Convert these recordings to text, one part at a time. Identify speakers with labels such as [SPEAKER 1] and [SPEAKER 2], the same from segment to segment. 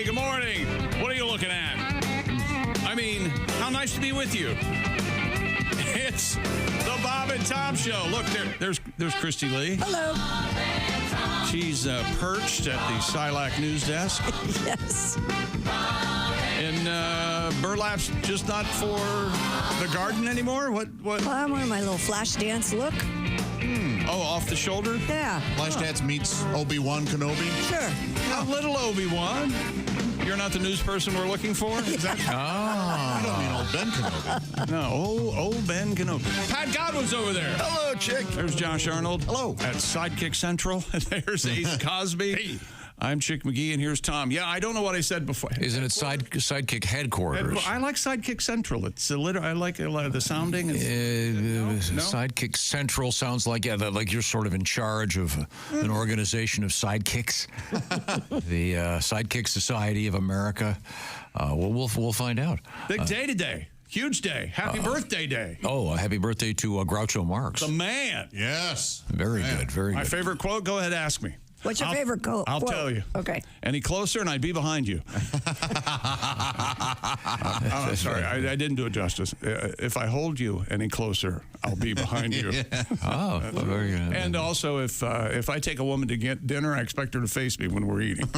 [SPEAKER 1] Hey, good morning. What are you looking at? I mean, how nice to be with you. It's the Bob and Tom Show. Look, there's Christy Lee.
[SPEAKER 2] Hello.
[SPEAKER 1] She's perched at the Silac news desk.
[SPEAKER 2] Yes.
[SPEAKER 1] And burlap's just not for the garden anymore? What?
[SPEAKER 2] Well, I'm wearing my little flash dance look.
[SPEAKER 1] Oh, off the shoulder?
[SPEAKER 2] Yeah.
[SPEAKER 3] Flash Dance meets Obi-Wan Kenobi.
[SPEAKER 2] Sure.
[SPEAKER 1] A little Obi-Wan. You're not the news person we're looking for? Is that?
[SPEAKER 3] I don't mean old Ben Kenobi.
[SPEAKER 1] No, old Ben Kenobi. Pat Godwin's over there.
[SPEAKER 3] Hello, chick.
[SPEAKER 1] There's Josh Arnold.
[SPEAKER 3] Hello.
[SPEAKER 1] At Sidekick Central. There's Ace Cosby. Hey. I'm Chick McGee, and here's Tom. Yeah, I don't know what I said before.
[SPEAKER 4] Isn't it Sidekick Headquarters?
[SPEAKER 1] I like Sidekick Central. It's a little. I like the sounding. No?
[SPEAKER 4] Sidekick Central sounds like like you're sort of in charge of an organization of sidekicks, the Sidekick Society of America. We'll find out.
[SPEAKER 1] Big day today. Huge day. Happy birthday day.
[SPEAKER 4] Oh, happy birthday to Groucho Marx.
[SPEAKER 1] The man.
[SPEAKER 3] Yes.
[SPEAKER 4] Very good. Very
[SPEAKER 1] My
[SPEAKER 4] good.
[SPEAKER 1] favorite quote? Go ahead, ask me.
[SPEAKER 2] What's your favorite quote?
[SPEAKER 1] I'll tell you.
[SPEAKER 2] Okay.
[SPEAKER 1] Any closer, and I'd be behind you. I'm sorry, I didn't do it justice. If I hold you any closer, I'll be behind you.
[SPEAKER 4] Oh, very good.
[SPEAKER 1] And also, if I take a woman to get dinner, I expect her to face me when we're eating.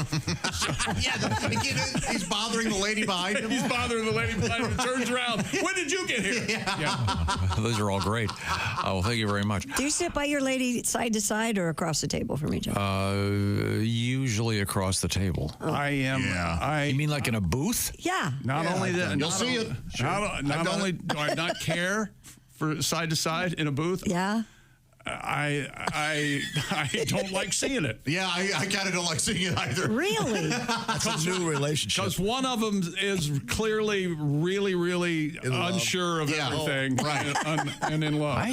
[SPEAKER 3] He's bothering the lady behind him.
[SPEAKER 1] He's bothering the lady behind him. Turns around. When did you get here? Yeah.
[SPEAKER 4] Those are all great. Well, thank you very much.
[SPEAKER 2] Do you sit by your lady side to side or across the table from each other?
[SPEAKER 4] Usually across the table.
[SPEAKER 1] I am.
[SPEAKER 3] Yeah.
[SPEAKER 4] You mean like in a booth?
[SPEAKER 2] Yeah.
[SPEAKER 1] Not only that.
[SPEAKER 3] You'll see it.
[SPEAKER 1] Not only do I not care for side to side in a booth.
[SPEAKER 2] Yeah.
[SPEAKER 1] I don't like seeing it.
[SPEAKER 3] Yeah, I kind of don't like seeing it either.
[SPEAKER 2] Really?
[SPEAKER 3] That's a new relationship.
[SPEAKER 1] Because one of them is clearly really, really unsure of everything, right? And in love.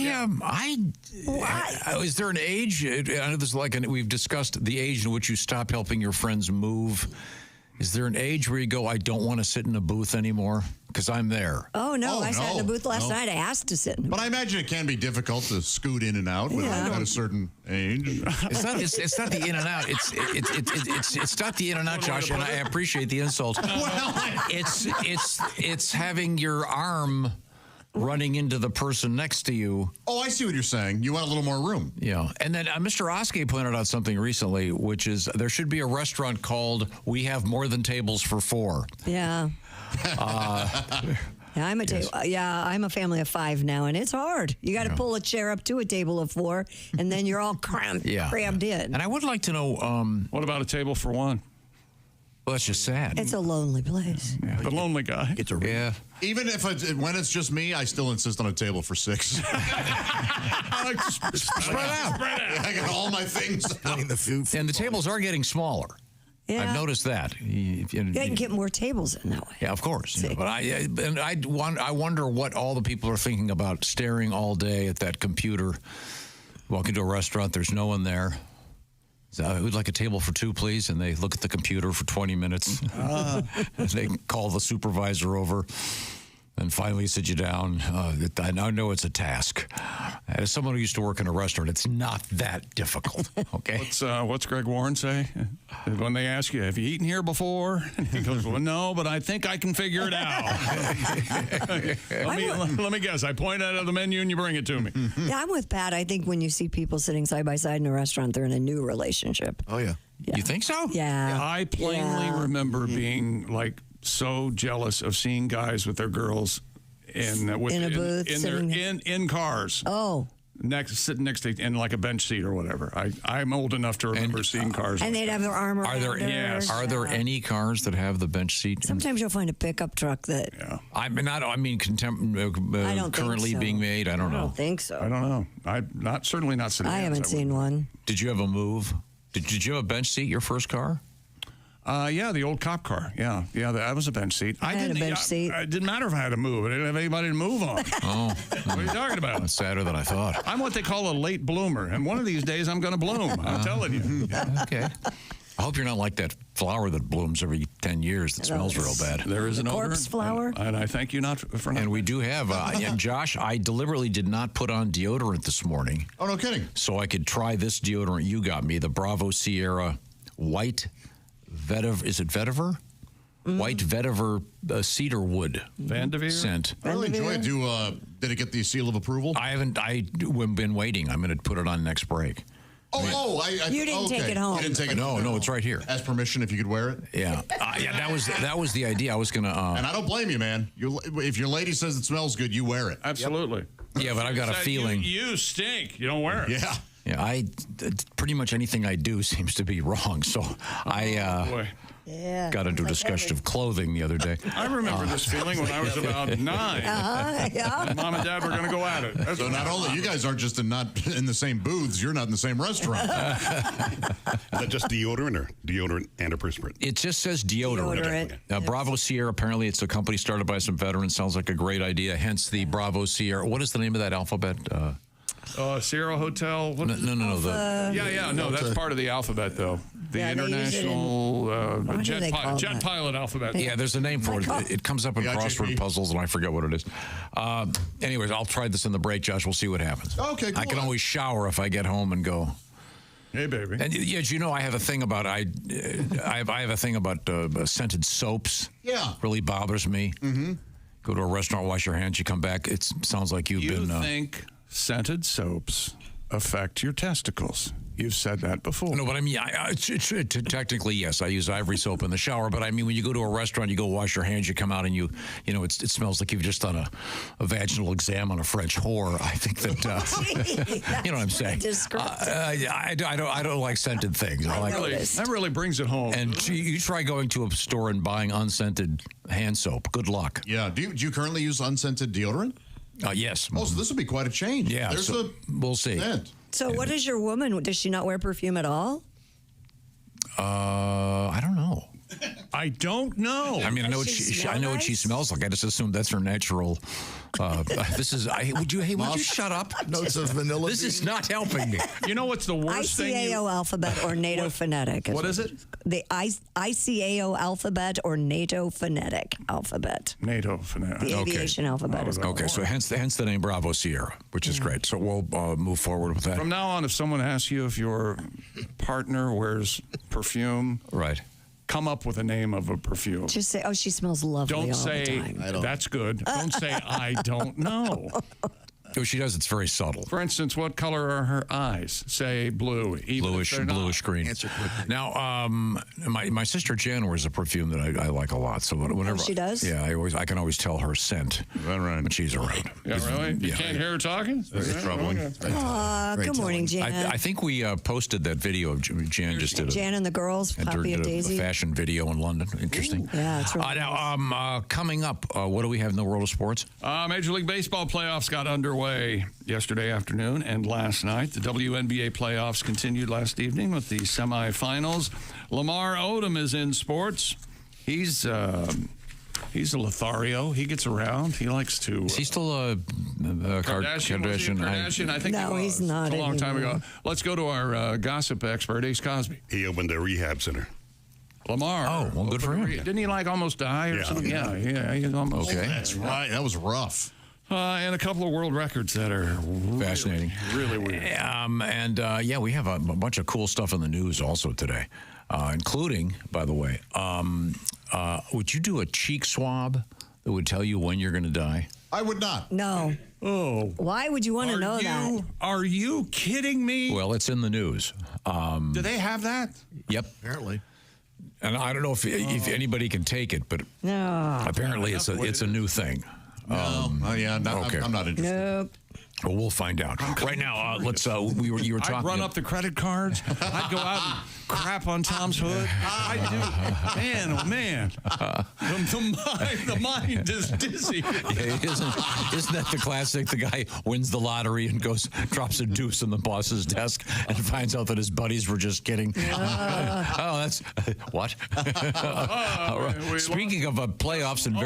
[SPEAKER 4] Is there an age? I know there's we've discussed the age in which you stop helping your friends move. Is there an age where you go, I don't want to sit in a booth anymore? Because I'm there.
[SPEAKER 2] Oh, no. I sat in a booth last night. I asked to sit in a booth.
[SPEAKER 3] But I imagine it can be difficult to scoot in and out at a certain age.
[SPEAKER 4] It's not the in and out. It's not the in and out, Josh, and I appreciate the insult.
[SPEAKER 3] Well,
[SPEAKER 4] it's having your arm running into the person next to you.
[SPEAKER 3] Oh, I see what you're saying. You want a little more room.
[SPEAKER 4] Yeah. And then Mr. Oskey pointed out something recently, which is there should be a restaurant called We Have More Than Tables for Four.
[SPEAKER 2] Yeah. I'm a family of 5 now, and it's hard. You got to pull a chair up to a table of 4, and then you're all crammed in.
[SPEAKER 4] And I would like to know...
[SPEAKER 1] what about a table for one?
[SPEAKER 4] Well, that's just sad.
[SPEAKER 2] It's a lonely place.
[SPEAKER 1] Yeah, the lonely guy.
[SPEAKER 3] Even when it's just me, I still insist on a table for 6.
[SPEAKER 1] I like to spread out.
[SPEAKER 3] I got all my things out. The food.
[SPEAKER 4] And the tables are getting smaller.
[SPEAKER 2] Yeah.
[SPEAKER 4] I've noticed that. You
[SPEAKER 2] can get more tables in that way.
[SPEAKER 4] Yeah, of course. But I wonder what all the people are thinking about staring all day at that computer. Walk into a restaurant, there's no one there. We'd like a table for 2, please. And they look at the computer for 20 minutes. They call the supervisor over and finally sit you down. I now know it's a task. As someone who used to work in a restaurant, it's not that difficult. Okay.
[SPEAKER 1] What's Greg Warren say when they ask you, "Have you eaten here before?" And he goes, "Well, no, but I think I can figure it out." let me guess. I point out the menu and you bring it to me.
[SPEAKER 2] Yeah, I'm with Pat. I think when you see people sitting side by side in a restaurant, they're in a new relationship.
[SPEAKER 3] Oh yeah.
[SPEAKER 4] You think so?
[SPEAKER 2] Yeah.
[SPEAKER 1] I plainly remember being like so jealous of seeing guys with their girls in a booth in cars.
[SPEAKER 2] Oh.
[SPEAKER 1] Sitting next to in like a bench seat or whatever. I'm old enough to remember seing cars.
[SPEAKER 2] And they'd have their arm around
[SPEAKER 4] Are there any cars that have the bench seat?
[SPEAKER 2] Sometimes you'll find a pickup truck that.
[SPEAKER 1] Yeah.
[SPEAKER 4] Currently being made. I don't know.
[SPEAKER 2] I don't think so.
[SPEAKER 1] I don't know. Certainly not sedans.
[SPEAKER 2] I haven't seen one.
[SPEAKER 4] Did you have a move? Did you have a bench seat your first car?
[SPEAKER 1] Yeah, the old cop car. Yeah, that was a bench seat.
[SPEAKER 2] I had a bench seat.
[SPEAKER 1] It didn't matter if I had to move. I didn't have anybody to move on.
[SPEAKER 4] Oh.
[SPEAKER 1] What are you talking about?
[SPEAKER 4] That's sadder than I thought.
[SPEAKER 1] I'm what they call a late bloomer, and one of these days I'm going to bloom. I'm telling you.
[SPEAKER 4] Okay. I hope you're not like that flower that blooms every 10 years that smells real bad.
[SPEAKER 1] There is an
[SPEAKER 2] corpse flower.
[SPEAKER 1] And I thank you for not.
[SPEAKER 4] And we do have, and Josh, I deliberately did not put on deodorant this morning.
[SPEAKER 3] Oh, no kidding.
[SPEAKER 4] So I could try this deodorant you got me, the Bravo Sierra White Vetiver. Is it Vetiver? white vetiver cedar wood
[SPEAKER 1] Vandevere
[SPEAKER 4] scent.
[SPEAKER 3] I really enjoy it. Did it get the seal of approval?
[SPEAKER 4] I've been waiting. I'm going to put it on next break.
[SPEAKER 2] You didn't take it home.
[SPEAKER 3] You didn't take it home.
[SPEAKER 4] No, it's right here.
[SPEAKER 3] Ask permission if you could wear it.
[SPEAKER 4] Yeah, that was the idea. I was gonna.
[SPEAKER 3] And I don't blame you, man. If your lady says it smells good, you wear it.
[SPEAKER 1] Absolutely.
[SPEAKER 4] Yeah, but I've got a feeling
[SPEAKER 1] you stink. You don't wear it.
[SPEAKER 3] Yeah.
[SPEAKER 4] Yeah, pretty much anything I do seems to be wrong. So
[SPEAKER 1] Boy.
[SPEAKER 4] got into discussion of clothing the other day.
[SPEAKER 1] I remember this feeling when I was about 9.
[SPEAKER 2] Yeah.
[SPEAKER 1] Mom and Dad were going to go at it.
[SPEAKER 3] So not only you guys aren't just not in the same booths, you're not in the same restaurant.
[SPEAKER 5] Is that just deodorant or deodorant and a perspirant?
[SPEAKER 4] It just says deodorant. Bravo Sierra, apparently it's a company started by some veterans. Sounds like a great idea. Hence the Bravo Sierra. What is the name of that alphabet?
[SPEAKER 1] Sierra Hotel.
[SPEAKER 4] No.
[SPEAKER 1] No, that's part of the alphabet, though. The international jet pilot alphabet.
[SPEAKER 4] Yeah, there's a name for it. It comes up in crossword puzzles, and I forget what it is. Anyways, I'll try this in the break, Josh. We'll see what happens.
[SPEAKER 3] Okay, cool.
[SPEAKER 4] I can always shower if I get home and go.
[SPEAKER 1] Hey, baby.
[SPEAKER 4] And as you know, I have a thing about I have a thing about scented soaps.
[SPEAKER 3] Yeah,
[SPEAKER 4] really bothers me. Mm-hmm. Go to a restaurant, wash your hands, you come back. It sounds like you've been.
[SPEAKER 1] You think scented soaps affect your testicles? You've said that before.
[SPEAKER 4] No, but I mean, technically, yes. I use Ivory soap in the shower, but I mean, when you go to a restaurant, you go wash your hands, you come out, and it smells like you've just done a vaginal exam on a French whore. I think that, you know what I'm saying? I don't like scented things.
[SPEAKER 1] That really brings it home.
[SPEAKER 4] And you try going to a store and buying unscented hand soap. Good luck.
[SPEAKER 3] Yeah. Do you currently use unscented deodorant?
[SPEAKER 4] Yes.
[SPEAKER 3] Oh, so this would be quite a change.
[SPEAKER 4] Yeah. We'll see.
[SPEAKER 3] Scent.
[SPEAKER 2] So what is your woman? Does she not wear perfume at all?
[SPEAKER 4] I don't know.
[SPEAKER 1] I don't know.
[SPEAKER 4] I mean, I know what she smells like. I just assume that's her natural. This is. Why don't you shut up?
[SPEAKER 6] Notes of vanilla.
[SPEAKER 4] This is not helping me.
[SPEAKER 1] You know what's the worst thing?
[SPEAKER 2] ICAO alphabet or NATO phonetic.
[SPEAKER 1] What is it?
[SPEAKER 2] The ICAO alphabet or NATO phonetic alphabet.
[SPEAKER 1] NATO phonetic.
[SPEAKER 2] The aviation alphabet is called.
[SPEAKER 4] Okay, so hence the name Bravo Sierra, which is great. So we'll move forward with that.
[SPEAKER 1] From now on, if someone asks you if your partner wears perfume,
[SPEAKER 4] right,
[SPEAKER 1] come up with a name of a perfume.
[SPEAKER 2] Just say, "Oh, she smells lovely."
[SPEAKER 1] Don't
[SPEAKER 2] all
[SPEAKER 1] say
[SPEAKER 2] the time.
[SPEAKER 1] that's good. Don't say I don't know.
[SPEAKER 4] Oh, she does. It's very subtle.
[SPEAKER 1] For instance, what color are her eyes? Say blue.
[SPEAKER 4] Bluish green.
[SPEAKER 6] Answer quickly.
[SPEAKER 4] Now, my sister Jan wears a perfume that I like a lot. So whenever
[SPEAKER 2] she does,
[SPEAKER 4] yeah, I can always tell her scent when she's around.
[SPEAKER 1] Yeah, really? You can't hear her talking?
[SPEAKER 3] That's troubling.
[SPEAKER 2] Good morning, Jan.
[SPEAKER 4] I think we posted that video of Jan just did.
[SPEAKER 2] Jan and the girls, Poppy and Daisy.
[SPEAKER 4] A fashion video in London. Interesting.
[SPEAKER 2] Yeah, that's right.
[SPEAKER 4] Now, coming up, what do we have in the world of sports?
[SPEAKER 1] Major League Baseball playoffs got underway yesterday afternoon and last night. The WNBA playoffs continued last evening with the semifinals. Lamar Odom is in sports. He's a Lothario. He gets around. He likes to.
[SPEAKER 4] Is he still a Kardashian?
[SPEAKER 1] I think
[SPEAKER 2] no, he's not.
[SPEAKER 1] It's a long time ago. Let's go to our gossip expert, Ace Cosby.
[SPEAKER 5] He opened a rehab center.
[SPEAKER 1] Lamar.
[SPEAKER 4] Oh, well, good for him.
[SPEAKER 1] Didn't he almost die or something? Yeah. He almost.
[SPEAKER 4] Okay,
[SPEAKER 3] that's right. That was rough.
[SPEAKER 1] And a couple of world records that are
[SPEAKER 4] fascinating,
[SPEAKER 1] really weird.
[SPEAKER 4] We have a bunch of cool stuff in the news also today, including, by the way, would you do a cheek swab that would tell you when you're going to die?
[SPEAKER 3] I would not.
[SPEAKER 2] No.
[SPEAKER 1] Oh.
[SPEAKER 2] Why would you want to know that?
[SPEAKER 1] Are you kidding me?
[SPEAKER 4] Well, it's in the news.
[SPEAKER 1] Do they have that?
[SPEAKER 4] Yep.
[SPEAKER 3] Apparently.
[SPEAKER 4] And I don't know if anybody can take it, but apparently it's a new thing.
[SPEAKER 3] No.
[SPEAKER 4] Okay.
[SPEAKER 3] I'm not interested.
[SPEAKER 2] Nope.
[SPEAKER 4] Well, we'll find out. Right now, let's. You were talking.
[SPEAKER 1] I'd run up the credit cards. I'd go out and crap on Tom's hood. I do. Man, oh man. The mind is dizzy.
[SPEAKER 4] Yeah, isn't that the classic? The guy wins the lottery and drops a deuce on the boss's desk and finds out that his buddies were just kidding. Oh, that's what? Speaking of playoffs and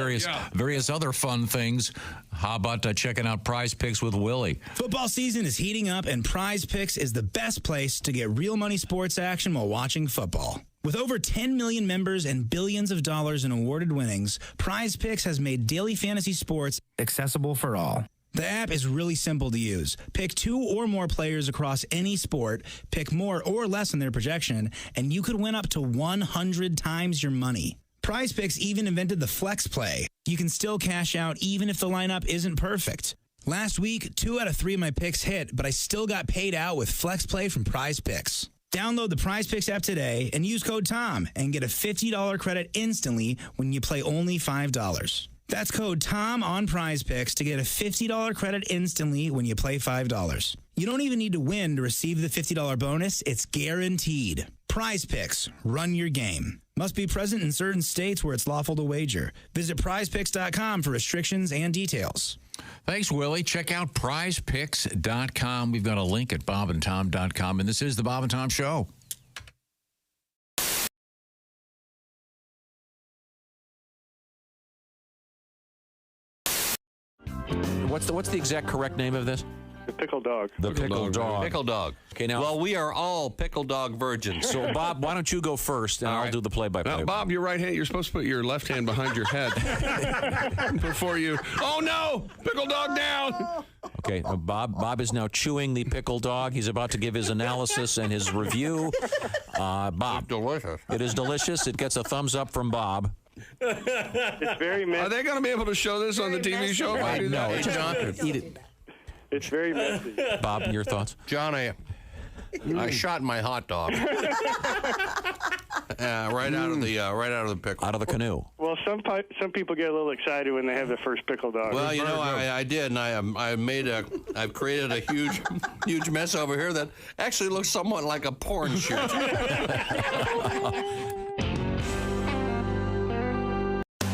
[SPEAKER 4] various other fun things, how about checking out Prize Picks with Willie?
[SPEAKER 7] Football season is heating up, and Prize Picks is the best place to get real money sports action while watching football. With over 10 million members and billions of dollars in awarded winnings, Prize Picks has made daily fantasy sports accessible for all. The app is really simple to use. Pick 2 or more players across any sport, pick more or less in their projection, and you could win up to 100 times your money. Prize Picks even invented the flex play. You can still cash out even if the lineup isn't perfect. Last week, 2 out of 3 of my picks hit, but I still got paid out with flex play from Prize Picks. Download the Prize Picks app today and use code TOM and get a $50 credit instantly when you play only $5. That's code TOM on Prize Picks to get a $50 credit instantly when you play $5. You don't even need to win to receive the $50 bonus. It's guaranteed. Prize Picks. Run your game. Must be present in certain states where it's lawful to wager. Visit prizepicks.com for restrictions and details.
[SPEAKER 4] Thanks, Willie. Check out prizepicks.com. We've got a link at bobandtom.com, and this is the Bob and Tom Show. What's the exact correct name of this?
[SPEAKER 6] The pickle dog.
[SPEAKER 4] The pickle dog.
[SPEAKER 8] Pickle dog.
[SPEAKER 4] Okay, now.
[SPEAKER 8] Well, we are all pickle dog virgins.
[SPEAKER 4] So, Bob, why don't you go first, and I'll do the play-by-play.
[SPEAKER 1] Now, Bob, your right hand, you're supposed to put your left hand behind your head before you. Oh, no! Pickle dog down!
[SPEAKER 4] Okay, Bob is now chewing the pickle dog. He's about to give his analysis and his review. Bob.
[SPEAKER 5] Delicious.
[SPEAKER 4] It is delicious. It gets a thumbs up from Bob.
[SPEAKER 6] It's very
[SPEAKER 1] Are
[SPEAKER 6] messy.
[SPEAKER 1] they going to be able to show this on the TV show? if I do
[SPEAKER 4] No,
[SPEAKER 1] that?
[SPEAKER 4] John, eat it.
[SPEAKER 6] It's very messy.
[SPEAKER 4] Bob, your thoughts?
[SPEAKER 8] John, I shot my hot dog. Right out of the pickle.
[SPEAKER 4] Out of the canoe.
[SPEAKER 6] Well, some people get a little excited when they have the first pickle dog.
[SPEAKER 8] Well, you know, I did, and I've created a huge mess over here that actually looks somewhat like a porn shoot.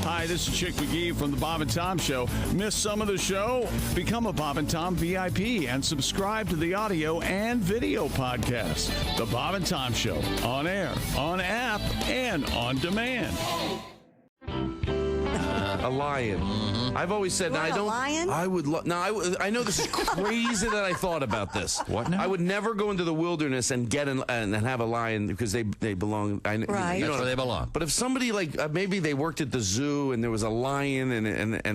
[SPEAKER 1] Hi, this is Chick McGee from the Bob and Tom Show. Miss some of the show? Become a Bob and Tom VIP and subscribe to the audio and video podcast. The Bob and Tom Show, on air, on app, and on demand.
[SPEAKER 9] A lion. I've always said,
[SPEAKER 2] What,
[SPEAKER 9] I don't.
[SPEAKER 2] a lion?
[SPEAKER 9] I would. I know this is crazy that I thought about this.
[SPEAKER 4] What now?
[SPEAKER 9] I would never go into the wilderness and get and have a lion because they belong.
[SPEAKER 2] Right.
[SPEAKER 9] You know,
[SPEAKER 8] That's where they belong.
[SPEAKER 9] But if somebody like maybe they worked at the zoo and there was a lion and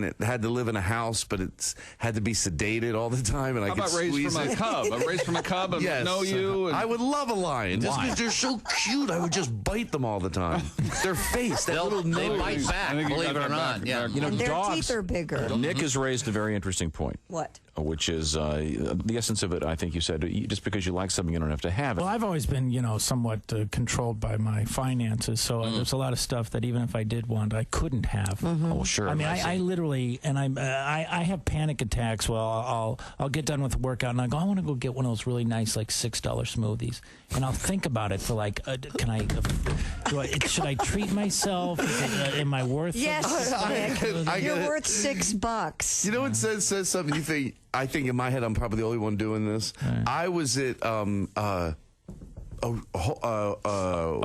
[SPEAKER 9] it had to live in a house, but it had to be sedated all the time, and I
[SPEAKER 1] How
[SPEAKER 9] could
[SPEAKER 1] about raised
[SPEAKER 9] squeeze
[SPEAKER 1] from
[SPEAKER 9] it.
[SPEAKER 1] a cub? I'm raised from a cub and
[SPEAKER 9] Yes.
[SPEAKER 1] know you. And
[SPEAKER 9] I would love a lion just
[SPEAKER 4] Why?
[SPEAKER 9] because they're so cute. I would just bite them all the time. Their face, that little
[SPEAKER 8] They
[SPEAKER 9] nose.
[SPEAKER 8] bite
[SPEAKER 1] I
[SPEAKER 8] back,
[SPEAKER 1] think you
[SPEAKER 8] believe
[SPEAKER 1] got
[SPEAKER 8] it or
[SPEAKER 1] that
[SPEAKER 8] not.
[SPEAKER 1] back.
[SPEAKER 8] Yeah.
[SPEAKER 4] You know,
[SPEAKER 2] And their
[SPEAKER 4] dogs.
[SPEAKER 2] teeth are bigger.
[SPEAKER 4] Nick has raised a very interesting point.
[SPEAKER 2] What?
[SPEAKER 4] Which is the essence of it, I think you said, just because you like something, you don't have to have it.
[SPEAKER 10] Well, I've always been, somewhat controlled by my finances, so there's a lot of stuff that even if I did want, I couldn't have.
[SPEAKER 4] Oh, sure.
[SPEAKER 10] I mean, I literally, and I have panic attacks. Well, I'll get done with the workout, and I go, I want to go get one of those really nice, like $6 smoothies, and I'll think about it for like, should I treat myself? Am I worth it?
[SPEAKER 2] Yes, Nick.
[SPEAKER 9] I
[SPEAKER 2] You're
[SPEAKER 9] get it.
[SPEAKER 2] worth $6.
[SPEAKER 9] You know what says something you think? I think in my head I'm probably the only one doing this. I was at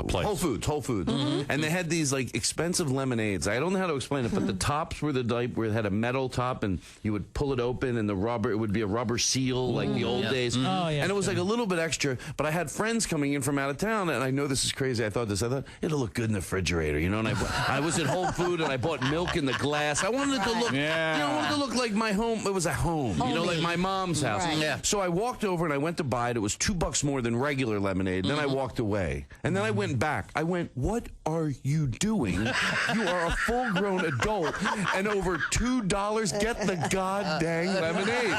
[SPEAKER 4] place.
[SPEAKER 9] Whole Foods, and they had these like expensive lemonades. I don't know how to explain it, but the tops were the type where it had a metal top, and you would pull it open, and it would be a rubber seal like the old days.
[SPEAKER 10] Oh, yeah,
[SPEAKER 9] and it was like a little bit extra. But I had friends coming in from out of town, and I know this is crazy. I thought it'll look good in the refrigerator, you know. And I was at Whole Food, and I bought milk in the glass. I wanted it to look, I wanted it to look like my home. It was a home, like my mom's house.
[SPEAKER 2] Right.
[SPEAKER 8] Yeah.
[SPEAKER 9] So I walked over and I went to buy it. It was $2 more than regular lemonade. Then I walked away. And then I went back. I went, what are you doing? You are a full-grown adult. And over $2, get the goddamn lemonade.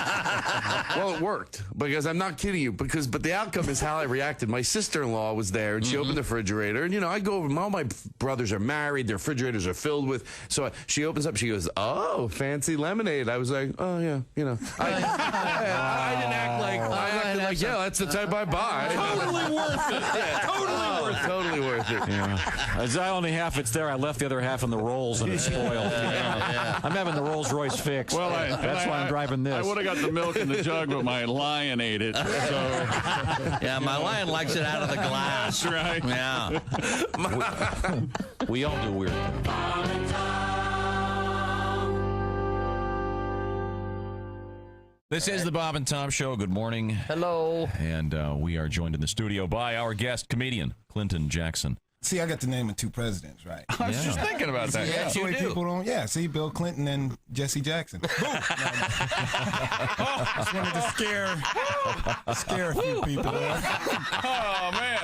[SPEAKER 9] Well, it worked. Because I'm not kidding you. But the outcome is how I reacted. My sister-in-law was there, and she opened the refrigerator. And, I go over. All my brothers are married. Their refrigerators are filled with. So she opens up. She goes, oh, fancy lemonade. I was like, oh, yeah, I didn't act like, I acted like, yeah, that's the type I buy.
[SPEAKER 1] Totally worth it. Yeah,
[SPEAKER 9] Totally worth it.
[SPEAKER 4] Yeah. As I only half it's there, I left the other half in the rolls and it's spoiled. I'm having the Rolls Royce fixed.
[SPEAKER 1] Well,
[SPEAKER 4] that's why I'm driving this.
[SPEAKER 1] I would have got the milk in the jug, but my lion ate it. So.
[SPEAKER 8] Yeah, my lion likes it out of the glass.
[SPEAKER 1] That's right.
[SPEAKER 8] Yeah.
[SPEAKER 4] We all do weird things. This is the Bob and Tom Show. Good morning.
[SPEAKER 8] Hello.
[SPEAKER 4] And we are joined in the studio by our guest comedian, Clinton Jackson.
[SPEAKER 11] See, I got the name of 2 presidents, right?
[SPEAKER 1] I was just thinking about that.
[SPEAKER 11] Yeah, that's the way people don't. Yeah, see, Bill Clinton and Jesse Jackson. Boom. Just wanted to scare a few people.
[SPEAKER 1] Oh man.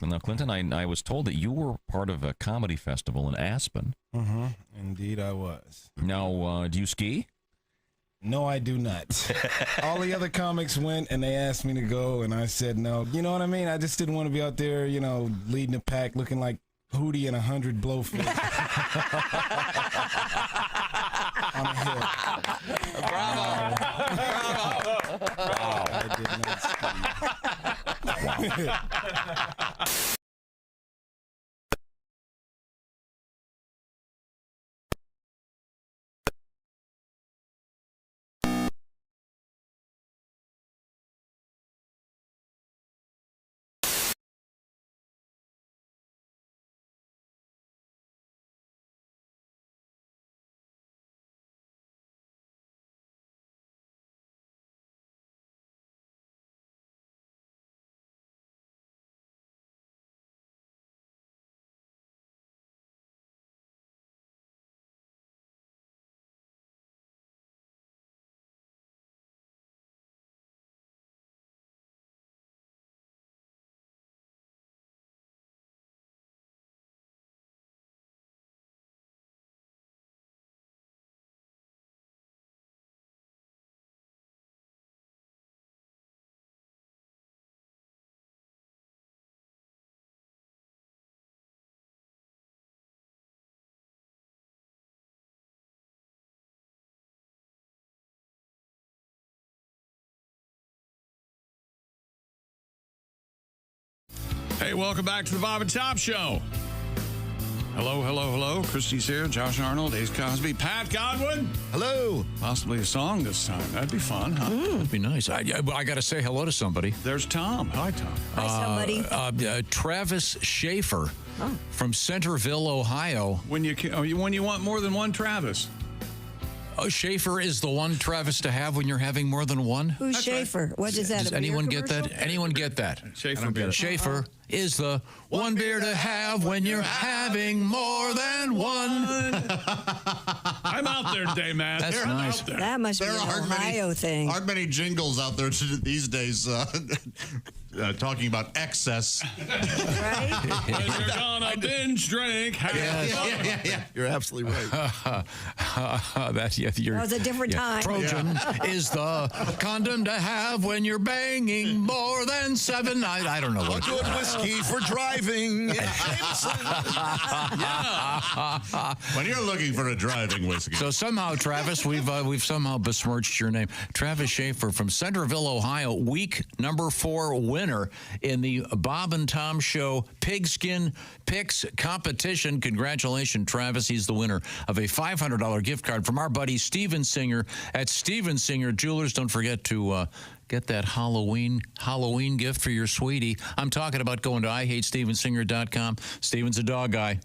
[SPEAKER 12] Now, Clinton, I was told that you were part of a comedy festival in Aspen.
[SPEAKER 11] Mm-hmm. Indeed, I was.
[SPEAKER 12] Now, do you ski?
[SPEAKER 11] No, I do not. All the other comics went, and they asked me to go, and I said no. You know what I mean? I just didn't want to be out there, leading the pack, looking like Hootie and 100 blowfish. On a hill.
[SPEAKER 1] Bravo.
[SPEAKER 11] Bravo. I did not ski.
[SPEAKER 1] Hey, welcome back to the Bob and Tom Show. Hello, hello, hello. Christy's here. Josh Arnold, Ace Cosby, Pat Godwin.
[SPEAKER 3] Hello.
[SPEAKER 1] Possibly a song this time. That'd be fun, huh?
[SPEAKER 4] That'd be nice. I got to say hello to somebody.
[SPEAKER 1] There's Tom. Hi, Tom.
[SPEAKER 2] Hi, somebody.
[SPEAKER 4] Travis Schaefer from Centerville, Ohio.
[SPEAKER 1] When you want more than one Travis.
[SPEAKER 4] Oh, Schaefer is the one Travis to have when you're having more than one?
[SPEAKER 2] Who's
[SPEAKER 1] That's
[SPEAKER 2] Schaefer?
[SPEAKER 1] right.
[SPEAKER 2] What is that?
[SPEAKER 4] Does
[SPEAKER 2] a
[SPEAKER 4] anyone
[SPEAKER 2] beer
[SPEAKER 4] get that?
[SPEAKER 2] commercial?
[SPEAKER 4] Anyone get that?
[SPEAKER 1] Schaefer beer.
[SPEAKER 4] Schaefer is the one beer to have when you're having more than one.
[SPEAKER 1] I'm out there today, man.
[SPEAKER 4] That's nice.
[SPEAKER 2] That must be an Ohio thing.
[SPEAKER 3] Aren't many jingles out there these days talking about excess.
[SPEAKER 2] Right?
[SPEAKER 1] When you're gonna binge drink.
[SPEAKER 3] Yeah. You're absolutely right.
[SPEAKER 2] That was a different time.
[SPEAKER 4] Trojan is the condom to have when you're banging more than 7. I don't know what.
[SPEAKER 3] Good whiskey for driving. When you're looking for a driving whiskey.
[SPEAKER 4] So somehow, Travis, we've somehow besmirched your name. Travis Schaefer from Centerville, Ohio, week number 4 winner in the Bob and Tom Show Pigskin Picks competition. Congratulations, Travis. He's the winner of a $500 gift card from our buddy Steven Singer at Steven Singer Jewelers. Don't forget to get that Halloween gift for your sweetie. I'm talking about going to IHateStevenSinger.com. Steven's a dog guy,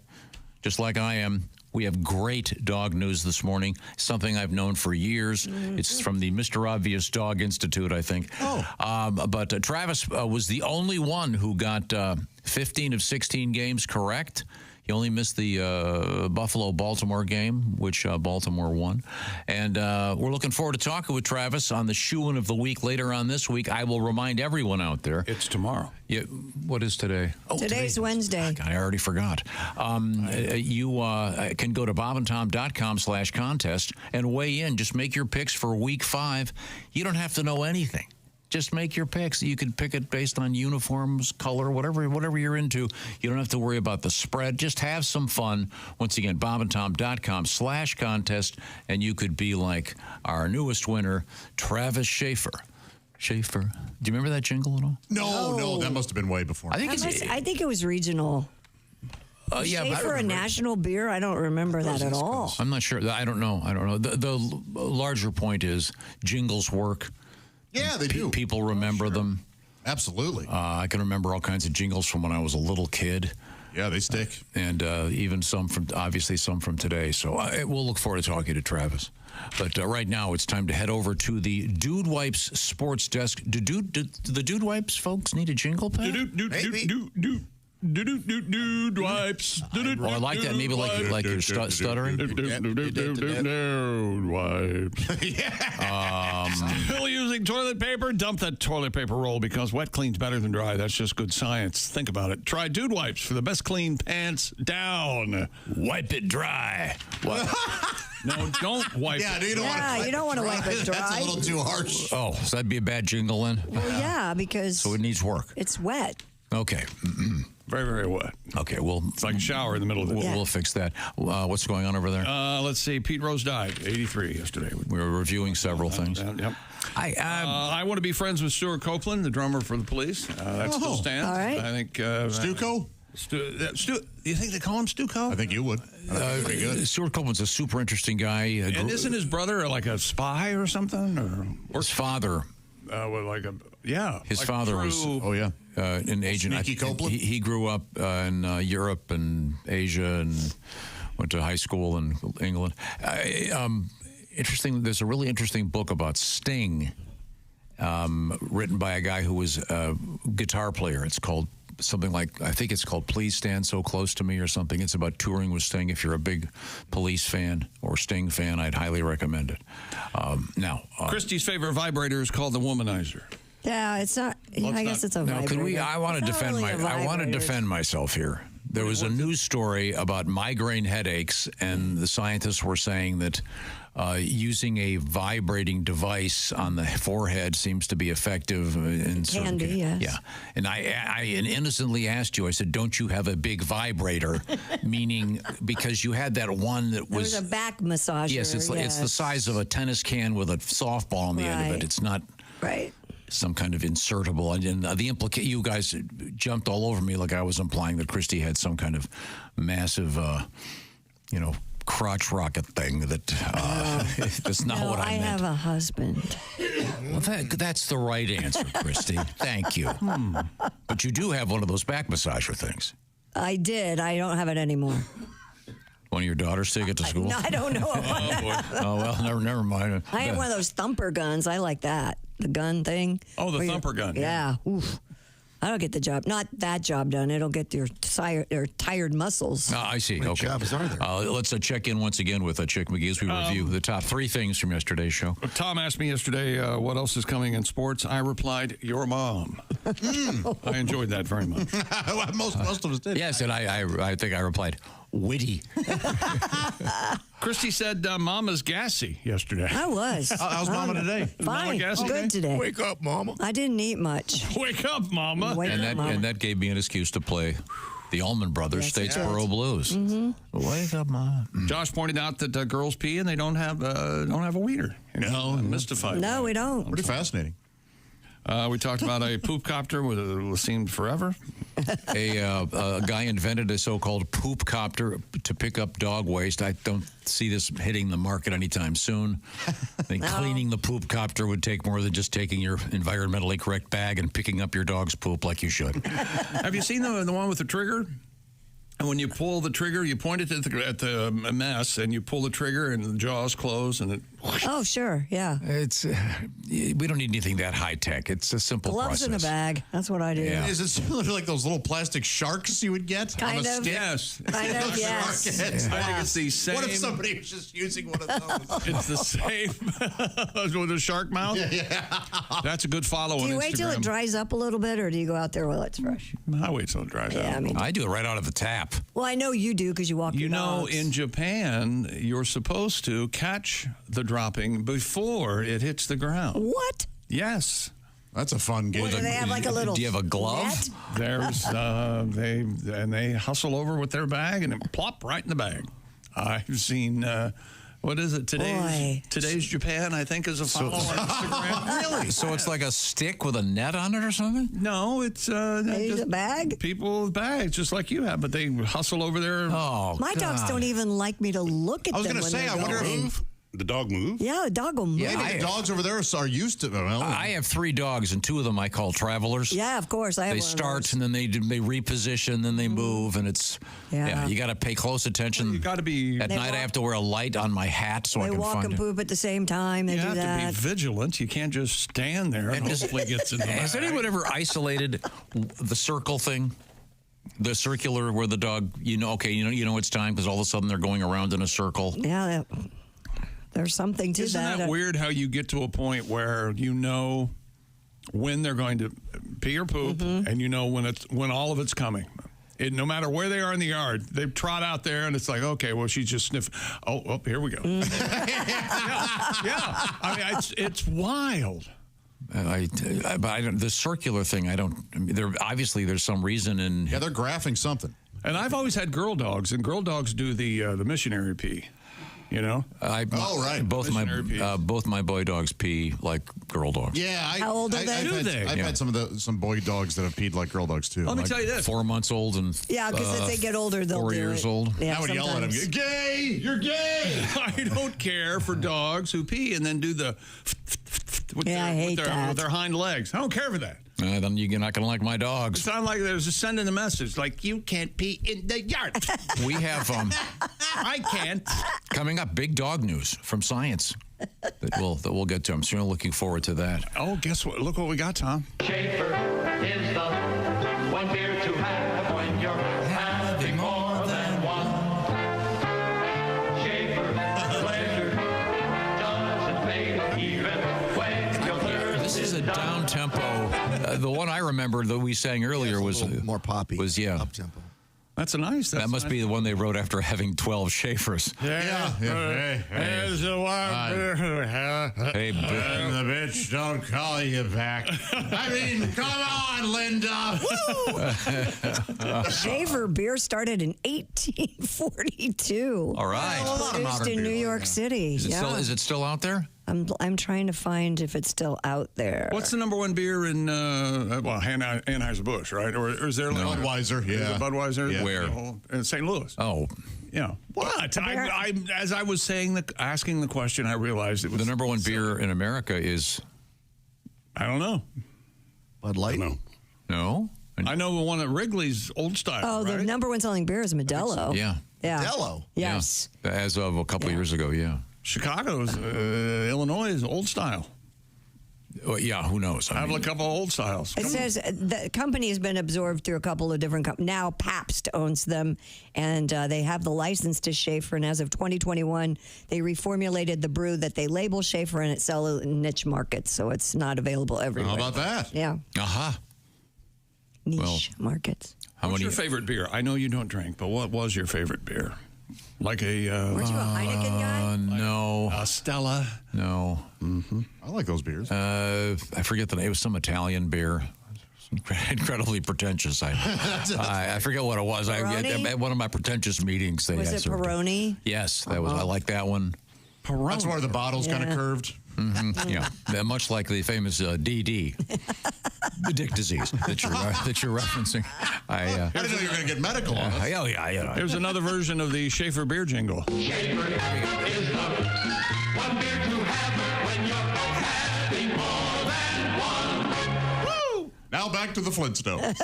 [SPEAKER 4] just like I am. We have great dog news this morning, something I've known for years. Mm-hmm. It's from the Mr. Obvious Dog Institute, I think. But Travis was the only one who got 15 of 16 games correct. He only missed the Buffalo-Baltimore game, which Baltimore won. And we're looking forward to talking with Travis on the Shoe-In of the Week later on this week. I will remind everyone out there.
[SPEAKER 1] It's tomorrow.
[SPEAKER 4] Yeah, what is today?
[SPEAKER 2] Oh, Today's Wednesday.
[SPEAKER 4] God, I already forgot. You can go to bobandtom.com/contest and weigh in. Just make your picks for week 5. You don't have to know anything. Just make your picks. You can pick it based on uniforms, color, whatever you're into. You don't have to worry about the spread. Just have some fun. Once again, bobandtom.com/contest, and you could be like our newest winner, Travis Schaefer. Schaefer. Do you remember that jingle at all?
[SPEAKER 3] No, that must have been way before.
[SPEAKER 2] I think it was regional. Schaefer a national beer? I don't remember that at all.
[SPEAKER 4] I'm not sure. I don't know. The larger point is jingles work.
[SPEAKER 3] Yeah, they do.
[SPEAKER 4] People remember them.
[SPEAKER 3] Absolutely.
[SPEAKER 4] I can remember all kinds of jingles from when I was a little kid.
[SPEAKER 3] Yeah, they stick.
[SPEAKER 4] And even some from today. So we'll look forward to talking to Travis. But right now, it's time to head over to the Dude Wipes sports desk. Do the Dude Wipes folks need a jingle pad?
[SPEAKER 1] Dude wipes.
[SPEAKER 4] Oh, I like that. Maybe like you're stuttering.
[SPEAKER 1] Dude wipes. Still using toilet paper? Dump that toilet paper roll because wet cleans better than dry. That's just good science. Think about it. Try Dude Wipes for the best clean pants down. Wipe it dry. What? No, don't wipe it.
[SPEAKER 2] You don't want to wipe it dry.
[SPEAKER 3] That's a little too harsh.
[SPEAKER 4] Oh, so that'd be a bad jingle then?
[SPEAKER 2] Well, yeah, because
[SPEAKER 4] so it needs work.
[SPEAKER 2] It's wet.
[SPEAKER 4] Okay.
[SPEAKER 1] Very, very wet.
[SPEAKER 4] Okay, well,
[SPEAKER 1] it's like a shower in the middle of the day.
[SPEAKER 4] We'll fix that. What's going on over there?
[SPEAKER 1] Let's see. Pete Rose died, 83 yesterday.
[SPEAKER 4] We were reviewing several things.
[SPEAKER 1] Yep. I want to be friends with Stuart Copeland, the drummer for the Police. That still stands.
[SPEAKER 2] All right.
[SPEAKER 1] I think
[SPEAKER 3] Stuco.
[SPEAKER 1] You think they call him Stuco?
[SPEAKER 3] I think you would. Pretty good.
[SPEAKER 4] Stuart Copeland's a super interesting guy.
[SPEAKER 1] And isn't his brother like a spy or something? Or
[SPEAKER 4] his father?
[SPEAKER 1] His
[SPEAKER 4] father was.
[SPEAKER 3] Oh yeah.
[SPEAKER 4] An agent.
[SPEAKER 3] Sneaky Copeland.
[SPEAKER 4] He grew up in Europe and Asia and went to high school in England. Interesting. There's a really interesting book about Sting, written by a guy who was a guitar player. It's called something like, I think it's called Please Stand So Close to Me or something. It's about touring with Sting. If you're a big Police fan or Sting fan, I'd highly recommend it.
[SPEAKER 1] Christy's favorite vibrator is called the Womanizer.
[SPEAKER 2] Yeah, it's not. I guess it's a vibrator.
[SPEAKER 4] I want to defend I want to defend myself here. There was a news story about migraine headaches, and the scientists were saying that using a vibrating device on the forehead seems to be effective in certain cases.
[SPEAKER 2] Yes.
[SPEAKER 4] Yeah, and I innocently asked you. I said, "Don't you have a big vibrator?" Meaning because you had that one that was
[SPEAKER 2] a back massager.
[SPEAKER 4] Yes, it's the size of a tennis can with a softball on the end of it. It's not some kind of insertable. And you guys jumped all over me like I was implying that Christy had some kind of massive, crotch rocket thing that that's not what I meant.
[SPEAKER 2] I have a husband.
[SPEAKER 4] Well, that's the right answer, Christy. Thank you. But you do have one of those back massager things.
[SPEAKER 2] I did. I don't have it anymore.
[SPEAKER 4] One of your daughters take it to school?
[SPEAKER 2] No, I don't know.
[SPEAKER 4] Oh, well, never mind.
[SPEAKER 2] I have one of those thumper guns. I like that. The gun thing.
[SPEAKER 1] Oh, the thumper gun.
[SPEAKER 2] Yeah. Oof. I don't get the job. Not that job done. It'll get your tired muscles.
[SPEAKER 4] I see.
[SPEAKER 3] What
[SPEAKER 4] Okay.
[SPEAKER 3] jobs are there?
[SPEAKER 4] Let's check in once again with Chick McGee as we review the top 3 things from yesterday's show.
[SPEAKER 1] Tom asked me yesterday what else is coming in sports. I replied, your mom. I enjoyed that very much.
[SPEAKER 3] most of us did.
[SPEAKER 4] Yes, and I think I replied, witty.
[SPEAKER 1] Christy said Mama's gassy yesterday.
[SPEAKER 2] I was.
[SPEAKER 3] How's Mama today?
[SPEAKER 2] Fine.
[SPEAKER 1] Mama gassy?
[SPEAKER 2] Good today.
[SPEAKER 3] Wake up, Mama.
[SPEAKER 2] I didn't eat much.
[SPEAKER 1] Wake up, Mama.
[SPEAKER 4] And that gave me an excuse to play the Allman Brothers Statesboro Blues.
[SPEAKER 2] Mm-hmm.
[SPEAKER 4] Wake up, Mama.
[SPEAKER 1] Josh pointed out that girls pee and they don't have a wiener.
[SPEAKER 3] No,
[SPEAKER 1] I'm mystified.
[SPEAKER 2] No, we don't.
[SPEAKER 3] Pretty fascinating.
[SPEAKER 1] We talked about a poop copter with seemed forever.
[SPEAKER 4] A guy invented a so-called poop copter to pick up dog waste. I don't see this hitting the market anytime soon. I think cleaning the poop copter would take more than just taking your environmentally correct bag and picking up your dog's poop like you should.
[SPEAKER 1] Have you seen the one with the trigger? And when you pull the trigger, you point it at the mess, and you pull the trigger, and the jaws close, and it.
[SPEAKER 2] Oh, sure, yeah.
[SPEAKER 4] It's we don't need anything that high tech. It's a simple
[SPEAKER 2] Gloves
[SPEAKER 4] process.
[SPEAKER 2] in a bag. That's what I do.
[SPEAKER 4] Yeah.
[SPEAKER 3] Is it similar to like those little plastic sharks you would get?
[SPEAKER 2] Kind
[SPEAKER 3] on a
[SPEAKER 2] of.
[SPEAKER 3] stick?
[SPEAKER 1] Yes.
[SPEAKER 2] Kind of, yes.
[SPEAKER 1] I think it's the same.
[SPEAKER 3] What if somebody was just using one of those?
[SPEAKER 1] It's the same with a shark mouth.
[SPEAKER 3] Yeah.
[SPEAKER 1] That's a good follow on Instagram.
[SPEAKER 2] Do you wait till it dries up a little bit, or do you go out there while it's fresh?
[SPEAKER 1] I wait till it dries out.
[SPEAKER 2] Yeah, I mean,
[SPEAKER 4] I do it right out of the tap.
[SPEAKER 2] well, I know you do because you walk.
[SPEAKER 1] You
[SPEAKER 2] your
[SPEAKER 1] know,
[SPEAKER 2] dogs.
[SPEAKER 1] in Japan, you're supposed to catch the dropping before it hits the ground.
[SPEAKER 2] What?
[SPEAKER 1] Yes.
[SPEAKER 3] That's a fun game.
[SPEAKER 2] What, do they have like a little?
[SPEAKER 4] Do you have a glove?
[SPEAKER 2] net?
[SPEAKER 1] There's they hustle over with their bag and it plop right in the bag. I've seen what is it today's Japan, I think, is a follow on Instagram.
[SPEAKER 4] Really? So it's like a stick with a net on it or something?
[SPEAKER 1] No, it's
[SPEAKER 2] They use
[SPEAKER 1] just
[SPEAKER 2] a bag?
[SPEAKER 1] people with bags just like you have, but they hustle over there.
[SPEAKER 4] Oh,
[SPEAKER 2] My dogs don't even like me to look at
[SPEAKER 3] I was
[SPEAKER 2] them.
[SPEAKER 3] going to say, I wonder if
[SPEAKER 5] The dog move?
[SPEAKER 2] Yeah, the dog will move.
[SPEAKER 3] Yeah, the dogs over there are used to them.
[SPEAKER 4] I have 3 dogs, and 2 of them I call travelers.
[SPEAKER 2] Yeah, of course. I have
[SPEAKER 4] They
[SPEAKER 2] one of
[SPEAKER 4] start,
[SPEAKER 2] those.
[SPEAKER 4] and then they reposition, then they move, and it's you got to pay close attention.
[SPEAKER 1] You got to be
[SPEAKER 4] at night. I have to wear a light on my hat so I
[SPEAKER 2] They
[SPEAKER 4] can
[SPEAKER 2] walk
[SPEAKER 4] find
[SPEAKER 2] and
[SPEAKER 4] it.
[SPEAKER 2] poop at the same time. They
[SPEAKER 1] You
[SPEAKER 2] do
[SPEAKER 1] have
[SPEAKER 2] that.
[SPEAKER 1] to be vigilant. You can't just stand there and hopefully gets in the
[SPEAKER 4] Has
[SPEAKER 1] bag.
[SPEAKER 4] anyone ever isolated the circle thing? The circular where the dog, you know it's time because all of a sudden they're going around in a circle.
[SPEAKER 2] Yeah, there's something to
[SPEAKER 1] Isn't that weird how you get to a point where you know when they're going to pee or poop, and you know when all of it's coming. No matter where they are in the yard, they trot out there, and it's like, okay, well, she's just sniffing. Oh, here we go. yeah. I mean, it's wild.
[SPEAKER 4] But I don't, the circular thing, I don't. Obviously, there's some reason in.
[SPEAKER 3] Yeah, they're graphing something.
[SPEAKER 1] And I've always had girl dogs, and girl dogs do the missionary pee. You know?
[SPEAKER 4] Both my boy dogs pee like girl dogs.
[SPEAKER 3] Yeah.
[SPEAKER 2] How old are they?
[SPEAKER 3] I've had some boy dogs that have peed like girl dogs too.
[SPEAKER 1] Let me tell you this:
[SPEAKER 4] 4 months old and
[SPEAKER 2] Yeah, because as they get older, they'll
[SPEAKER 4] 4
[SPEAKER 2] do
[SPEAKER 4] years
[SPEAKER 2] it.
[SPEAKER 4] old.
[SPEAKER 2] Yeah,
[SPEAKER 3] I would yell at them,
[SPEAKER 2] sometimes.
[SPEAKER 3] "Gay! You're gay!"
[SPEAKER 1] I don't care for dogs who pee and then do the with
[SPEAKER 2] I hate that.
[SPEAKER 1] with their hind legs. I don't care for that.
[SPEAKER 4] Then you're not going to like my dogs.
[SPEAKER 1] It's not like there's just sending a message like you can't pee in the yard.
[SPEAKER 4] We have
[SPEAKER 1] I can't.
[SPEAKER 4] coming up big dog news from science that we'll get to. I'm certainly looking forward to that.
[SPEAKER 1] Oh, guess what? Look what we got, Tom.
[SPEAKER 13] Schaefer is the one beer to have when you're having more than one. Schaefer, pleasure doesn't fade even when you're thirsty.
[SPEAKER 4] This is a down tempo. The one I remember that we sang earlier was
[SPEAKER 14] more poppy.
[SPEAKER 4] Was
[SPEAKER 14] up tempo.
[SPEAKER 1] That's a nice.
[SPEAKER 4] That must be the one they wrote after having 12 Schaefers.
[SPEAKER 3] Yeah.
[SPEAKER 1] There's the one.
[SPEAKER 4] Hey,
[SPEAKER 3] And the bitch don't call you back. I mean, come on, Linda.
[SPEAKER 2] Schaefer beer started in 1842.
[SPEAKER 4] All right.
[SPEAKER 2] Produced in New York City.
[SPEAKER 4] Is it still out there?
[SPEAKER 2] I'm trying to find if it's still out there.
[SPEAKER 1] What's the number one beer in Anheuser-Busch, right? Or is there
[SPEAKER 3] Budweiser?
[SPEAKER 1] Is it Budweiser?
[SPEAKER 3] Yeah.
[SPEAKER 4] Where?
[SPEAKER 1] In St. Louis.
[SPEAKER 4] Oh.
[SPEAKER 1] Yeah. What? I as I was asking the question, I realized it was
[SPEAKER 4] The number one beer in America is.
[SPEAKER 1] I don't know.
[SPEAKER 14] Bud Light?
[SPEAKER 4] No?
[SPEAKER 1] I know the one at Wrigley's Old Style.
[SPEAKER 2] Oh, the
[SPEAKER 1] right?
[SPEAKER 2] number one selling beer is Modelo.
[SPEAKER 4] Yeah.
[SPEAKER 2] Yeah.
[SPEAKER 14] Modelo?
[SPEAKER 2] Yes.
[SPEAKER 4] Yeah. As of a couple of years ago, yeah.
[SPEAKER 1] Chicago's, Illinois is Old Style.
[SPEAKER 4] Well, yeah, who knows?
[SPEAKER 1] I have a couple of Old Styles.
[SPEAKER 2] It says the company has been absorbed through a couple of different companies. Now Pabst owns them, and they have the license to Schaefer. And as of 2021, they reformulated the brew that they label Schaefer, and it sells in niche markets, so it's not available everywhere.
[SPEAKER 3] How about that?
[SPEAKER 2] Yeah.
[SPEAKER 4] Aha.
[SPEAKER 2] Niche markets.
[SPEAKER 1] What's your favorite beer? I know you don't drink, but what was your favorite beer? Like a...
[SPEAKER 2] Weren't you a Heineken guy?
[SPEAKER 4] No.
[SPEAKER 1] Stella?
[SPEAKER 4] No.
[SPEAKER 3] Mm-hmm. I like those beers.
[SPEAKER 4] I forget the name. It was some Italian beer. Incredibly pretentious. I forget what it was.
[SPEAKER 2] Peroni?
[SPEAKER 4] At one of my pretentious meetings, they
[SPEAKER 2] Was it
[SPEAKER 4] served
[SPEAKER 2] Peroni?
[SPEAKER 4] Yes, that was. I like that one.
[SPEAKER 1] Peroni.
[SPEAKER 3] That's where the bottle's kind of curved.
[SPEAKER 4] Mm-hmm. Yeah, much like the famous DD, the dick disease that you're referencing. I
[SPEAKER 3] didn't know you were going to get medical on us.
[SPEAKER 4] Yeah.
[SPEAKER 1] There's another version of the Schaefer beer jingle.
[SPEAKER 13] Schaefer is the one beer to have when you're having more than one.
[SPEAKER 3] Woo! Now back to the Flintstones.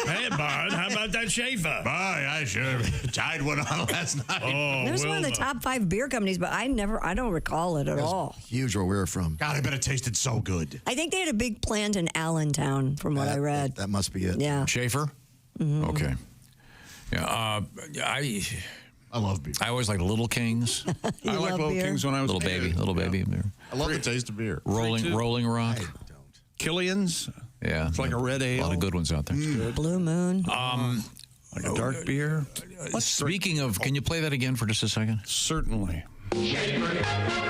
[SPEAKER 1] Hey, Bud, how about that Schaefer?
[SPEAKER 3] Bye. I should have tied one on last night.
[SPEAKER 1] Oh,
[SPEAKER 2] There's one of the top 5 beer companies, but I don't recall it at all.
[SPEAKER 14] Huge where we're from.
[SPEAKER 3] God, I bet it tasted so good.
[SPEAKER 2] I think they had a big plant in Allentown, from what I read.
[SPEAKER 14] That must be it.
[SPEAKER 2] Yeah.
[SPEAKER 4] Schaefer.
[SPEAKER 2] Mm-hmm.
[SPEAKER 4] Okay. Yeah.
[SPEAKER 3] I love beer.
[SPEAKER 4] I always like Little Kings.
[SPEAKER 1] I like Little
[SPEAKER 2] beer?
[SPEAKER 1] Kings when I was
[SPEAKER 4] Little baby beer.
[SPEAKER 3] I love the taste of beer.
[SPEAKER 4] Rolling Rock.
[SPEAKER 1] Killian's.
[SPEAKER 4] Yeah.
[SPEAKER 1] It's like a red ale.
[SPEAKER 4] A lot of good ones out there.
[SPEAKER 2] Blue Moon.
[SPEAKER 1] Like a dark beer.
[SPEAKER 4] Speaking of, can you play that again for just a second?
[SPEAKER 1] Certainly.
[SPEAKER 13] Schaefer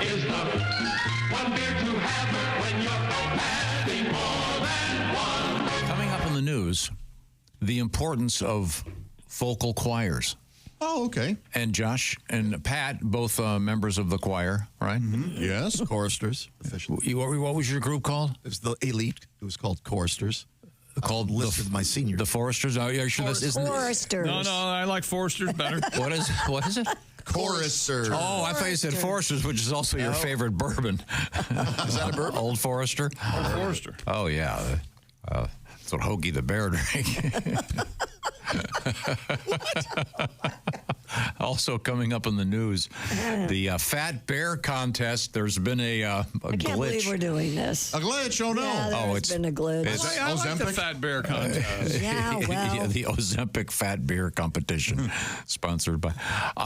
[SPEAKER 13] is the one beer to have when you're having more than one.
[SPEAKER 4] Coming up in the news, the importance of vocal choirs.
[SPEAKER 3] Oh, okay.
[SPEAKER 4] And Josh and Pat, both members of the choir, right?
[SPEAKER 3] Mm-hmm. Yes.
[SPEAKER 14] Choristers, officially.
[SPEAKER 4] What was your group called?
[SPEAKER 14] It was the elite. It was called Choristers.
[SPEAKER 4] Called
[SPEAKER 14] listed my senior.
[SPEAKER 4] The Foresters? Oh, yeah, sure this isn't.
[SPEAKER 2] Foresters.
[SPEAKER 1] No, I like Foresters better.
[SPEAKER 4] What is it?
[SPEAKER 14] Forester.
[SPEAKER 4] Oh, I thought you said Forester's, which is also your favorite bourbon.
[SPEAKER 14] Is that a bourbon?
[SPEAKER 4] Old Forester?
[SPEAKER 1] Old Forester.
[SPEAKER 4] Oh, yeah. That's what Hoagie the Bear drank. Also coming up in the news, the Fat Bear contest. There's been a
[SPEAKER 2] I can't
[SPEAKER 4] glitch.
[SPEAKER 2] believe we're doing this.
[SPEAKER 3] A glitch? Oh, no.
[SPEAKER 2] Yeah, there's been a glitch.
[SPEAKER 1] I like the Fat Bear contest.
[SPEAKER 2] Yeah, well.
[SPEAKER 4] The Ozempic Fat Beer competition, sponsored by.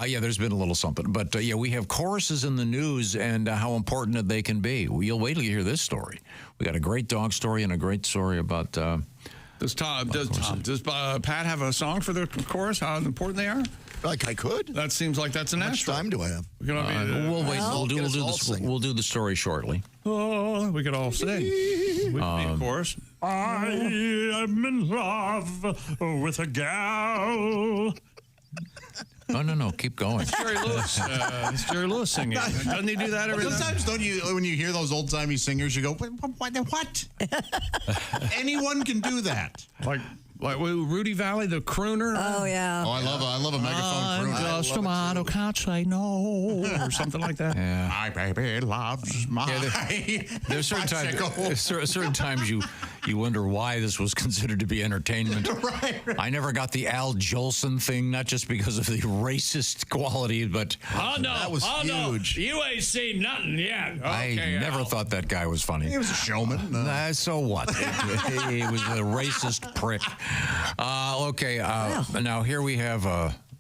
[SPEAKER 4] Yeah, there's been a little something, but yeah, we have choruses in the news and how important they can be. You'll wait till you hear this story. We got a great dog story and a great story about.
[SPEAKER 1] Does Pat have a song for the chorus? How important they are?
[SPEAKER 14] Like I could.
[SPEAKER 1] That seems like that's an
[SPEAKER 14] How much
[SPEAKER 1] extra.
[SPEAKER 14] time do I have?
[SPEAKER 1] We'll
[SPEAKER 4] wait.
[SPEAKER 14] Well,
[SPEAKER 4] We'll do the story shortly.
[SPEAKER 1] Oh, we could all sing. We could be a chorus.
[SPEAKER 13] I am in love with a gal.
[SPEAKER 4] No, keep going.
[SPEAKER 1] Jerry Lewis. It's Jerry Lewis singing. Doesn't he do that every time?
[SPEAKER 3] Sometimes don't you, when you hear those old-timey singers, you go, what? Anyone can do that.
[SPEAKER 1] Like Rudy Valley, the crooner.
[SPEAKER 2] Oh, yeah.
[SPEAKER 3] Oh, I love a megaphone crooner.
[SPEAKER 1] Just a model, can't say no, or something like that.
[SPEAKER 4] Yeah.
[SPEAKER 3] My baby loves my
[SPEAKER 4] There's certain times you wonder why this was considered to be entertainment.
[SPEAKER 3] Right.
[SPEAKER 4] I never got the Al Jolson thing, not just because of the racist quality, but
[SPEAKER 14] That was huge.
[SPEAKER 1] No. You ain't seen nothing yet. Okay,
[SPEAKER 4] I never thought that guy was funny.
[SPEAKER 3] He was a showman.
[SPEAKER 4] So what? He was a racist prick. Okay, now here we have,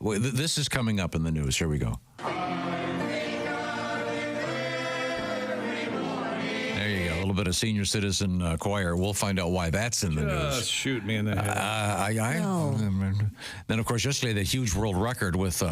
[SPEAKER 4] this is coming up in the news. Here we go. There you go, a little bit of senior citizen choir. We'll find out why that's in the news.
[SPEAKER 1] Just shoot me in the head.
[SPEAKER 4] Then, of course, yesterday, the huge world record with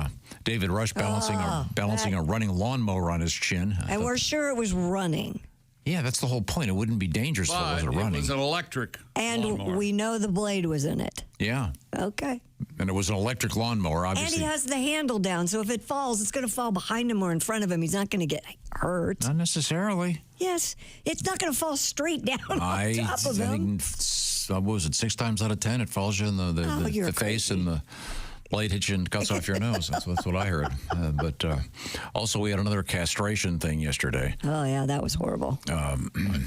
[SPEAKER 4] David Rush balancing a running lawnmower on his chin.
[SPEAKER 2] And we're sure it was running.
[SPEAKER 4] Yeah, that's the whole point. It wouldn't be dangerous if it wasn't running.
[SPEAKER 1] It was an electric
[SPEAKER 2] And
[SPEAKER 1] lawnmower.
[SPEAKER 2] we know the blade was in it.
[SPEAKER 4] Yeah.
[SPEAKER 2] Okay.
[SPEAKER 4] And it was an electric lawnmower, obviously.
[SPEAKER 2] And he has the handle down, so if it falls, it's going to fall behind him or in front of him. He's not going to get hurt.
[SPEAKER 4] Not necessarily.
[SPEAKER 2] Yes, it's not going to fall straight down on top of him.
[SPEAKER 4] What was it, 6 times out of 10, it falls you in the face and the blade hits you and cuts off your nose. That's what I heard. But also, we had another castration thing yesterday.
[SPEAKER 2] Oh, yeah, that was horrible.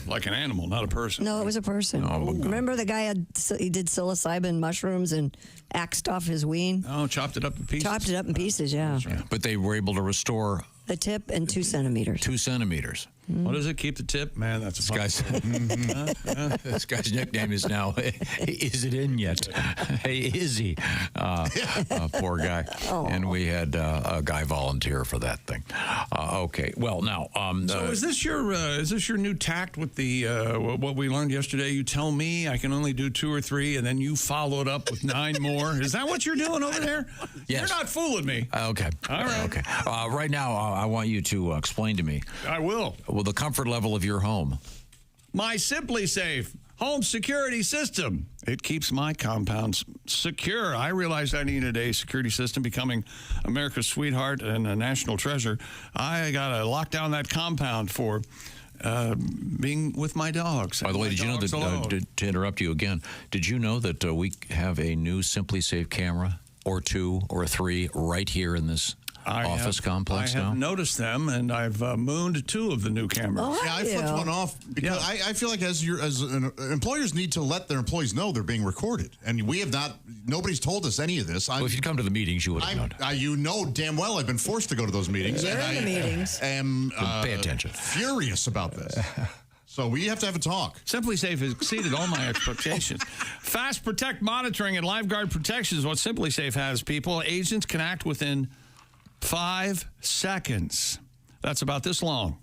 [SPEAKER 1] Like an animal, not a person.
[SPEAKER 2] No, it was a person. Remember the guy he did psilocybin mushrooms and axed off his ween?
[SPEAKER 1] Oh, chopped it up in pieces.
[SPEAKER 2] Chopped it up in pieces, yeah.
[SPEAKER 4] But they were able to restore
[SPEAKER 2] the tip and 2 centimeters.
[SPEAKER 4] 2 centimeters.
[SPEAKER 1] What does it? Keep the tip? Man, that's a
[SPEAKER 4] this guy's nickname is now, is it in yet? Hey, is he? Poor guy.
[SPEAKER 2] Oh.
[SPEAKER 4] And we had a guy volunteer for that thing. Okay, well, now.
[SPEAKER 1] So is this your new tact with the what we learned yesterday? You tell me I can only do 2 or 3, and then you follow it up with 9 more. Is that what you're doing over there?
[SPEAKER 4] Yes.
[SPEAKER 1] You're not fooling me.
[SPEAKER 4] Okay.
[SPEAKER 1] All right.
[SPEAKER 4] Okay. Right now, I want you to explain to me.
[SPEAKER 1] I will.
[SPEAKER 4] Well, the comfort level of your home.
[SPEAKER 1] My Simply Safe home security system. It keeps my compounds secure. I realized I needed a security system. Becoming America's sweetheart and a national treasure, I got to lock down that compound for being with my dogs.
[SPEAKER 4] By the way, did you know that, to interrupt you again, did you know that we have a new Simply Safe camera or 2 or 3 right here in this office complex now?
[SPEAKER 1] I have noticed them, and I've mooned 2 of the new cameras.
[SPEAKER 3] Yeah, I flipped one off because I feel like employers need to let their employees know they're being recorded, and we have not. Nobody's told us any of this.
[SPEAKER 4] Well, if you'd come to the meetings, you would have known.
[SPEAKER 3] You know damn well I've been forced to go to those meetings.
[SPEAKER 2] You're in the meetings.
[SPEAKER 3] Am
[SPEAKER 4] pay attention.
[SPEAKER 3] Furious about this. So we have to have a talk.
[SPEAKER 1] Simply Safe has exceeded all my expectations. Fast Protect monitoring and LifeGuard protection is what Simply Safe has, people. Agents can act within 5 seconds. That's about this long.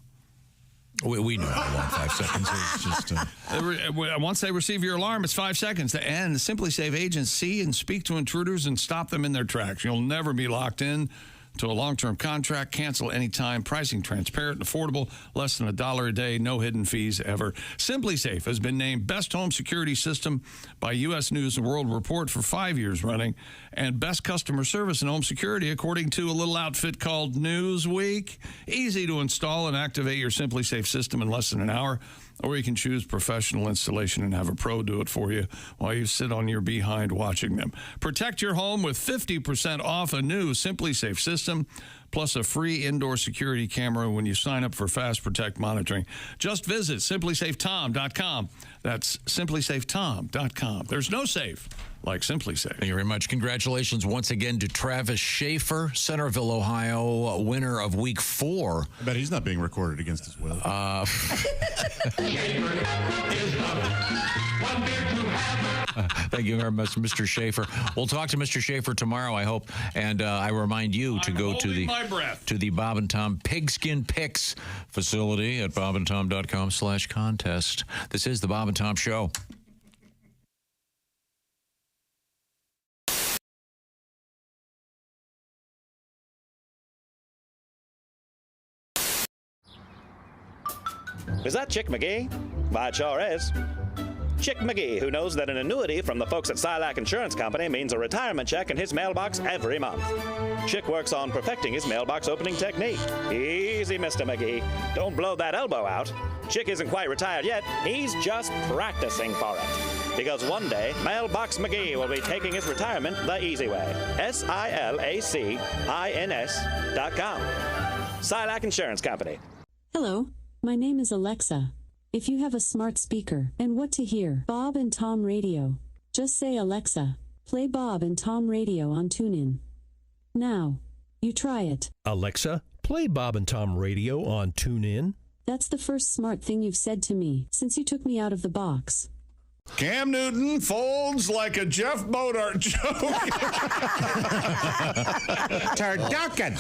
[SPEAKER 4] We know how long 5 seconds is. Just,
[SPEAKER 1] once they receive your alarm, it's 5 seconds. And the Simply Safe agents see and speak to intruders and stop them in their tracks. You'll never be locked in to a long-term contract. Cancel anytime. Pricing transparent and affordable. Less than $1 a day. No hidden fees ever. Simply Safe has been named Best Home Security System by U.S. News & World Report for 5 years running, and Best Customer Service in Home Security according to a little outfit called Newsweek. Easy to install and activate your Simply Safe system in less than an hour. Or you can choose professional installation and have a pro do it for you while you sit on your behind watching them. Protect your home with 50% off a new Simply Safe system plus a free indoor security camera when you sign up for Fast Protect monitoring. Just visit simplysafetom.com. That's simplysafetom.com. There's no safe like Simply Safe.
[SPEAKER 4] Thank you very much. Congratulations once again to Travis Schaefer, Centerville, Ohio, winner of Week 4.
[SPEAKER 3] I bet he's not being recorded against his will.
[SPEAKER 4] Thank you very much, Mr. Schaefer. We'll talk to Mr. Schaefer tomorrow, I hope. And I remind you to go to the Bob and Tom Pigskin Picks facility at bobandtom.com/contest. This is the Bob and Tom Show.
[SPEAKER 15] Is that Chick McGee? Why, it sure is. Chick McGee, who knows that an annuity from the folks at Silac Insurance Company means a retirement check in his mailbox every month. Chick works on perfecting his mailbox opening technique. Easy, Mr. McGee. Don't blow that elbow out. Chick isn't quite retired yet. He's just practicing for it. Because one day, Mailbox McGee will be taking his retirement the easy way. SILACINS.com. Silac Insurance Company.
[SPEAKER 16] Hello, my name is Alexa. If you have a smart speaker and what to hear, Bob and Tom Radio, just say, Alexa, play Bob and Tom Radio on TuneIn. Now, you try it.
[SPEAKER 17] Alexa, play Bob and Tom Radio on TuneIn.
[SPEAKER 16] That's the first smart thing you've said to me since you took me out of the box.
[SPEAKER 1] Cam Newton folds like a Jeff Bodart joke.
[SPEAKER 4] Turducken.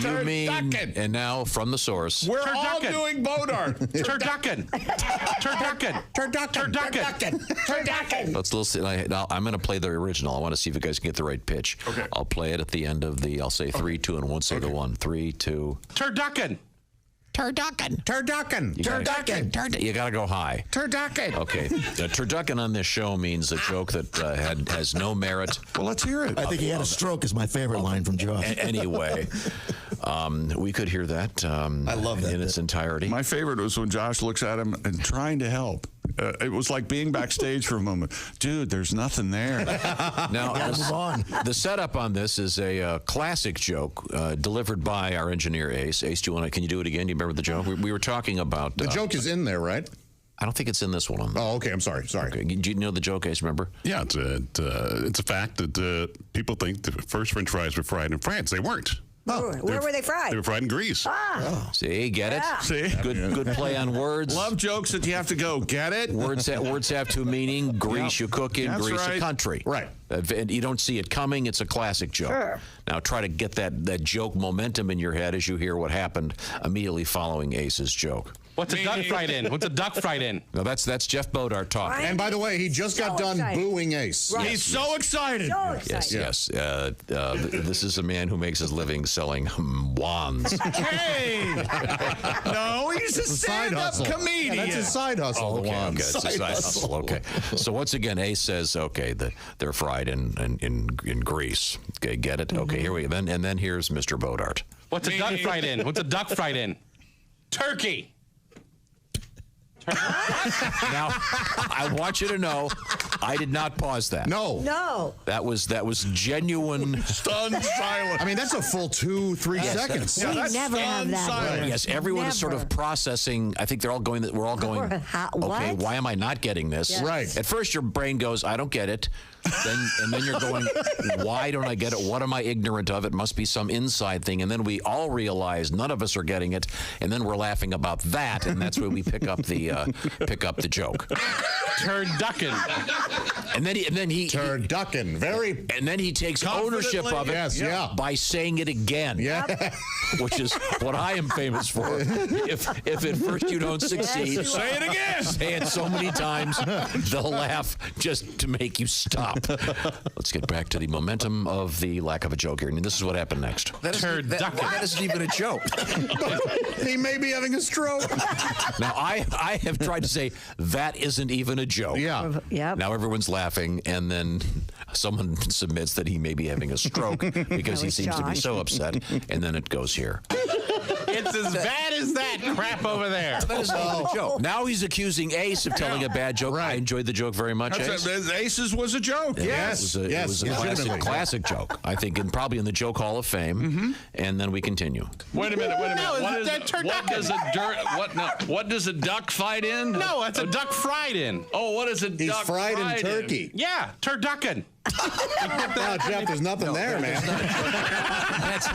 [SPEAKER 4] You mean, and now from the source.
[SPEAKER 1] We're all doing Bodart.
[SPEAKER 8] Turducken.
[SPEAKER 4] Let's I'm going to play the original. I want to see if you guys can get the right pitch.
[SPEAKER 1] Okay.
[SPEAKER 4] I'll play it at the end of the, I'll say 3, 2, and 1. Say the 1. 3, 2.
[SPEAKER 8] Turducken.
[SPEAKER 4] You got to go high.
[SPEAKER 8] Turducken.
[SPEAKER 4] Okay. Turducken on this show means a joke that has no merit.
[SPEAKER 14] Well, let's hear it. I think he had a stroke is my favorite line from Josh.
[SPEAKER 4] Anyway, we could hear that. I
[SPEAKER 14] love that
[SPEAKER 4] in its entirety.
[SPEAKER 1] My favorite was when Josh looks at him and trying to help. It was like being backstage for a moment. Dude, there's nothing there.
[SPEAKER 4] Now, move on. The setup on this is a classic joke delivered by our engineer, Ace. Ace, can you do it again? Do you remember the joke? We were talking about...
[SPEAKER 3] The joke is in there, right?
[SPEAKER 4] I don't think it's in this one.
[SPEAKER 3] Oh, okay. I'm sorry.
[SPEAKER 4] Okay. Do you know the joke, Ace, remember?
[SPEAKER 5] Yeah, it's a fact that people think the first French fries were fried in France. They weren't.
[SPEAKER 2] Where were they fried?
[SPEAKER 5] They were fried in Greece.
[SPEAKER 4] See, get it?
[SPEAKER 2] Yeah.
[SPEAKER 1] See?
[SPEAKER 4] Good play on words.
[SPEAKER 1] Love jokes that you have to go, get it?
[SPEAKER 4] Words have two meaning. Greece, you cook in.
[SPEAKER 1] That's
[SPEAKER 4] Greece,
[SPEAKER 1] right.
[SPEAKER 4] a country.
[SPEAKER 3] Right.
[SPEAKER 4] You don't see it coming. It's a classic joke.
[SPEAKER 2] Sure.
[SPEAKER 4] Now try to get that joke momentum in your head as you hear what happened immediately following Ace's joke.
[SPEAKER 8] What's a duck fried in? What's a duck fried in?
[SPEAKER 4] No, that's Jeff Bodart talking.
[SPEAKER 3] And by the way, he just got done booing Ace.
[SPEAKER 2] Right.
[SPEAKER 1] He's so excited.
[SPEAKER 4] Yes. This is a man who makes his living selling wands.
[SPEAKER 1] Hey! No, he's a stand-up comedian.
[SPEAKER 3] That's his side hustle.
[SPEAKER 4] Okay, it's a side hustle. Okay. So once again, Ace says, okay, they're fried in Greece. Okay, get it? Okay, here we go. And then here's Mr. Bodart.
[SPEAKER 8] What's a duck fried in? What's a duck fried in? Turkey.
[SPEAKER 4] Now, I want you to know, I did not pause that.
[SPEAKER 3] No.
[SPEAKER 4] That was genuine.
[SPEAKER 1] Stunned silence.
[SPEAKER 3] I mean, that's a full 2-3 seconds.
[SPEAKER 2] We never have that.
[SPEAKER 1] Silence.
[SPEAKER 4] Yes, everyone is sort of processing. I think we're all going, okay,
[SPEAKER 2] What?
[SPEAKER 4] why am I not getting this?
[SPEAKER 2] Yes.
[SPEAKER 3] Right.
[SPEAKER 4] At first, your brain goes, I don't get it. Then you're going, why don't I get it? What am I ignorant of? It must be some inside thing. And then we all realize none of us are getting it. And then we're laughing about that. And that's where we pick up the joke.
[SPEAKER 8] Turducken.
[SPEAKER 4] And then he
[SPEAKER 3] Turducken. Very.
[SPEAKER 4] And then he takes ownership of it
[SPEAKER 3] Yes,
[SPEAKER 4] by saying it again.
[SPEAKER 3] Yeah.
[SPEAKER 4] Which is what I am famous for. If at first you don't succeed,
[SPEAKER 2] Yes,
[SPEAKER 1] Say it again.
[SPEAKER 4] say it so many times, they'll laugh just to make you stop. Let's get back to the momentum of the lack of a joke here. And this is what happened next.
[SPEAKER 14] That isn't even a joke.
[SPEAKER 3] He may be having a stroke.
[SPEAKER 4] Now, I have tried to say that isn't even a joke.
[SPEAKER 3] Yeah.
[SPEAKER 2] Yep.
[SPEAKER 4] Now everyone's laughing, and then someone submits that he may be having a stroke because he seems to be so upset, and then it goes here.
[SPEAKER 8] It's as bad
[SPEAKER 18] is that crap over there?
[SPEAKER 4] That is not a joke. Now he's accusing Ace of telling a bad joke. I enjoyed the joke very much, Ace.
[SPEAKER 1] Ace's was a joke.
[SPEAKER 4] Yes. It was a classic joke, I think, and probably in the Joke Hall of Fame. And then we continue.
[SPEAKER 1] Wait a minute.
[SPEAKER 18] No,
[SPEAKER 1] What does a duck fight in?
[SPEAKER 18] No, it's a duck fried in.
[SPEAKER 1] Oh, what is a duck
[SPEAKER 19] fried in turkey.
[SPEAKER 18] Yeah, turducken.
[SPEAKER 19] Wow, Jeff, there's nothing there, man.
[SPEAKER 4] That's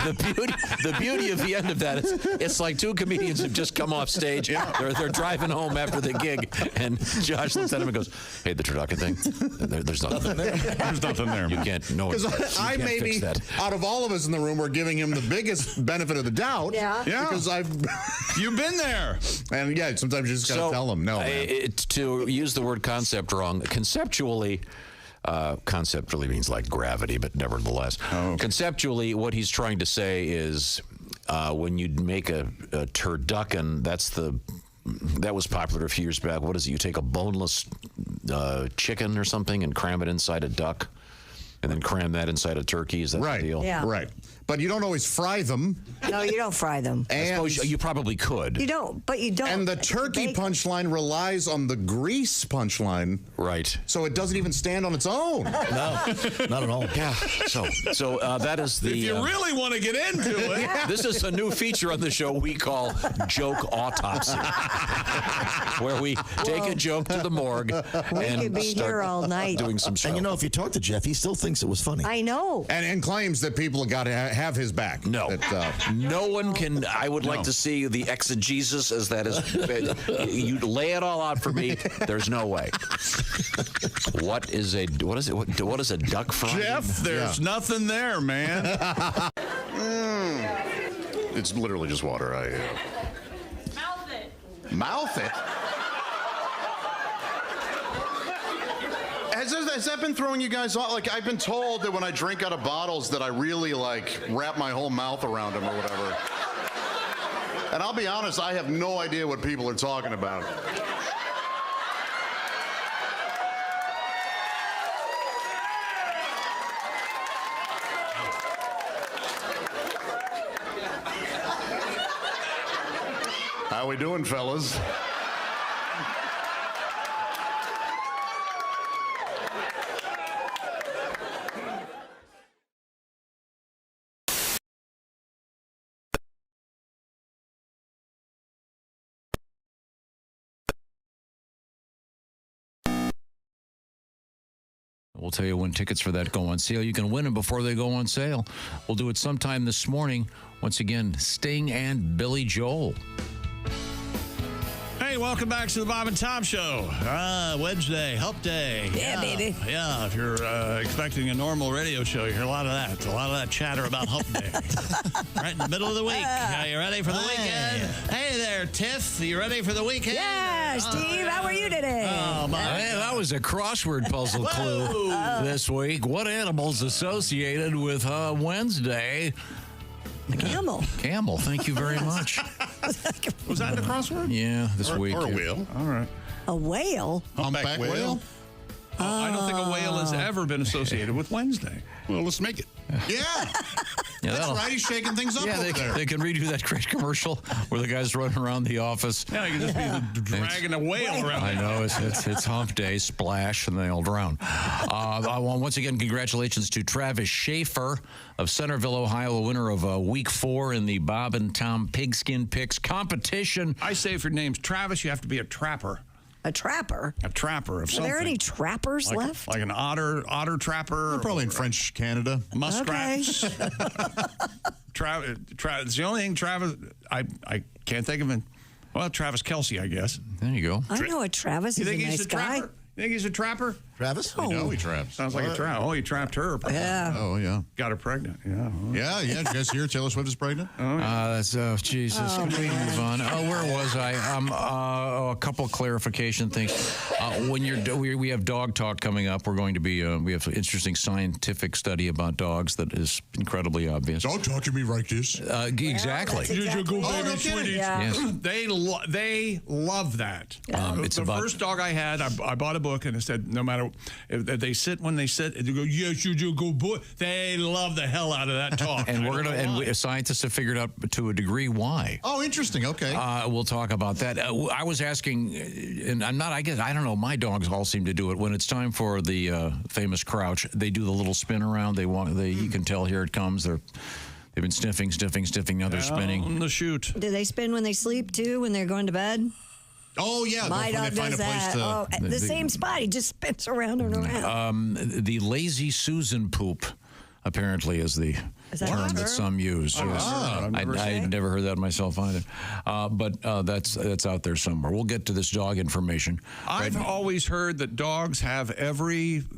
[SPEAKER 4] the beauty of the end of that is it's like two comedians have just come off stage. They're driving home after the gig, and Josh looks at him and goes, "Hey, the turducken thing. There's nothing there.
[SPEAKER 5] There's nothing there.
[SPEAKER 4] You can't. No,
[SPEAKER 19] Because I maybe out of all of us in the room, we're giving him the biggest benefit of the doubt.
[SPEAKER 2] Yeah.
[SPEAKER 19] Because
[SPEAKER 1] you've been there,
[SPEAKER 19] and yeah, sometimes you just gotta tell them no. Man.
[SPEAKER 4] To use the word concept wrong, conceptually. Concept really means like gravity, but nevertheless. Conceptually, what he's trying to say is when you make a turducken, that was popular a few years back. What is it? You take a boneless chicken or something and cram it inside a duck, and then cram that inside a turkey. Is that the deal?
[SPEAKER 2] Yeah.
[SPEAKER 3] Right. But you don't always fry them.
[SPEAKER 2] No, you don't fry them.
[SPEAKER 4] I suppose you probably could.
[SPEAKER 2] You don't, but you don't.
[SPEAKER 3] And the turkey punchline relies on the grease punchline.
[SPEAKER 4] Right.
[SPEAKER 3] So it doesn't even stand on its own.
[SPEAKER 14] No, not at all.
[SPEAKER 4] Yeah. So that is the.
[SPEAKER 1] If you really want to get into it.
[SPEAKER 4] This is a new feature on the show we call Joke Autopsy, where we take a joke to the morgue and
[SPEAKER 2] could be
[SPEAKER 4] start
[SPEAKER 2] here all night.
[SPEAKER 4] doing some stuff.
[SPEAKER 14] And you know, if you talk to Jeff, he still thinks it was funny.
[SPEAKER 2] I know.
[SPEAKER 3] And claims that people got to have his back.
[SPEAKER 4] No. No one can. I would like to see the exegesis as that is. You lay it all out for me. There's no way. What is a duck fry?
[SPEAKER 1] Jeff, there's nothing there, man.
[SPEAKER 5] It's literally just water.
[SPEAKER 13] Mouth it.
[SPEAKER 3] Mouth it? Has that been throwing you guys off? Like, I've been told that when I drink out of bottles that I really, like, wrap my whole mouth around them or whatever. And I'll be honest, I have no idea what people are talking about. How we doing, fellas?
[SPEAKER 4] We'll tell you when tickets for that go on sale. You can win them before they go on sale. We'll do it sometime this morning. Once again, Sting and Billy Joel.
[SPEAKER 1] Hey, welcome back to the Bob and Tom Show. Wednesday, Hump Day.
[SPEAKER 2] Yeah, baby.
[SPEAKER 1] Yeah, if you're expecting a normal radio show, you hear a lot of that. A lot of that chatter about Hump Day. Right in the middle of the week. Are you ready for the weekend? Hey there, Tiff. You ready for the weekend?
[SPEAKER 2] Yeah, Steve. How are you today?
[SPEAKER 4] Oh, my. Hey, that was a crossword puzzle clue this week. What animal's associated with Wednesday?
[SPEAKER 2] A camel.
[SPEAKER 4] Camel. Thank you very much.
[SPEAKER 1] Was that in the crossword?
[SPEAKER 4] Yeah, this week.
[SPEAKER 5] Or a whale.
[SPEAKER 1] All right.
[SPEAKER 2] A whale?
[SPEAKER 3] Humpback whale?
[SPEAKER 1] I don't think a whale has ever been associated with Wednesday.
[SPEAKER 5] Well, let's make it.
[SPEAKER 3] Yeah. That's right. He's shaking things up over there.
[SPEAKER 4] They can redo that great commercial where the guy's running around the office.
[SPEAKER 1] Yeah, you can just be dragging a whale around.
[SPEAKER 4] I know. It's hump day, splash, and they all drown. I want once again, congratulations to Travis Schaefer of Centerville, Ohio, the winner of Week 4 in the Bob and Tom Pigskin Picks competition.
[SPEAKER 1] I say if your name's Travis, you have to be a trapper.
[SPEAKER 2] A trapper?
[SPEAKER 1] A trapper of something.
[SPEAKER 2] Are there any trappers left?
[SPEAKER 1] Like an otter trapper?
[SPEAKER 3] They're probably in French Canada.
[SPEAKER 1] Muskrats. Okay. It's the only thing Travis, I can't think of it. Well, Travis Kelce, I guess.
[SPEAKER 4] There you go.
[SPEAKER 2] I know a Travis. He's a nice guy.
[SPEAKER 1] You think he's a trapper?
[SPEAKER 14] Travis?
[SPEAKER 3] We know he traps.
[SPEAKER 1] Sounds like a trap. Oh, he trapped her.
[SPEAKER 2] Yeah.
[SPEAKER 3] Oh, yeah.
[SPEAKER 1] Got her pregnant. Yeah.
[SPEAKER 3] Yeah. Did you guys hear Taylor Swift is pregnant?
[SPEAKER 4] Jesus. Can we move on? Where was I? A couple clarification things. We have dog talk coming up. We're going to be, we have an interesting scientific study about dogs that is incredibly obvious.
[SPEAKER 3] Dog talk to me like this.
[SPEAKER 4] Exactly.
[SPEAKER 1] No kidding.
[SPEAKER 2] Yeah.
[SPEAKER 4] Yes.
[SPEAKER 1] They love that.
[SPEAKER 2] Yeah.
[SPEAKER 1] The first dog I had, I bought a book and it said, no matter throat. If they sit when they sit, they go, yes, you do, go boy. They love the hell out of that talk.
[SPEAKER 4] And scientists have figured out to a degree why.
[SPEAKER 20] Oh, interesting. Okay.
[SPEAKER 4] We'll talk about that. I was asking, and I don't know, my dogs all seem to do it. When it's time for the famous crouch, they do the little spin around. You can tell here it comes. They've been sniffing. Now they're spinning.
[SPEAKER 1] On the shoot.
[SPEAKER 2] Do they spin when they sleep too? When they're going to bed?
[SPEAKER 20] Oh yeah,
[SPEAKER 2] my dog does that. The same spot. He just spins around and around.
[SPEAKER 4] The lazy Susan poop, apparently, is the term that some use. Yes. I'd never heard that myself either. But that's out there somewhere. We'll get to this dog information.
[SPEAKER 1] I've always heard that dogs have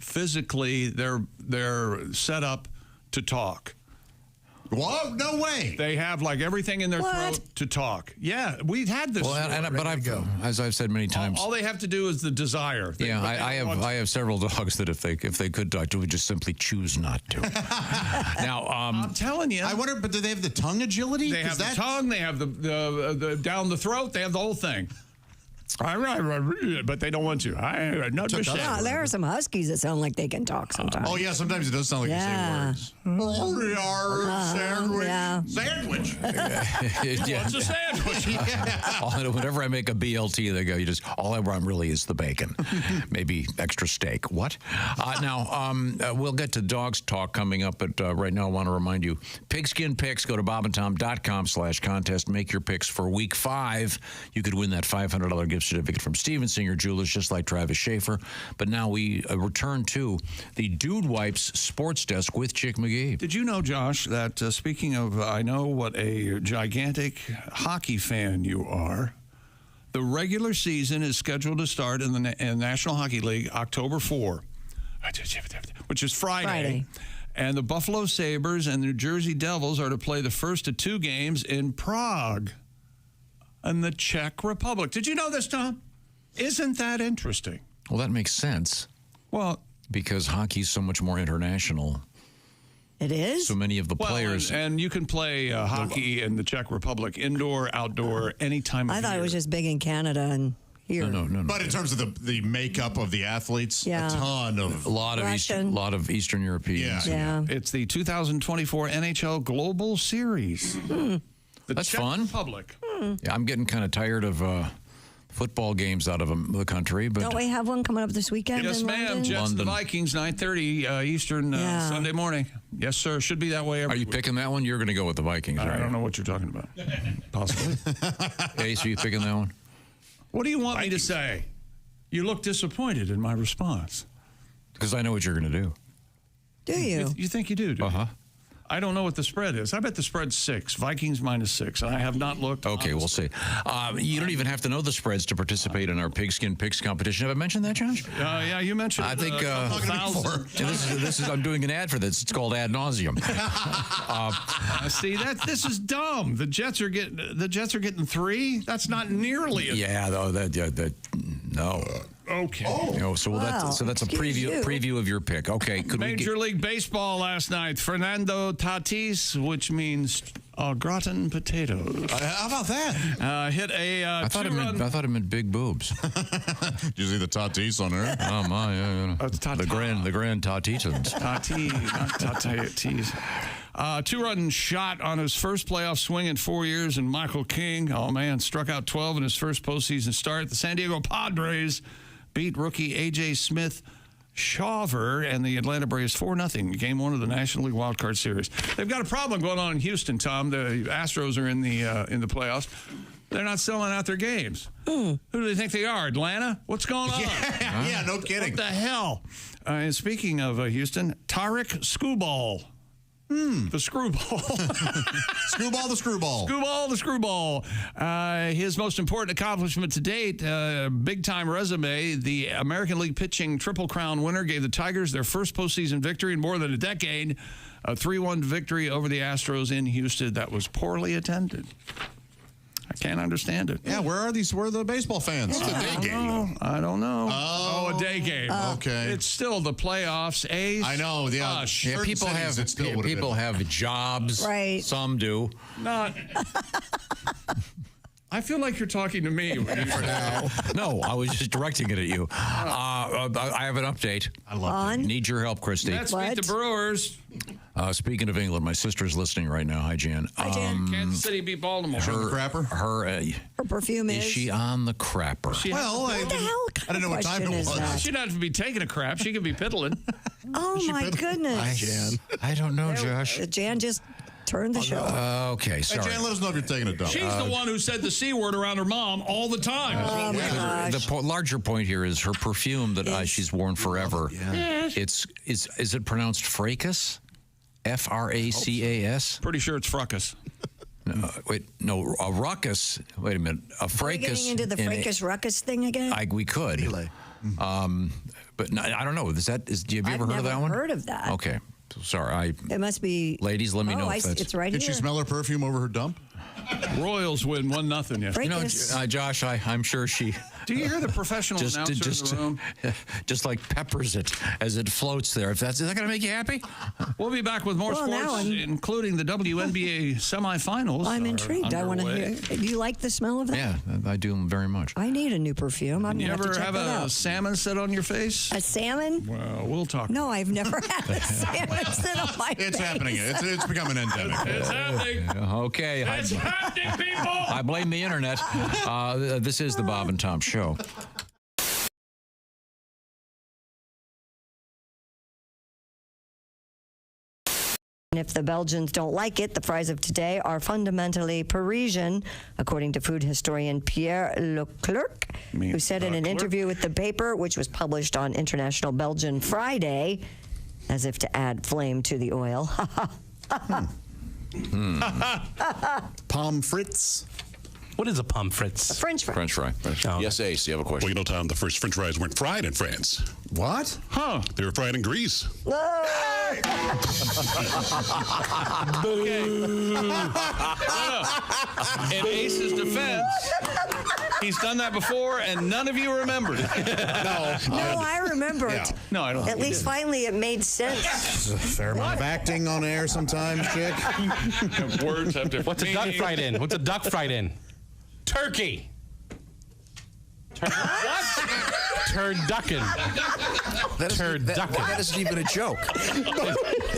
[SPEAKER 1] physically they're set up to talk.
[SPEAKER 20] What? No way.
[SPEAKER 1] They have like everything in their throat to talk. Yeah, we've had this.
[SPEAKER 4] Well, as I've said many times,
[SPEAKER 1] all they have to do is the desire.
[SPEAKER 4] I have several dogs that if they could talk, would just simply choose not to. Now,
[SPEAKER 1] I'm telling you.
[SPEAKER 20] I wonder, but do they have the tongue agility?
[SPEAKER 1] They have the tongue. They have the down the throat. They have the whole thing. But they don't want to.
[SPEAKER 2] There are some huskies that sound like they can talk sometimes.
[SPEAKER 20] Oh yeah, sometimes it does sound like you say words. Sandwich.
[SPEAKER 1] What's a sandwich?
[SPEAKER 4] Whenever I make a BLT, they go, all I want really is the bacon. Maybe extra steak. What? Now, we'll get to dogs talk coming up, but right now I want to remind you, Pigskin Picks, go to bobandtom.com/contest. Make your picks for week 5. You could win that $500 gift certificate from Steven Singer Jewelers, just like Travis Schaefer. But now we return to the Dude Wipes Sports Desk with Chick McGee.
[SPEAKER 1] Did you know, Josh, that speaking of, I know what a gigantic hockey fan you are. The regular season is scheduled to start in the National Hockey League October 4, which is Friday. And the Buffalo Sabres and the New Jersey Devils are to play the first of 2 games in Prague in the Czech Republic. Did you know this, Tom? Isn't that interesting?
[SPEAKER 4] Well, that makes sense.
[SPEAKER 1] Well,
[SPEAKER 4] because hockey's so much more international.
[SPEAKER 2] It is?
[SPEAKER 4] So many of the players.
[SPEAKER 1] And you can play hockey in the Czech Republic, indoor, outdoor, any time of year.
[SPEAKER 2] I thought it was just big in Canada and here.
[SPEAKER 4] No.
[SPEAKER 20] But in terms of the makeup of the athletes, a ton of...
[SPEAKER 4] A lot of Eastern Europeans.
[SPEAKER 2] Yeah.
[SPEAKER 1] It's the 2024 NHL Global Series.
[SPEAKER 4] That's
[SPEAKER 1] Czech
[SPEAKER 4] fun.
[SPEAKER 1] Republic.
[SPEAKER 4] Yeah, I'm getting kind of tired of football games out of the country. But
[SPEAKER 2] don't we have one coming up this weekend?
[SPEAKER 1] Yes,
[SPEAKER 2] in
[SPEAKER 1] ma'am.
[SPEAKER 2] London?
[SPEAKER 1] Jets and the Vikings, 9:30 Eastern Sunday morning. Yes, sir. Should be that way.
[SPEAKER 4] Are you picking that one? You're going to go with the Vikings, right?
[SPEAKER 1] I don't know what you're talking about. Possibly.
[SPEAKER 4] Ace, are you picking that one?
[SPEAKER 1] What do you want me to say? You look disappointed in my response.
[SPEAKER 4] Because I know what you're going to do.
[SPEAKER 2] Do you?
[SPEAKER 1] You think you do?
[SPEAKER 4] Uh-huh.
[SPEAKER 1] I don't know what the spread is. I bet the spread's 6. Vikings -6. I have not looked.
[SPEAKER 4] Okay, we'll see. You don't even have to know the spreads to participate in our Pigskin Picks competition. Have I mentioned that, Josh?
[SPEAKER 1] Yeah, you mentioned it.
[SPEAKER 4] I think this is I'm doing an ad for this. It's called Ad Nauseum.
[SPEAKER 1] See, this is dumb. The Jets are getting 3. That's not nearly no. Okay.
[SPEAKER 4] So that's a preview of your pick. Okay.
[SPEAKER 1] Major League Baseball last night. Fernando Tatis, which means gratin potatoes.
[SPEAKER 20] How about that?
[SPEAKER 1] Hit a.
[SPEAKER 4] I thought it meant big boobs.
[SPEAKER 20] Did you see the Tatis on there?
[SPEAKER 4] Oh my! Yeah. The grand Tatisans.
[SPEAKER 1] Tatis. 2-run shot on his first playoff swing in 4 years, and Michael King, struck out 12 in his first postseason start. The San Diego Padres beat rookie A.J. Smith Shawver and the Atlanta Braves 4-0. Game 1 of the National League Wild Card Series. They've got a problem going on in Houston, Tom. The Astros are in the playoffs. They're not selling out their games. Who do they think they are? Atlanta? What's going on?
[SPEAKER 20] Yeah, no kidding.
[SPEAKER 1] What the hell? And speaking of Houston, Tarek Screwball. The screwball.
[SPEAKER 20] Screwball the screwball.
[SPEAKER 1] Screwball the screwball. His most important accomplishment to date, big-time resume, the American League pitching Triple Crown winner gave the Tigers their first postseason victory in more than a decade, a 3-1 victory over the Astros in Houston that was poorly attended. I can't understand it.
[SPEAKER 20] Yeah, where are the baseball fans?
[SPEAKER 1] It's a day game. I don't know. Oh, a day game.
[SPEAKER 20] Okay.
[SPEAKER 1] It's still the playoffs. Ace.
[SPEAKER 20] I know. Yeah,
[SPEAKER 4] people have jobs.
[SPEAKER 2] Right.
[SPEAKER 4] Some do.
[SPEAKER 1] Not. I feel like you're talking to me.
[SPEAKER 4] No, I was just directing it at you. I have an update. I
[SPEAKER 2] love it.
[SPEAKER 4] Need your help, Christy.
[SPEAKER 1] Let's beat the Brewers.
[SPEAKER 4] Speaking of England, my sister's listening right now. Hi, Jan.
[SPEAKER 2] Hi, Jan.
[SPEAKER 1] Kansas City beat Baltimore.
[SPEAKER 4] Her
[SPEAKER 2] perfume
[SPEAKER 4] is she on the crapper?
[SPEAKER 2] What the hell kind of question is that?
[SPEAKER 1] She doesn't have to be taking a crap. She could be piddling.
[SPEAKER 2] Oh, my goodness.
[SPEAKER 4] I don't know, Josh.
[SPEAKER 2] Jan just turned the show.
[SPEAKER 4] Okay, sorry.
[SPEAKER 20] Hey, Jan, let us know if you're taking a dump.
[SPEAKER 1] She's the one who said the C word around her mom all the time.
[SPEAKER 2] Oh, my gosh.
[SPEAKER 4] The larger point here is her perfume that she's worn forever.
[SPEAKER 1] Yes.
[SPEAKER 4] Is it pronounced fracas? Fracas?
[SPEAKER 1] Pretty sure it's fracas.
[SPEAKER 4] No, a ruckus. Wait a minute. A fracas.
[SPEAKER 2] Are we getting into the fracas ruckus thing again?
[SPEAKER 4] We could. But no, I don't know. Have you ever heard of that one?
[SPEAKER 2] I've never heard of that.
[SPEAKER 4] Okay. Sorry.
[SPEAKER 2] It must be.
[SPEAKER 4] Ladies, let me know if that's.
[SPEAKER 2] It's right
[SPEAKER 20] Did
[SPEAKER 2] here.
[SPEAKER 20] she smell her perfume over her dump?
[SPEAKER 1] Royals win 1-0 yesterday.
[SPEAKER 4] You know, Josh, I'm sure she.
[SPEAKER 1] Do you hear the professional announcer in the room?
[SPEAKER 4] Just like peppers it as it floats there. Is that going to make you happy?
[SPEAKER 1] We'll be back with more sports, including the WNBA semifinals.
[SPEAKER 2] I'm intrigued. I want to hear. Do you like the smell of that?
[SPEAKER 4] Yeah, I do very much.
[SPEAKER 2] I need a new perfume. I'm
[SPEAKER 1] You
[SPEAKER 2] gonna
[SPEAKER 1] ever
[SPEAKER 2] have to check
[SPEAKER 1] have
[SPEAKER 2] that
[SPEAKER 1] a
[SPEAKER 2] out.
[SPEAKER 1] salmon sit on your face?
[SPEAKER 2] A salmon?
[SPEAKER 1] Well, we'll talk.
[SPEAKER 2] No, I've never had a salmon sit on my face.
[SPEAKER 20] It's happening. It's becoming endemic.
[SPEAKER 1] It's happening.
[SPEAKER 4] Okay.
[SPEAKER 1] It's happening, people.
[SPEAKER 4] I blame the internet. This is the Bob and Tom Show.
[SPEAKER 2] And if the Belgians don't like it, the fries of today are fundamentally Parisian, according to food historian Pierre Leclerc, who said in an interview with the paper, which was published on International Belgian Friday, as if to add flame to the oil.
[SPEAKER 19] Pommes frites.
[SPEAKER 18] What is a pomme frites?
[SPEAKER 2] A French fry.
[SPEAKER 5] French fry.
[SPEAKER 8] Yes, Ace, you have a question.
[SPEAKER 5] Well, you know, Tom, the first French fries weren't fried in France.
[SPEAKER 19] What?
[SPEAKER 1] Huh.
[SPEAKER 5] They were fried in grease.
[SPEAKER 1] Okay. In Ace's defense, he's done that before, and none of you remembered it.
[SPEAKER 2] No, I remember it.
[SPEAKER 1] No, I don't.
[SPEAKER 2] At least finally it made sense.
[SPEAKER 19] There's a fair amount of acting on air sometimes, chick.
[SPEAKER 1] Words have different
[SPEAKER 18] What's a duck
[SPEAKER 1] meanings.
[SPEAKER 18] fried in? What's a duck fried in? Turkey.
[SPEAKER 1] What?
[SPEAKER 18] Turducken. Turducken.
[SPEAKER 14] That isn't even a joke.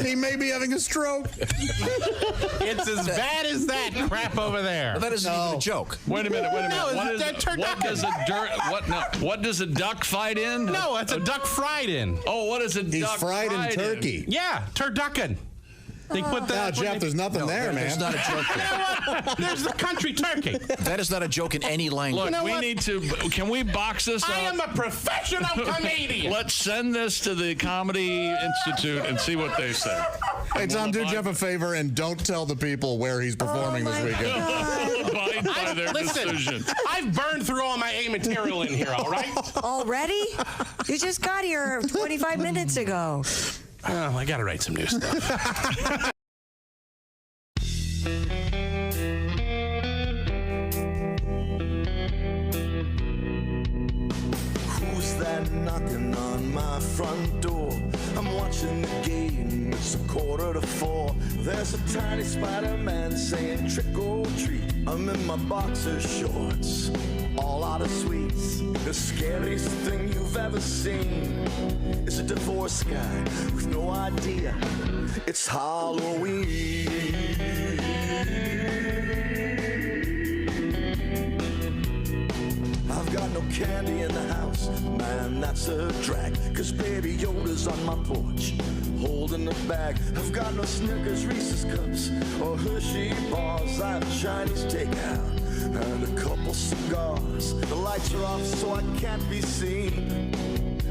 [SPEAKER 19] He may be having a stroke.
[SPEAKER 18] It's as bad as that crap over there.
[SPEAKER 14] That isn't even a joke.
[SPEAKER 1] Wait a minute.
[SPEAKER 18] No, it's
[SPEAKER 1] What does a duck fight in?
[SPEAKER 18] No, it's a duck fried in.
[SPEAKER 1] Oh, what is a
[SPEAKER 19] He's
[SPEAKER 1] duck
[SPEAKER 19] fried in turkey.
[SPEAKER 18] Yeah, turducken. They put
[SPEAKER 19] Now,
[SPEAKER 18] that.
[SPEAKER 19] Jeff, there's nothing there, man.
[SPEAKER 14] That's not a joke.
[SPEAKER 18] You know what? There's the country turkey.
[SPEAKER 14] That is not a joke in any language.
[SPEAKER 1] Look,
[SPEAKER 18] know
[SPEAKER 1] we
[SPEAKER 18] what?
[SPEAKER 1] need to. Can we box this up?
[SPEAKER 18] I am a professional comedian.
[SPEAKER 1] Let's send this to the Comedy Institute and see what they say.
[SPEAKER 19] Hey, Tom, do Jeff a favor and don't tell the people where he's performing this weekend.
[SPEAKER 1] Abide by their decision.
[SPEAKER 18] I've burned through all my A material in here, all right?
[SPEAKER 2] Already? You just got here 25 minutes ago.
[SPEAKER 18] Oh, I got to write some new stuff.
[SPEAKER 21] Who's that knocking on my front door? I'm watching the game, it's 3:45. There's a tiny Spider-Man saying trick or treat. I'm in my boxer shorts, all out of sweets. The scariest thing you've ever seen is a divorce guy with no idea it's Halloween. I've got no candy in the house, man, that's a drag. Cause Baby Yoda's on my porch, holding the bag. I've got no Snickers, Reese's Cups, or Hershey bars. I have Chinese takeout and a couple cigars. The lights are off so I can't be seen.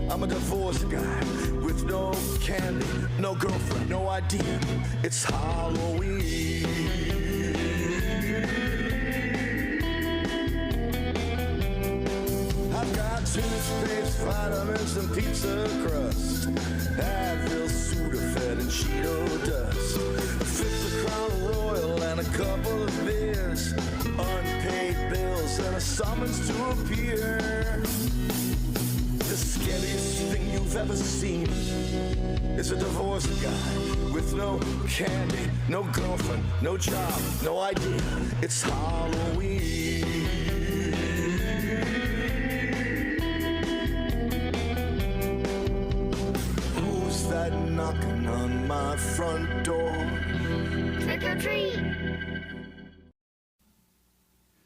[SPEAKER 21] I'm a divorced guy with no candy, no girlfriend, no idea. It's Halloween. I've got toothpaste, vitamins, and pizza crust. Advil, Sudafed, and Cheeto dust. A fifth of Crown Royal and a couple of beers. Unpaid bills and a summons to appear. The scariest thing you've ever seen is a divorced guy with no candy, no girlfriend, no job, no idea. It's Halloween. on my front door.
[SPEAKER 13] Trick or treat.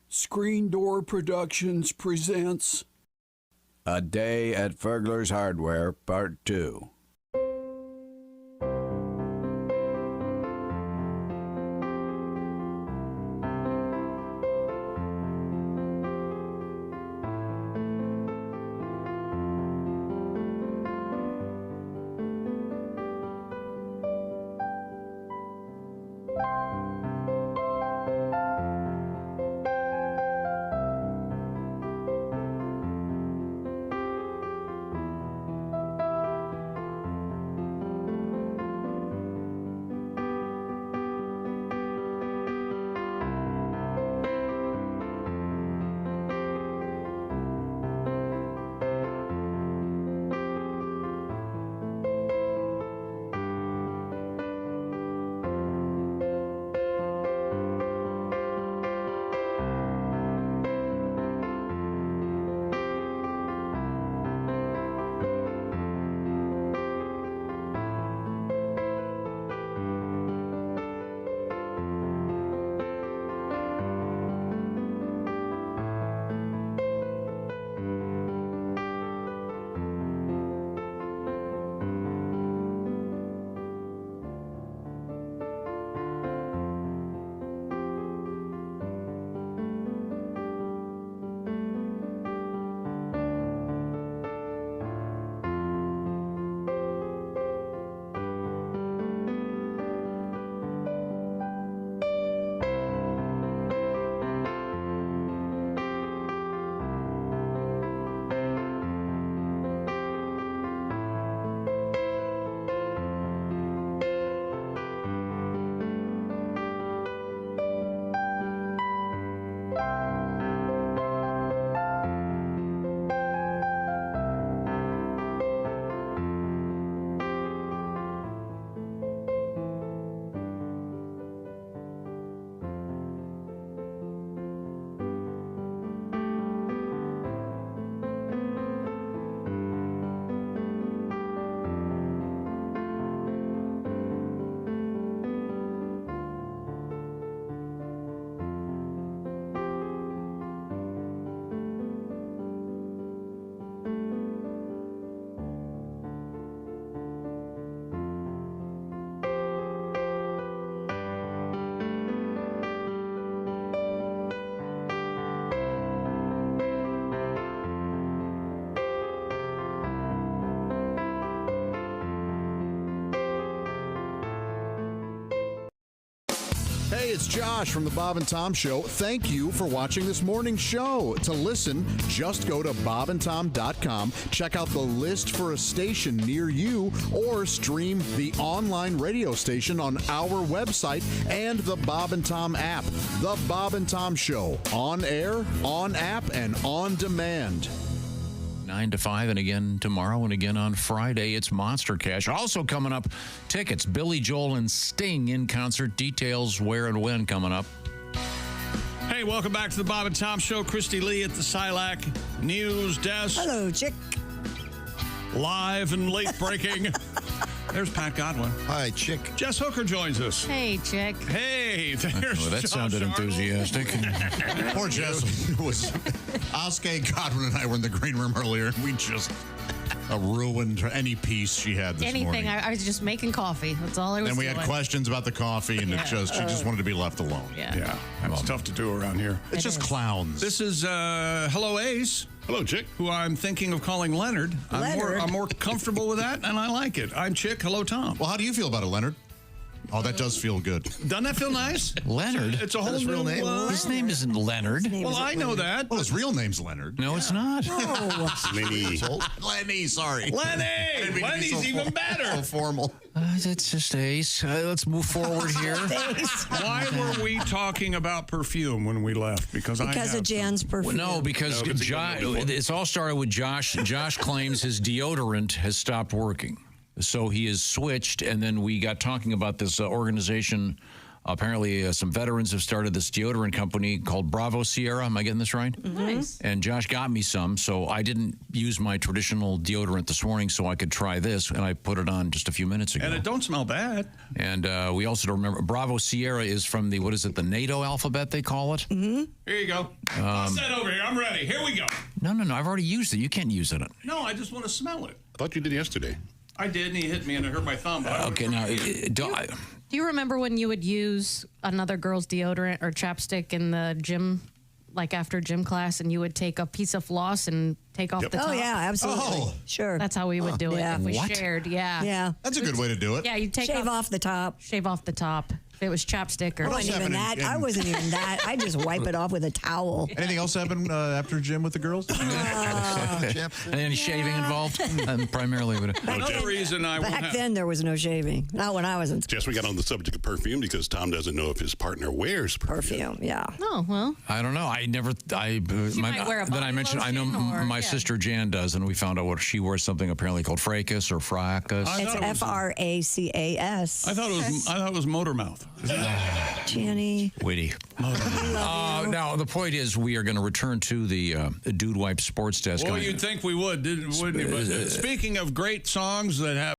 [SPEAKER 7] Screen Door Productions presents
[SPEAKER 22] A Day at Furgler's Hardware, Part 2.
[SPEAKER 19] Hey, it's Josh from the Bob and Tom Show. Thank you for watching this morning's show. To listen, just go to bobandtom.com, check out the list for a station near you, or stream the online radio station on our website and the Bob and Tom app. The Bob and Tom Show, on air, on app, and on demand.
[SPEAKER 4] 9 to 5, and again tomorrow, and again on Friday. It's Monster Cash. Also coming up, tickets, Billy Joel and Sting in concert. Details where and when coming up.
[SPEAKER 1] Hey, welcome back to the Bob and Tom Show. Christy Lee at the Silac News Desk.
[SPEAKER 2] Hello, Chick.
[SPEAKER 1] Live and late breaking. There's Pat Godwin.
[SPEAKER 20] Hi, Chick.
[SPEAKER 1] Jess Hooker joins us.
[SPEAKER 23] Hey, Chick.
[SPEAKER 1] Hey, there's
[SPEAKER 4] Well, that
[SPEAKER 1] Josh
[SPEAKER 4] sounded
[SPEAKER 1] Arnold.
[SPEAKER 4] enthusiastic.
[SPEAKER 20] Poor Jess was. Oskar, Godwin, and I were in the green room earlier, and we just ruined any piece she had this
[SPEAKER 23] Anything.
[SPEAKER 20] morning.
[SPEAKER 23] I was just making coffee. That's all I was
[SPEAKER 20] Then we
[SPEAKER 23] doing.
[SPEAKER 20] had questions about the coffee, and she just wanted to be left alone.
[SPEAKER 23] Yeah.
[SPEAKER 1] That's tough to do around here.
[SPEAKER 20] It's just clowns.
[SPEAKER 1] This is Hello Ace.
[SPEAKER 5] Hello, Chick.
[SPEAKER 1] Who I'm thinking of calling Leonard. I'm more comfortable with that, and I like it. I'm Chick. Hello, Tom.
[SPEAKER 20] Well, how do you feel about it, Leonard? Oh, that does feel good.
[SPEAKER 1] Doesn't that feel nice?
[SPEAKER 4] Leonard?
[SPEAKER 1] It's a whole new
[SPEAKER 20] real name.
[SPEAKER 4] His name isn't Leonard.
[SPEAKER 1] Well, I know that.
[SPEAKER 20] Well, his real name's Leonard.
[SPEAKER 4] No, it's not.
[SPEAKER 2] No.
[SPEAKER 5] Lenny.
[SPEAKER 20] Lenny, sorry.
[SPEAKER 1] Lenny! Lenny's even better.
[SPEAKER 20] So formal.
[SPEAKER 4] It's just Ace. Let's move forward here.
[SPEAKER 1] Why were we talking about perfume when we left? Because
[SPEAKER 2] of Jan's perfume.
[SPEAKER 4] No, because it's all started with Josh. Josh claims his deodorant has stopped working. So he has switched, and then we got talking about this organization Apparently, some veterans have started this deodorant company called Bravo Sierra. Am I getting this right?
[SPEAKER 23] Nice.
[SPEAKER 4] And Josh got me some, so I didn't use my traditional deodorant this morning so I could try this, and I put it on just a few minutes ago.
[SPEAKER 1] And it don't smell bad.
[SPEAKER 4] And we also don't remember, Bravo Sierra is from the, the NATO alphabet they call it?
[SPEAKER 1] Mm-hmm. Here you go. I'll set over here. I'm ready. Here we go.
[SPEAKER 4] No, I've already used it. You can't use it.
[SPEAKER 1] No, I just want to smell it.
[SPEAKER 5] I thought you did yesterday.
[SPEAKER 1] I did, and he hit me, and it hurt my thumb.
[SPEAKER 4] Okay, now,
[SPEAKER 23] Do you remember when you would use another girl's deodorant or chapstick in the gym, like after gym class, and you would take a piece of floss and take off the top?
[SPEAKER 2] Oh, yeah, absolutely.
[SPEAKER 20] Oh.
[SPEAKER 2] Sure.
[SPEAKER 23] That's how we would do it if we
[SPEAKER 4] What?
[SPEAKER 23] shared. Yeah.
[SPEAKER 2] Yeah.
[SPEAKER 20] That's a good way to do it.
[SPEAKER 23] Yeah, you take
[SPEAKER 2] Shave off the top.
[SPEAKER 23] Shave off the top. If it was chapstick or
[SPEAKER 2] I wasn't even that. I wasn't even that. I just wipe it off with a towel.
[SPEAKER 20] Anything else happen after gym with the girls?
[SPEAKER 4] Any shaving involved? Primarily.
[SPEAKER 1] Another reason I
[SPEAKER 2] Back then, there was no shaving. Not when I was in
[SPEAKER 5] Jess, we got on the subject of perfume because Tom doesn't know if his partner wears
[SPEAKER 2] perfume. Yeah.
[SPEAKER 23] Oh, well.
[SPEAKER 4] I don't know. I never.
[SPEAKER 23] might wear a
[SPEAKER 4] then I
[SPEAKER 23] body
[SPEAKER 4] mentioned. I know
[SPEAKER 23] lotion or-
[SPEAKER 4] my
[SPEAKER 23] yeah.
[SPEAKER 4] sister Jan does, and we found out what she wears something apparently called fracas or fracas.
[SPEAKER 2] It's Fracas.
[SPEAKER 1] I thought it was motor mouth.
[SPEAKER 2] Jenny.
[SPEAKER 4] Witty. Now the point is, we are going to return to the Dude Wipe Sports Desk.
[SPEAKER 1] Well, you'd think we would, wouldn't you? But speaking of great songs that have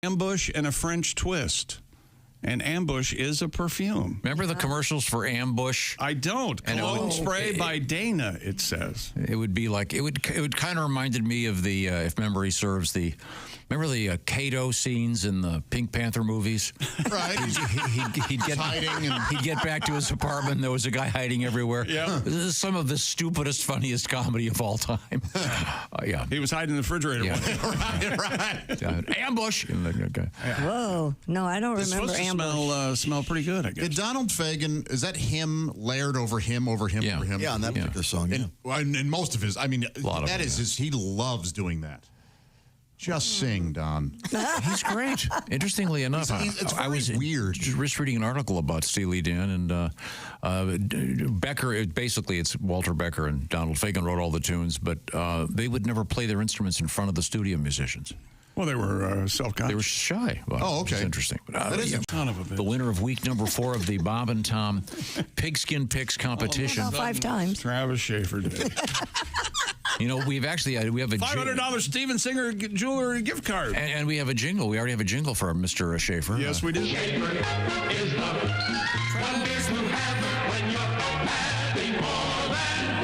[SPEAKER 1] Ambush and a French twist. And Ambush is a perfume.
[SPEAKER 4] Remember the commercials for Ambush?
[SPEAKER 1] I don't. Cologne spray by Dana, it says.
[SPEAKER 4] It would be like it would kind of reminded me of the if memory serves remember the Kato scenes in the Pink Panther movies?
[SPEAKER 20] Right.
[SPEAKER 4] He'd get
[SPEAKER 20] hiding and
[SPEAKER 4] he'd get back to his apartment. There was a guy hiding everywhere.
[SPEAKER 1] Yeah.
[SPEAKER 4] This is some of the stupidest, funniest comedy of all time. Yeah.
[SPEAKER 1] He was hiding in the refrigerator.
[SPEAKER 4] Yeah.
[SPEAKER 20] right.
[SPEAKER 4] Ambush.
[SPEAKER 2] Whoa. No, I don't
[SPEAKER 1] It's
[SPEAKER 2] remember
[SPEAKER 1] supposed to
[SPEAKER 2] Ambush.
[SPEAKER 1] smell pretty good, I guess.
[SPEAKER 20] Did Donald Fagen, is that him layered over him, over him, over him?
[SPEAKER 22] Yeah, on that particular song. Yeah.
[SPEAKER 20] In most of his, I mean,
[SPEAKER 4] lot of
[SPEAKER 20] that
[SPEAKER 4] them,
[SPEAKER 20] is his, he loves doing that. Just sing, Don.
[SPEAKER 4] He's great. Interestingly enough,
[SPEAKER 20] it's
[SPEAKER 4] I was
[SPEAKER 20] weird.
[SPEAKER 4] Just reading an article about Steely Dan and Becker. Basically, it's Walter Becker and Donald Fagen wrote all the tunes, but they would never play their instruments in front of the studio musicians.
[SPEAKER 1] Well, they were self-conscious.
[SPEAKER 4] They were shy. Well,
[SPEAKER 20] Oh, okay.
[SPEAKER 4] It's interesting. But,
[SPEAKER 1] That is a ton of a bit.
[SPEAKER 4] the winner of week number 4 of the Bob and Tom Pigskin Picks competition.
[SPEAKER 2] About 5 times.
[SPEAKER 1] Travis Schaefer did.
[SPEAKER 4] You know, we have a
[SPEAKER 1] $500 Steven Singer jewelry gift card.
[SPEAKER 4] and we have a jingle. We already have a jingle for Mr. Schaefer.
[SPEAKER 1] Yes, we do.
[SPEAKER 13] Schaefer is the one beer to have when you're having more than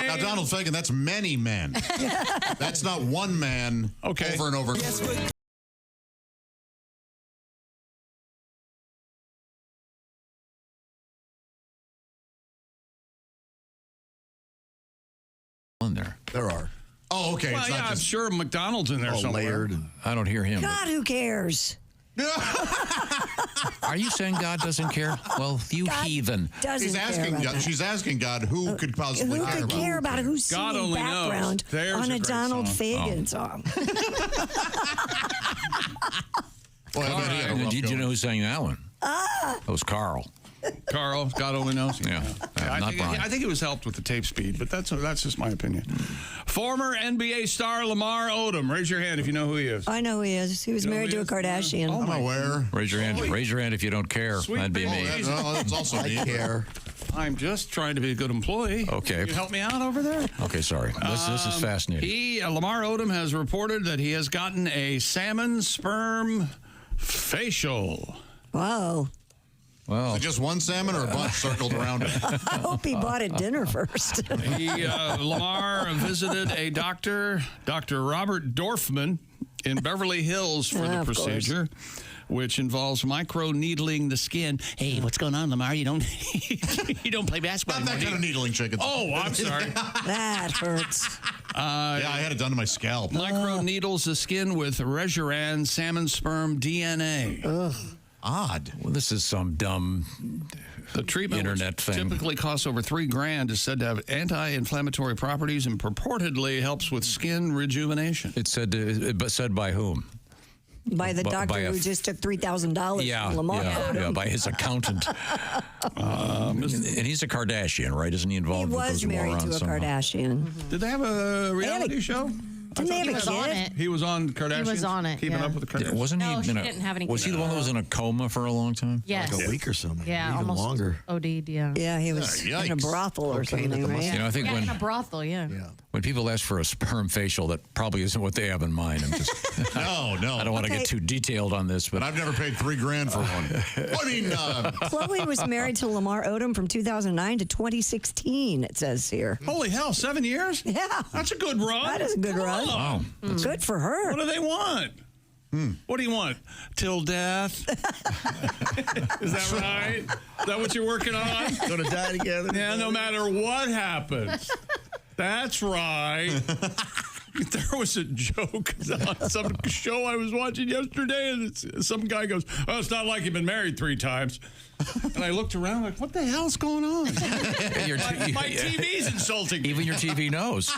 [SPEAKER 13] one.
[SPEAKER 20] Now, Donald Fagen, that's many men. That's not one man over and over.
[SPEAKER 4] In there.
[SPEAKER 22] There are.
[SPEAKER 20] Oh, okay.
[SPEAKER 1] Well,
[SPEAKER 20] it's
[SPEAKER 1] yeah,
[SPEAKER 20] not
[SPEAKER 1] I'm
[SPEAKER 20] just
[SPEAKER 1] sure McDonald's in there somewhere.
[SPEAKER 22] Layered.
[SPEAKER 4] I don't hear him.
[SPEAKER 2] God, who cares?
[SPEAKER 4] Are you saying God doesn't care? Well, you
[SPEAKER 2] God
[SPEAKER 4] heathen.
[SPEAKER 2] Doesn't
[SPEAKER 20] He's asking
[SPEAKER 2] care about
[SPEAKER 20] God,
[SPEAKER 2] that.
[SPEAKER 20] she's asking God who could possibly
[SPEAKER 2] Who
[SPEAKER 20] care
[SPEAKER 2] could
[SPEAKER 20] about
[SPEAKER 2] care about it? Who's
[SPEAKER 1] God
[SPEAKER 2] singing
[SPEAKER 1] only knows.
[SPEAKER 2] background
[SPEAKER 1] There's
[SPEAKER 2] on
[SPEAKER 1] a
[SPEAKER 2] a
[SPEAKER 1] great
[SPEAKER 2] Donald
[SPEAKER 1] song.
[SPEAKER 2] Fagen song?
[SPEAKER 20] Boy, I bet he had a rough
[SPEAKER 4] Did you
[SPEAKER 20] going.
[SPEAKER 4] know who sang that one? That was Carl.
[SPEAKER 1] Carl, God only knows.
[SPEAKER 4] Yeah,
[SPEAKER 1] I
[SPEAKER 4] not Brian.
[SPEAKER 1] think it was helped with the tape speed, but that's just my opinion. Former NBA star Lamar Odom. Raise your hand if you know who he is.
[SPEAKER 2] I know who he is. He was
[SPEAKER 1] You know
[SPEAKER 2] married
[SPEAKER 1] who
[SPEAKER 2] to a
[SPEAKER 1] he is?
[SPEAKER 2] Kardashian.
[SPEAKER 1] Oh,
[SPEAKER 20] I'm aware.
[SPEAKER 4] Raise your hand. Raise your hand if you don't care.
[SPEAKER 1] Sweet
[SPEAKER 4] That'd be
[SPEAKER 1] baby.
[SPEAKER 4] me.
[SPEAKER 20] No, that's also me.
[SPEAKER 22] I care.
[SPEAKER 1] I'm just trying to be a good employee.
[SPEAKER 4] Okay.
[SPEAKER 1] Can you help me out over there?
[SPEAKER 4] Okay, sorry. This is fascinating.
[SPEAKER 1] Lamar Odom has reported that he has gotten a salmon sperm facial.
[SPEAKER 2] Whoa.
[SPEAKER 4] Well,
[SPEAKER 20] Is it just one salmon or a bunch circled around it?
[SPEAKER 2] I hope he bought at dinner first.
[SPEAKER 1] Lamar visited a doctor, Dr. Robert Dorfman, in Beverly Hills for the
[SPEAKER 2] Of course.
[SPEAKER 1] procedure. which involves micro-needling the skin. Hey, what's going on, Lamar? You don't you don't play basketball
[SPEAKER 20] Not that
[SPEAKER 1] anymore,
[SPEAKER 20] kind of
[SPEAKER 1] do you?
[SPEAKER 20] needling, chicken.
[SPEAKER 1] Oh, I'm sorry.
[SPEAKER 2] That hurts.
[SPEAKER 20] Yeah, I had it done to my scalp.
[SPEAKER 1] Micro needles the skin with Regeran salmon sperm DNA.
[SPEAKER 2] Ugh.
[SPEAKER 20] Odd.
[SPEAKER 4] Well, this is some dumb
[SPEAKER 1] The treatment,
[SPEAKER 4] internet
[SPEAKER 1] which
[SPEAKER 4] thing.
[SPEAKER 1] typically costs over $3,000, is said to have anti-inflammatory properties and purportedly helps with skin rejuvenation.
[SPEAKER 4] It said, but said by whom?
[SPEAKER 2] By the doctor
[SPEAKER 4] by a
[SPEAKER 2] who
[SPEAKER 4] f-
[SPEAKER 2] just took $3,000
[SPEAKER 4] Yeah,
[SPEAKER 2] from Lamar.
[SPEAKER 4] yeah, by his accountant. And he's a Kardashian, right? Isn't he
[SPEAKER 2] He
[SPEAKER 4] involved with
[SPEAKER 2] was
[SPEAKER 4] those
[SPEAKER 2] married to a
[SPEAKER 4] somehow?
[SPEAKER 2] Kardashian.
[SPEAKER 1] Did they have a reality show?
[SPEAKER 2] Didn't they have a
[SPEAKER 23] was on
[SPEAKER 2] kid?
[SPEAKER 23] it.
[SPEAKER 1] He was on Kardashians?
[SPEAKER 23] He was on it,
[SPEAKER 1] Keeping
[SPEAKER 23] yeah.
[SPEAKER 1] up with the Kardashians?
[SPEAKER 4] Wasn't
[SPEAKER 23] No,
[SPEAKER 4] he?
[SPEAKER 23] she
[SPEAKER 4] in a-
[SPEAKER 23] didn't have any
[SPEAKER 4] Was he
[SPEAKER 23] kids.
[SPEAKER 4] the one that was in a coma for a long time?
[SPEAKER 23] Yes.
[SPEAKER 6] Like a week or something.
[SPEAKER 23] Yeah,
[SPEAKER 6] even
[SPEAKER 23] almost
[SPEAKER 6] longer.
[SPEAKER 23] OD'd, yeah.
[SPEAKER 2] Yeah, he was
[SPEAKER 20] Yeah,
[SPEAKER 2] in a
[SPEAKER 20] yikes.
[SPEAKER 2] brothel or
[SPEAKER 6] Cocaine at
[SPEAKER 2] something,
[SPEAKER 6] the
[SPEAKER 2] right?
[SPEAKER 6] mustache.
[SPEAKER 4] You know, I think
[SPEAKER 23] Yeah,
[SPEAKER 4] when
[SPEAKER 23] in a brothel, yeah.
[SPEAKER 4] when people ask for a sperm facial, that probably isn't what they have in mind. I'm just
[SPEAKER 20] No.
[SPEAKER 4] I don't want to
[SPEAKER 2] Okay.
[SPEAKER 4] get too detailed on this,
[SPEAKER 20] But
[SPEAKER 4] but
[SPEAKER 20] I've never paid $3,000 for one. I mean,
[SPEAKER 2] Chloe was married to Lamar Odom from 2009 to 2016, it says here.
[SPEAKER 1] Holy hell, 7 years?
[SPEAKER 2] Yeah.
[SPEAKER 1] That's a good run.
[SPEAKER 2] That is a good run.
[SPEAKER 4] wow.
[SPEAKER 2] Good for her.
[SPEAKER 1] What do they want? What do you want? Till death? Is that right? Is that what you're working on?
[SPEAKER 6] Gonna die together.
[SPEAKER 1] Yeah, no matter what happens. That's right. There was a joke on some show I was watching yesterday, and some guy goes, "Oh, it's not like you've been married 3 times." And I looked around like, what the hell's going on? My TV's insulting me.
[SPEAKER 4] Even your TV knows.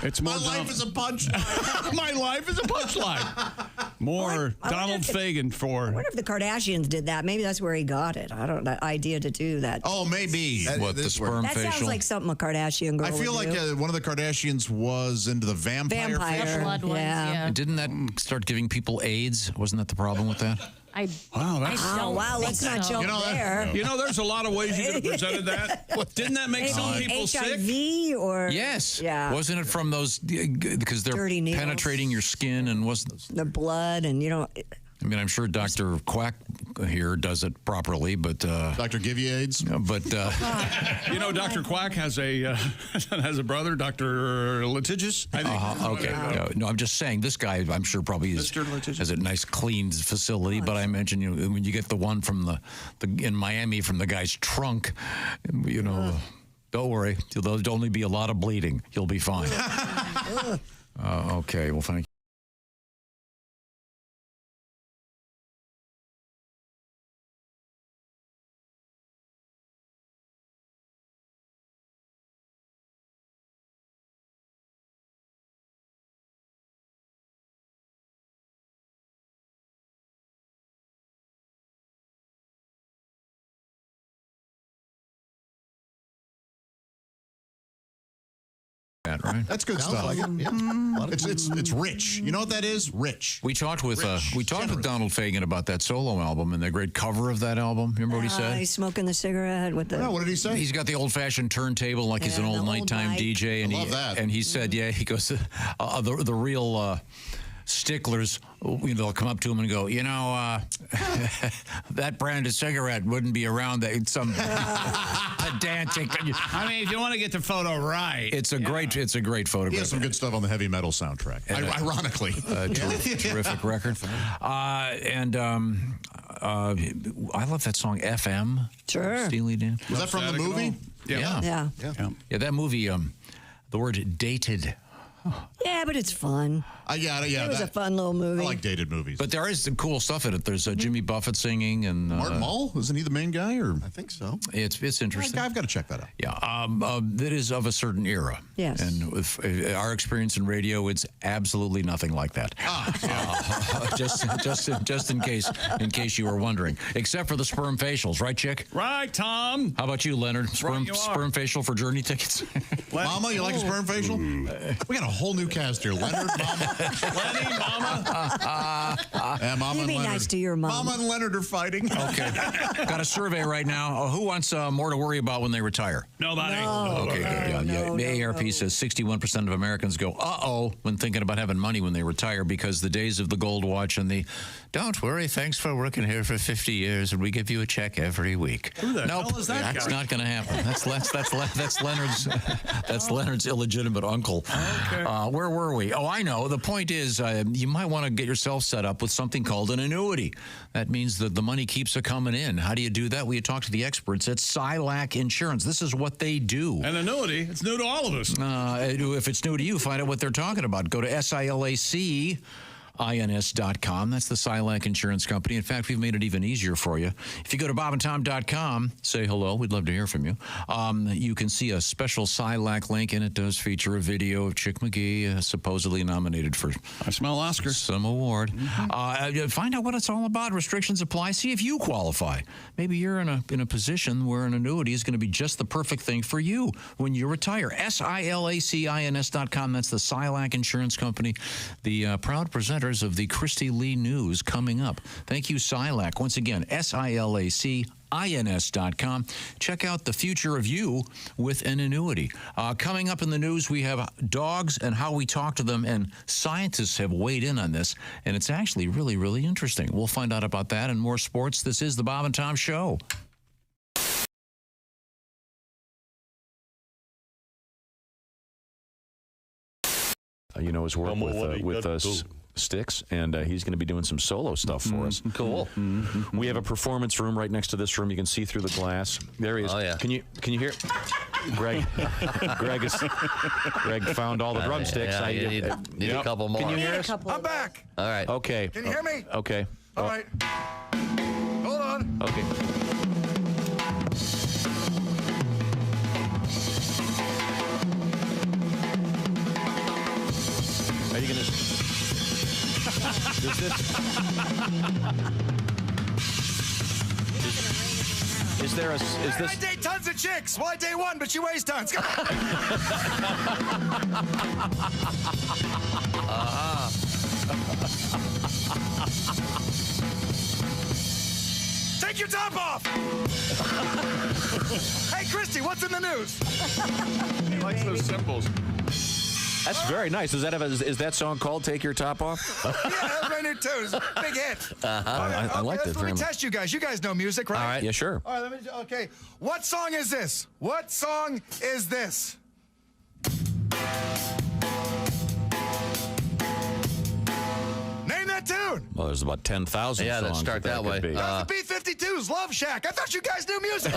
[SPEAKER 1] It's more
[SPEAKER 20] my life is a punchline.
[SPEAKER 1] My life is a punchline. More
[SPEAKER 2] I wonder
[SPEAKER 1] Donald
[SPEAKER 2] if-
[SPEAKER 1] Fagen
[SPEAKER 2] I
[SPEAKER 1] for.
[SPEAKER 2] wonder if the Kardashians did that. Maybe that's where he got it. I don't know. Idea to do that.
[SPEAKER 20] Oh, maybe.
[SPEAKER 4] What, the sperm
[SPEAKER 2] that
[SPEAKER 4] facial?
[SPEAKER 2] sounds like something a Kardashian girl
[SPEAKER 20] I feel
[SPEAKER 2] would
[SPEAKER 20] like
[SPEAKER 2] do.
[SPEAKER 20] one of the Kardashians was into the vampire.
[SPEAKER 2] Vampire.
[SPEAKER 23] The blood ones, yeah.
[SPEAKER 4] And didn't that start giving people AIDS? Wasn't that the problem with that?
[SPEAKER 1] Wow, that's
[SPEAKER 2] Oh, wow, let's not jump
[SPEAKER 20] You know,
[SPEAKER 2] there.
[SPEAKER 1] You know, there's a lot of ways you could have presented that. Didn't that make some
[SPEAKER 2] Maybe
[SPEAKER 1] people sick?
[SPEAKER 2] HIV or
[SPEAKER 4] Yes.
[SPEAKER 2] yeah,
[SPEAKER 4] Wasn't it from those, because they're
[SPEAKER 2] Dirty needles.
[SPEAKER 4] penetrating your skin and wasn't.
[SPEAKER 2] the blood and you know.
[SPEAKER 4] I mean, I'm sure Dr. Quack here does it properly, but.
[SPEAKER 20] Dr. Give you AIDS?
[SPEAKER 4] But.
[SPEAKER 1] You know, Dr. Quack has a brother, Dr. Litigious. I think.
[SPEAKER 4] Okay. No, I'm just saying this guy, I'm sure probably
[SPEAKER 1] Mr. Litigious.
[SPEAKER 4] has a nice clean facility, but I mentioned, you know, when you get the one from the in Miami from the guy's trunk, you know, don't worry. There'll only be a lot of bleeding. You'll be fine. Okay. Well, thank you. Right?
[SPEAKER 20] That's good
[SPEAKER 6] Sounds
[SPEAKER 20] stuff.
[SPEAKER 6] like it. Yeah. A lot of
[SPEAKER 20] It's rich. You know what that is? Rich.
[SPEAKER 4] We talked with
[SPEAKER 20] Rich, generous.
[SPEAKER 4] Donald Fagen about that solo album and the great cover of that album. Remember what he said?
[SPEAKER 2] He's smoking the cigarette with the.
[SPEAKER 20] No, what did he say?
[SPEAKER 4] He's got the old-fashioned turntable like he's an
[SPEAKER 2] Yeah,
[SPEAKER 4] old
[SPEAKER 2] the old
[SPEAKER 4] nighttime
[SPEAKER 2] mic.
[SPEAKER 4] DJ, and
[SPEAKER 20] I love that.
[SPEAKER 4] And he said, yeah, he goes, the real sticklers, you know, they'll come up to him and go, you know, that brand of cigarette wouldn't be around. Some pedantic.
[SPEAKER 1] I mean, if you want to get the photo right.
[SPEAKER 4] It's a great photograph.
[SPEAKER 20] He has some good stuff on the heavy metal soundtrack. Ironically.
[SPEAKER 4] Terrific record. I love that song FM.
[SPEAKER 2] Sure.
[SPEAKER 4] Steely Dan.
[SPEAKER 20] Was that from the movie?
[SPEAKER 4] Yeah.
[SPEAKER 2] Yeah.
[SPEAKER 4] That movie, the word dated.
[SPEAKER 2] Yeah, but it's fun.
[SPEAKER 20] It
[SPEAKER 2] was a fun little movie.
[SPEAKER 20] I like dated movies.
[SPEAKER 4] But there is some cool stuff in it. There's Jimmy Buffett singing and
[SPEAKER 20] Mark Mull? Isn't he the main guy? Or
[SPEAKER 6] I think so.
[SPEAKER 4] It's interesting.
[SPEAKER 20] I've got to check that out.
[SPEAKER 4] Yeah, that is of a certain era.
[SPEAKER 2] Yes.
[SPEAKER 4] And with our experience in radio, it's absolutely nothing like that. Just in case you were wondering. Except for the sperm facials, right, Chick?
[SPEAKER 1] Right, Tom.
[SPEAKER 4] How about you, Leonard?
[SPEAKER 1] Right, you are.
[SPEAKER 4] Sperm facial for Journey tickets?
[SPEAKER 20] Mama, you like a sperm facial? We got a whole new cast here. Leonard, Mama.
[SPEAKER 1] Lenny, Mama.
[SPEAKER 20] Yeah, Mama
[SPEAKER 2] You
[SPEAKER 20] and
[SPEAKER 2] be
[SPEAKER 20] Leonard.
[SPEAKER 2] nice to your mom.
[SPEAKER 20] Mama and Leonard are fighting.
[SPEAKER 4] Okay. Got a survey right now. Who wants more to worry about when they retire?
[SPEAKER 1] Nobody.
[SPEAKER 4] Okay, good. Yeah, the AARP says 61% of Americans go, when thinking about having money when they retire because the days of the gold watch and the, don't worry, thanks for working here for 50 years and we give you a check every week.
[SPEAKER 1] Who the
[SPEAKER 4] Nope,
[SPEAKER 1] hell is that
[SPEAKER 4] that's
[SPEAKER 1] guy?
[SPEAKER 4] not going to happen. That's Leonard's illegitimate uncle.
[SPEAKER 1] Okay.
[SPEAKER 4] Where were we? Oh, I know. The point is you might want to get yourself set up with something called an annuity. That means that the money keeps coming in. How do you do that? Well, you talk to the experts at Silac Insurance. This is what they do.
[SPEAKER 1] An annuity? It's new to all of us.
[SPEAKER 4] If it's new to you, find out what they're talking about. Go to SILACINS.com. That's the Silac Insurance Company. In fact, we've made it even easier for you. If you go to bobandtom.com, say hello. We'd love to hear from you. You can see a special Silac link, and it does feature a video of Chick McGee, supposedly nominated for
[SPEAKER 1] I smell Oscar.
[SPEAKER 4] Some award. Find out what it's all about. Restrictions apply. See if you qualify. Maybe you're in a position where an annuity is going to be just the perfect thing for you when you retire. SILACINS.com. That's the Silac Insurance Company, the proud presenter of the Christy Lee News coming up. Thank you, Silac. Once again, SILACINS.com. Check out the future of you with an annuity. Coming up in the news, we have dogs and how we talk to them, and scientists have weighed in on this, and it's actually really, really interesting. We'll find out about that and more sports. This is the Bob and Tom Show.
[SPEAKER 9] His work with us. Sticks, and he's going to be doing some solo stuff for us.
[SPEAKER 8] Cool.
[SPEAKER 9] We have a performance room right next to this room. You can see through the glass. There he is.
[SPEAKER 8] Oh, yeah.
[SPEAKER 9] Can you hear? Greg found all the drumsticks.
[SPEAKER 8] Yeah, you need a couple more.
[SPEAKER 9] Can you hear us?
[SPEAKER 10] I'm back.
[SPEAKER 8] All right.
[SPEAKER 9] Okay.
[SPEAKER 10] Can you hear me?
[SPEAKER 9] Okay.
[SPEAKER 10] All right. Hold on.
[SPEAKER 9] Okay. Are you going to... Is this...
[SPEAKER 10] I date tons of chicks. Well, I date one, but she weighs tons. Take your top off. Hey, Christy, what's in the news?
[SPEAKER 1] He likes those symbols.
[SPEAKER 9] That's very nice. Is that song called "Take Your Top Off"?
[SPEAKER 10] Yeah, that was my new tune. It's a big hit.
[SPEAKER 9] I like that very
[SPEAKER 10] Let me
[SPEAKER 9] much.
[SPEAKER 10] test you guys. You guys know music, right?
[SPEAKER 9] All right. Yeah, sure.
[SPEAKER 10] All right. Okay. What song is this? What song is this? Name that tune.
[SPEAKER 9] Well, there's about 10,000
[SPEAKER 8] Yeah,
[SPEAKER 9] songs.
[SPEAKER 8] that start that way.
[SPEAKER 10] That's the B-52's Love Shack. I thought you guys knew music.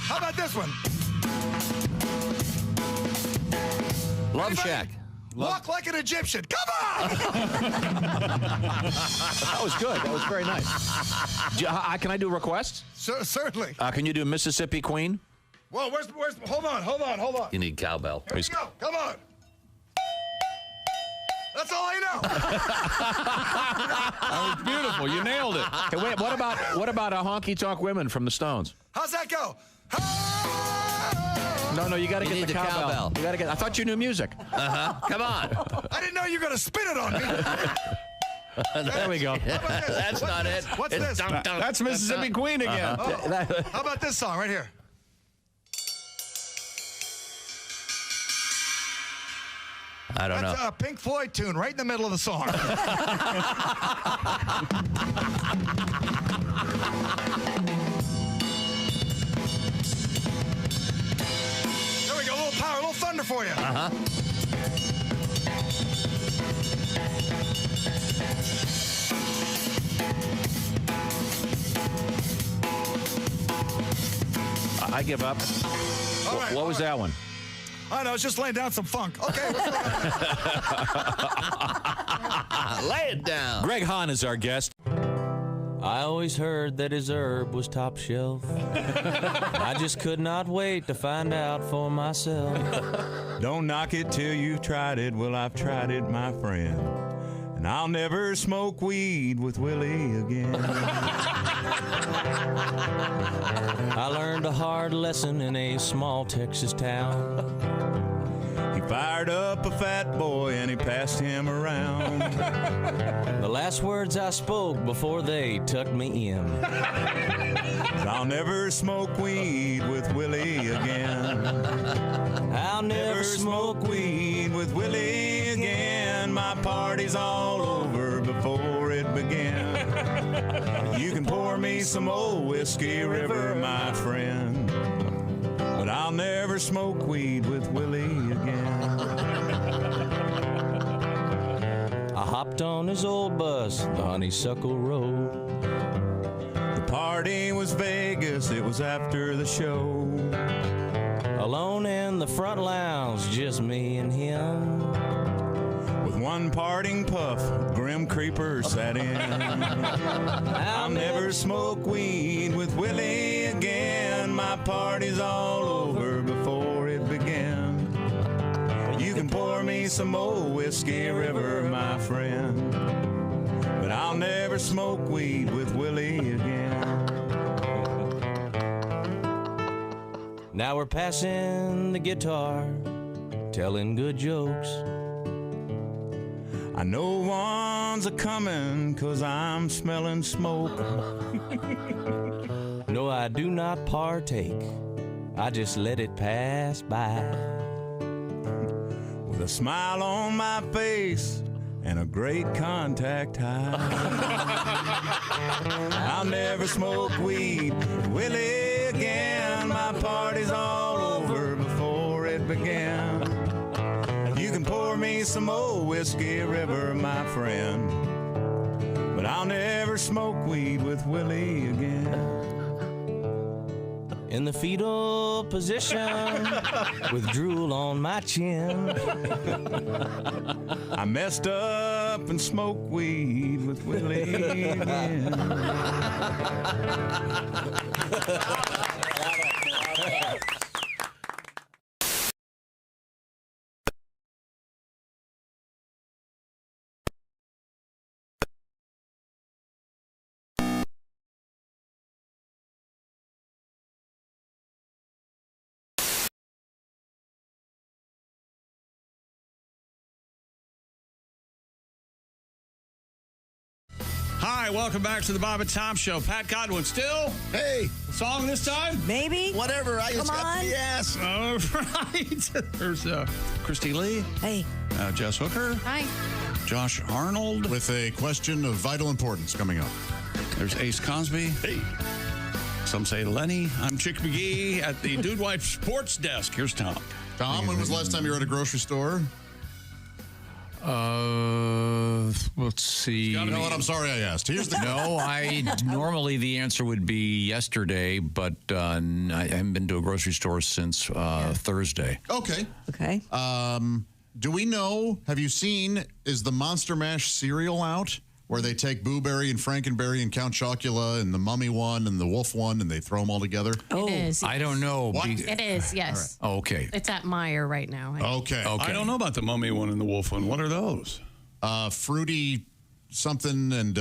[SPEAKER 10] How about this one?
[SPEAKER 8] Love Shack.
[SPEAKER 10] Walk like an Egyptian. Come on!
[SPEAKER 9] That was good. That was very nice. Can I do requests?
[SPEAKER 10] Certainly.
[SPEAKER 9] Can you do Mississippi Queen?
[SPEAKER 10] Whoa, where's, hold on.
[SPEAKER 8] You need cowbell.
[SPEAKER 10] Here we go. Come on. That's all I know.
[SPEAKER 1] That was beautiful. You nailed it.
[SPEAKER 9] Hey, wait, what about a Honky Tonk Women from the Stones?
[SPEAKER 10] How's that go?
[SPEAKER 9] No, you got to get the cowbell. You got to get. I thought you knew music.
[SPEAKER 8] Come on.
[SPEAKER 10] I didn't know you were going to spin it on me.
[SPEAKER 9] There we go.
[SPEAKER 8] That's not it.
[SPEAKER 10] What's
[SPEAKER 8] It's
[SPEAKER 10] this?
[SPEAKER 8] dunk, dunk.
[SPEAKER 9] That's Mississippi Queen again.
[SPEAKER 10] How about this song right here?
[SPEAKER 8] I don't know.
[SPEAKER 10] That's a Pink Floyd tune right in the middle of the song. There we go. A little power, a little thunder for you.
[SPEAKER 9] I give up.
[SPEAKER 10] All right,
[SPEAKER 9] What was that one?
[SPEAKER 10] I know, it's just laying down some funk. Okay, what's going on?
[SPEAKER 8] Lay it down.
[SPEAKER 9] Greg Hahn is our guest.
[SPEAKER 12] I always heard that his herb was top shelf. I just could not wait to find out for myself.
[SPEAKER 24] Don't knock it till you've tried it. Well, I've tried it, my friend. And I'll never smoke weed with Willie again.
[SPEAKER 12] I learned a hard lesson in a small Texas town.
[SPEAKER 24] He fired up a fat boy and he passed him around.
[SPEAKER 12] The last words I spoke before they tucked me in.
[SPEAKER 24] I'll never smoke weed with Willie again.
[SPEAKER 12] I'll never
[SPEAKER 24] smoke weed with Willie again. My party's all over before it began. You can pour me some old whiskey river, my friend. but I'll never smoke weed with Willie again.
[SPEAKER 12] I hopped on his old bus, the Honeysuckle Road.
[SPEAKER 24] The party was Vegas, it was after the show.
[SPEAKER 12] Alone in the front lounge, just me and him.
[SPEAKER 24] With one parting puff, Grim Creeper sat in. I'll never smoke weed with Willie again. My party's all over before it began. You can pour me some old Whiskey River, my friend, but I'll never smoke weed with Willie again.
[SPEAKER 12] Now we're passing the guitar, telling good jokes.
[SPEAKER 24] I know one's a-comin' 'cause I'm smelling smoke.
[SPEAKER 12] No, I do not partake. I just let it pass by.
[SPEAKER 24] With a smile on my face and a great contact high. I'll never smoke weed with Willie again. My party's all over before it began. You can pour me some old Whiskey River, my friend, but I'll never smoke weed with Willie again.
[SPEAKER 12] In the fetal position, with drool on my chin.
[SPEAKER 24] I messed up and smoked weed with Willie again.
[SPEAKER 1] Hi, welcome back to the Bob and Tom Show. Pat Godwin still?
[SPEAKER 6] Hey.
[SPEAKER 1] Song this time?
[SPEAKER 2] Maybe.
[SPEAKER 6] Whatever. I just
[SPEAKER 2] Come
[SPEAKER 6] got
[SPEAKER 2] on.
[SPEAKER 6] the ass.
[SPEAKER 1] All right. There's Christy Lee.
[SPEAKER 2] Hey.
[SPEAKER 1] Jess Hooker.
[SPEAKER 23] Hi.
[SPEAKER 1] Josh Arnold.
[SPEAKER 20] With a question of vital importance coming up.
[SPEAKER 1] There's Ace Cosby. Hey. Some say Lenny. I'm Chick McGee at the Dude Wife Sports Desk. Here's Tom.
[SPEAKER 20] Tom, when was the last time you were at a grocery store?
[SPEAKER 4] Let's see.
[SPEAKER 20] You know what? I'm sorry I asked. Here's the
[SPEAKER 4] No, normally the answer would be yesterday, but I haven't been to a grocery store since Thursday.
[SPEAKER 20] Okay.
[SPEAKER 2] Okay.
[SPEAKER 20] Do we know, have you seen, is the Monster Mash cereal out? Where they take Boo Berry and Frankenberry and Count Chocula and the Mummy one and the Wolf one and they throw them all together?
[SPEAKER 23] Oh, it is.
[SPEAKER 4] I don't know.
[SPEAKER 20] What?
[SPEAKER 23] It is, yes.
[SPEAKER 4] Oh, okay.
[SPEAKER 23] It's at Meijer right now.
[SPEAKER 20] Okay.
[SPEAKER 1] I don't know about the Mummy one and the Wolf one. What are those?
[SPEAKER 20] Fruity something and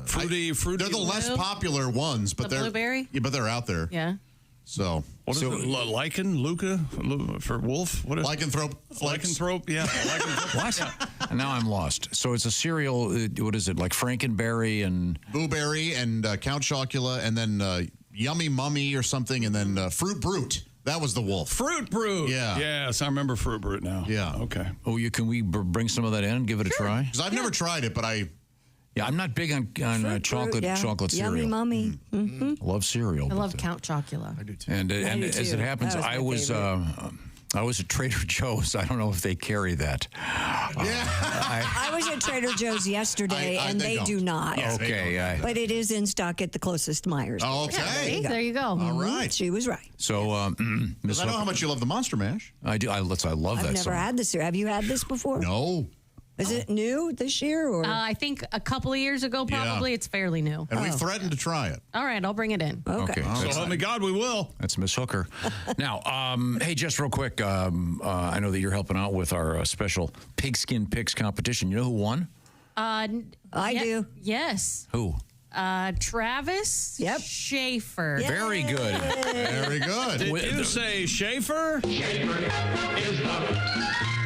[SPEAKER 1] fruity.
[SPEAKER 20] They're the less popular ones, but
[SPEAKER 23] The
[SPEAKER 20] they're
[SPEAKER 23] blueberry?
[SPEAKER 20] Yeah, but they're out there.
[SPEAKER 23] Yeah.
[SPEAKER 20] So
[SPEAKER 1] what is it? Lichen, Luca for wolf? What is
[SPEAKER 20] Lycanthrope?
[SPEAKER 1] Lycanthrope, yeah.
[SPEAKER 4] What? Now I'm lost. So it's a cereal. What is it? Like Frankenberry and
[SPEAKER 20] Boo Berry and Count Chocula, and then Yummy Mummy or something, and then Fruit Brute. That was the wolf.
[SPEAKER 1] Fruit Brute.
[SPEAKER 20] Yeah.
[SPEAKER 1] Yes, I remember Fruit Brute now.
[SPEAKER 20] Yeah.
[SPEAKER 1] Okay.
[SPEAKER 4] Oh, can we bring some of that in and give it a try?
[SPEAKER 20] Because I've never tried it, but
[SPEAKER 4] Yeah, I'm not big on chocolate chocolate cereal.
[SPEAKER 2] Yummy Mummy. Mm-hmm.
[SPEAKER 4] I love cereal.
[SPEAKER 23] I love Count Chocula.
[SPEAKER 4] I do too. And
[SPEAKER 2] do
[SPEAKER 4] as
[SPEAKER 2] too.
[SPEAKER 4] it happens,
[SPEAKER 2] That was my
[SPEAKER 4] I was at Trader Joe's. I don't know if they carry that.
[SPEAKER 2] I was at Trader Joe's yesterday, and they do not.
[SPEAKER 4] Okay.
[SPEAKER 2] But it is in stock at the closest Myers.
[SPEAKER 20] Okay.
[SPEAKER 23] There you go.
[SPEAKER 20] All right.
[SPEAKER 2] She was right.
[SPEAKER 4] So,
[SPEAKER 20] Because I know how much you love the Monster Mash.
[SPEAKER 4] I do. I love
[SPEAKER 2] I've
[SPEAKER 4] that
[SPEAKER 2] never
[SPEAKER 4] song.
[SPEAKER 2] had this. Have you had this before?
[SPEAKER 20] No.
[SPEAKER 2] Is it new this year? Or
[SPEAKER 23] I think a couple of years ago, probably. It's fairly new.
[SPEAKER 20] And we threatened to try it.
[SPEAKER 23] All right, I'll bring it in.
[SPEAKER 2] Okay.
[SPEAKER 1] So help me God, we will.
[SPEAKER 4] That's Miss Hooker. Now, hey, just real quick, I know that you're helping out with our special pigskin picks competition. You know who won?
[SPEAKER 2] I do.
[SPEAKER 23] Yes.
[SPEAKER 4] Who?
[SPEAKER 23] Travis Schaefer.
[SPEAKER 4] Very good.
[SPEAKER 20] Very good.
[SPEAKER 1] Did you say Schaefer?
[SPEAKER 13] Schaefer is the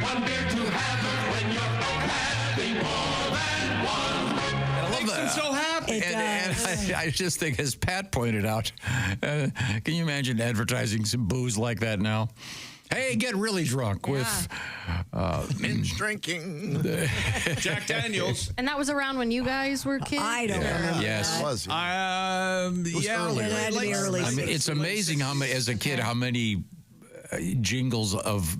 [SPEAKER 13] one beer to have when you're having more than one.
[SPEAKER 4] I love
[SPEAKER 1] Makes him so happy.
[SPEAKER 4] And I just think, as Pat pointed out, can you imagine advertising some booze like that now? Hey, get really drunk with
[SPEAKER 6] binge drinking.
[SPEAKER 1] Jack Daniels.
[SPEAKER 23] And that was around when you guys were kids?
[SPEAKER 2] I don't remember.
[SPEAKER 4] Yes.
[SPEAKER 2] that.
[SPEAKER 6] It was.
[SPEAKER 1] Yeah,
[SPEAKER 6] early.
[SPEAKER 2] It had to be early.
[SPEAKER 4] I mean, it's amazing how as a kid how many jingles of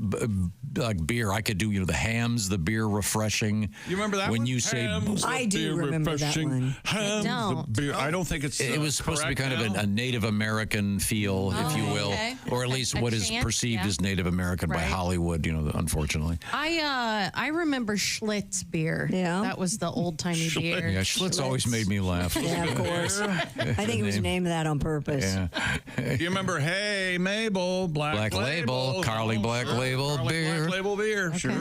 [SPEAKER 4] like beer I could do. You know, the Hams, the beer refreshing.
[SPEAKER 1] You remember that
[SPEAKER 4] when
[SPEAKER 1] one?
[SPEAKER 4] you say
[SPEAKER 1] Hams,
[SPEAKER 2] I
[SPEAKER 1] the
[SPEAKER 2] do
[SPEAKER 1] beer
[SPEAKER 2] remember that
[SPEAKER 1] refreshing.
[SPEAKER 2] one.
[SPEAKER 1] Hams,
[SPEAKER 23] don't.
[SPEAKER 1] the beer. I don't think it's.
[SPEAKER 4] it was supposed to be kind of a Native American feel, if you will,
[SPEAKER 23] okay.
[SPEAKER 4] or at least
[SPEAKER 23] A
[SPEAKER 4] what is
[SPEAKER 23] chant,
[SPEAKER 4] perceived
[SPEAKER 23] yeah.
[SPEAKER 4] as Native American by
[SPEAKER 23] Right.
[SPEAKER 4] Hollywood. You know, unfortunately.
[SPEAKER 23] I remember Schlitz beer.
[SPEAKER 2] Yeah.
[SPEAKER 23] That was the old timey beer.
[SPEAKER 4] Yeah, Schlitz always made me laugh.
[SPEAKER 2] Yeah, of course. I think it was named that on purpose.
[SPEAKER 4] Yeah.
[SPEAKER 1] You remember, hey, Mabel, Black
[SPEAKER 4] Label, Carling Black Label beer.
[SPEAKER 1] Black Label beer, sure.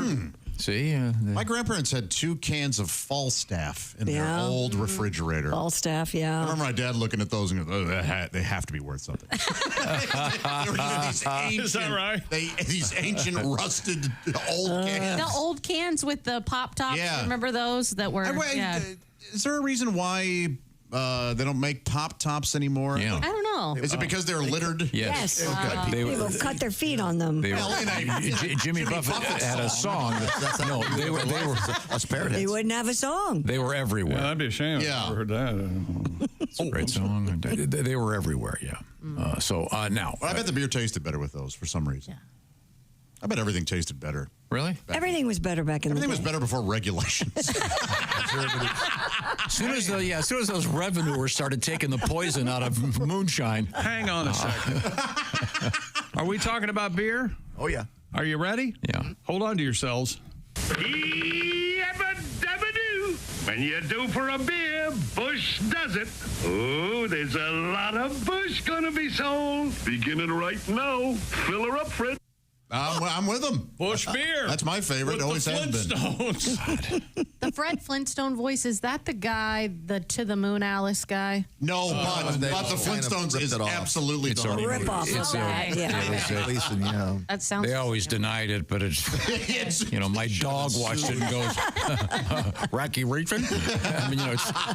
[SPEAKER 4] See,
[SPEAKER 20] My grandparents had 2 cans of Falstaff in their old refrigerator.
[SPEAKER 2] Falstaff, yeah.
[SPEAKER 20] I remember my dad looking at those and going, they have to be worth something. They were just these ancient,
[SPEAKER 1] Is that right?
[SPEAKER 20] These ancient rusted old cans.
[SPEAKER 23] The old cans with the pop tops.
[SPEAKER 20] Yeah.
[SPEAKER 23] Remember those that were? Yeah.
[SPEAKER 20] Is there a reason why they don't make pop tops anymore?
[SPEAKER 4] Yeah.
[SPEAKER 23] I don't know.
[SPEAKER 20] Is it because they're littered?
[SPEAKER 2] Yes.
[SPEAKER 4] They
[SPEAKER 2] People cut their feet on them.
[SPEAKER 4] They were, Jimmy Buffett had a song. No, they were
[SPEAKER 2] They wouldn't have a song.
[SPEAKER 4] They were everywhere.
[SPEAKER 1] Yeah, that'd be a shame.
[SPEAKER 20] Yeah.
[SPEAKER 1] I never heard that.
[SPEAKER 4] It's a great song. They were everywhere. Yeah. Now,
[SPEAKER 20] I bet the beer tasted better with those for some reason.
[SPEAKER 23] Yeah.
[SPEAKER 20] I bet everything tasted better.
[SPEAKER 4] Really?
[SPEAKER 2] Everything was better back in the day.
[SPEAKER 20] Everything was better before regulations.
[SPEAKER 4] As soon as those revenuers started taking the poison out of moonshine.
[SPEAKER 1] Hang on a second. Are we talking about beer?
[SPEAKER 6] Oh, yeah.
[SPEAKER 1] Are you ready?
[SPEAKER 4] Yeah.
[SPEAKER 1] Hold on to yourselves.
[SPEAKER 13] Yabba-dabba-doo. When you do for a beer, Bush does it. Oh, there's a lot of Bush gonna be sold. Beginning right now. Fill her up, Fred.
[SPEAKER 20] I'm with them.
[SPEAKER 1] Bush beer.
[SPEAKER 20] That's my favorite.
[SPEAKER 1] With
[SPEAKER 20] Always
[SPEAKER 1] the
[SPEAKER 20] has been.
[SPEAKER 1] Flintstones.
[SPEAKER 23] The Fred Flintstone voice, is that the guy, the To the Moon Alice guy?
[SPEAKER 20] No, but the Flintstones is absolutely
[SPEAKER 4] It's
[SPEAKER 20] the
[SPEAKER 4] a
[SPEAKER 20] honey
[SPEAKER 2] rip off
[SPEAKER 20] badger.
[SPEAKER 2] of that. Yeah.
[SPEAKER 6] Listen, yeah.
[SPEAKER 23] That sounds.
[SPEAKER 4] They always denied it, but it's my dog watched it and goes, Rocky Reefin? I mean,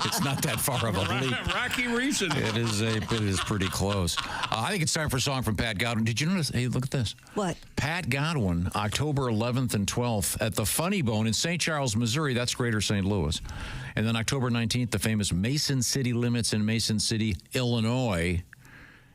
[SPEAKER 4] it's not that far of a leap.
[SPEAKER 1] Rocky Reason.
[SPEAKER 4] It is pretty close. I think it's time for a song from Pat Godwin. Did you notice? Hey, look at this.
[SPEAKER 2] What?
[SPEAKER 4] Pat Godwin, October 11th and 12th at the Funny Bone in St. Charles, Missouri. That's Greater St. Louis. And then October 19th, the famous Mason City Limits in Mason City, Illinois.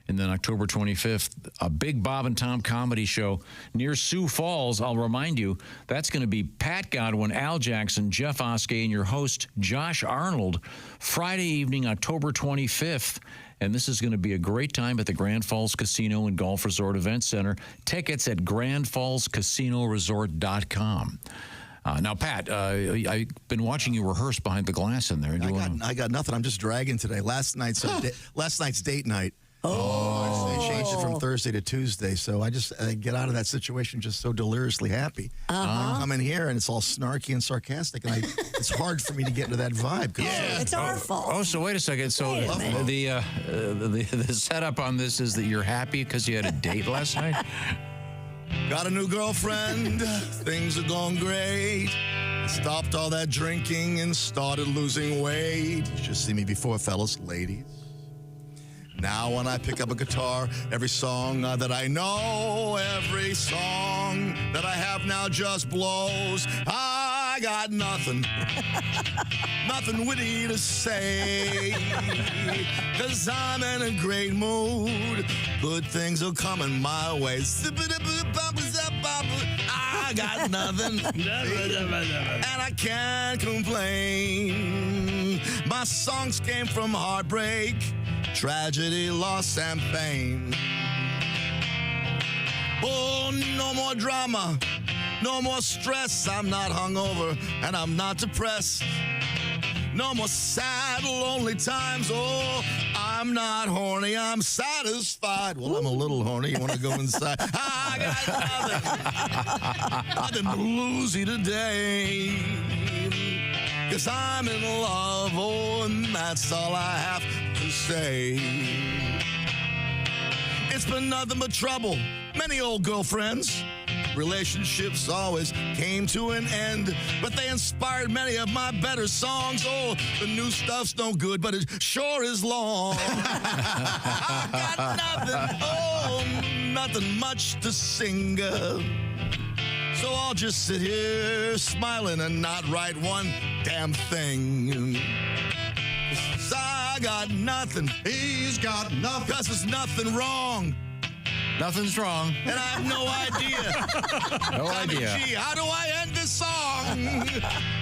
[SPEAKER 4] And then October 25th, a big Bob and Tom comedy show near Sioux Falls. I'll remind you, that's going to be Pat Godwin, Al Jackson, Jeff Oskey, and your host, Josh Arnold, Friday evening, October 25th. And this is going to be a great time at the Grand Falls Casino and Golf Resort Event Center. Tickets at grandfallscasinoresort.com. Now, Pat, I've been watching you rehearse behind the glass in there. And
[SPEAKER 6] I got nothing. I'm just dragging today. Last night's date night. They changed it from Thursday to Tuesday, so I just get out of that situation just so deliriously happy. I come in here and it's all snarky and sarcastic, and it's hard for me to get into that vibe.
[SPEAKER 2] It's our fault.
[SPEAKER 4] Oh, so wait a second. So the setup on this is that you're happy because you had a date last night?
[SPEAKER 6] Got a new girlfriend. Things are going great. Stopped all that drinking and started losing weight. You should see me before, fellas, ladies. Now when I pick up a guitar, every song that I know, every song that I have now just blows. I got nothing, nothing witty to say, 'cause I'm in a great mood. Good things are coming my way. I got nothing, and I can't complain. My songs came from heartbreak, tragedy, loss, and pain. Oh, no more drama, no more stress. I'm not hungover and I'm not depressed. No more sad, lonely times. Oh, I'm not horny, I'm satisfied. Well, I'm a little horny. You want to go inside? I got nothing bluesy today. 'Cause I'm in love, oh, and that's all I have to say. It's been nothing but trouble, many old girlfriends. Relationships always came to an end, but they inspired many of my better songs. Oh, the new stuff's no good, but it sure is long. I got nothing, oh, nothing much to sing. So I'll just sit here smiling and not write one damn thing. 'Cause I got nothing.
[SPEAKER 20] He's got nothing.
[SPEAKER 6] 'Cause there's nothing wrong.
[SPEAKER 4] Nothing's wrong.
[SPEAKER 6] And I have no idea.
[SPEAKER 4] No idea.
[SPEAKER 6] Gee, how do I end this song?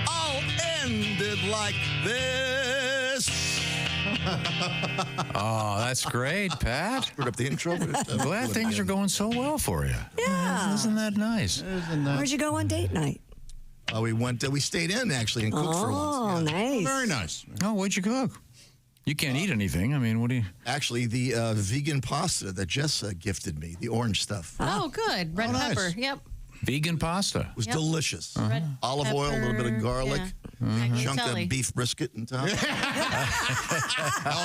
[SPEAKER 6] I'll end it like this.
[SPEAKER 4] Oh, that's great, Pat.
[SPEAKER 6] Screwed up the intro.
[SPEAKER 4] I'm glad things are going so well for you.
[SPEAKER 2] Yeah.
[SPEAKER 4] Isn't that nice?
[SPEAKER 2] Where'd you go on date night?
[SPEAKER 6] We stayed in actually and cooked for once.
[SPEAKER 2] Oh, nice.
[SPEAKER 20] Very nice.
[SPEAKER 4] Oh, what'd you cook? You can't eat anything. I mean, what do you?
[SPEAKER 6] Actually, the vegan pasta that Jess gifted me, the orange stuff.
[SPEAKER 23] Oh, good. Red
[SPEAKER 6] nice.
[SPEAKER 23] pepper. Yep.
[SPEAKER 4] Vegan pasta.
[SPEAKER 6] It was delicious.
[SPEAKER 23] Red
[SPEAKER 6] Olive oil, a little bit of garlic, chunk
[SPEAKER 23] Tagliatelle.
[SPEAKER 6] of beef brisket on top.
[SPEAKER 20] Oh,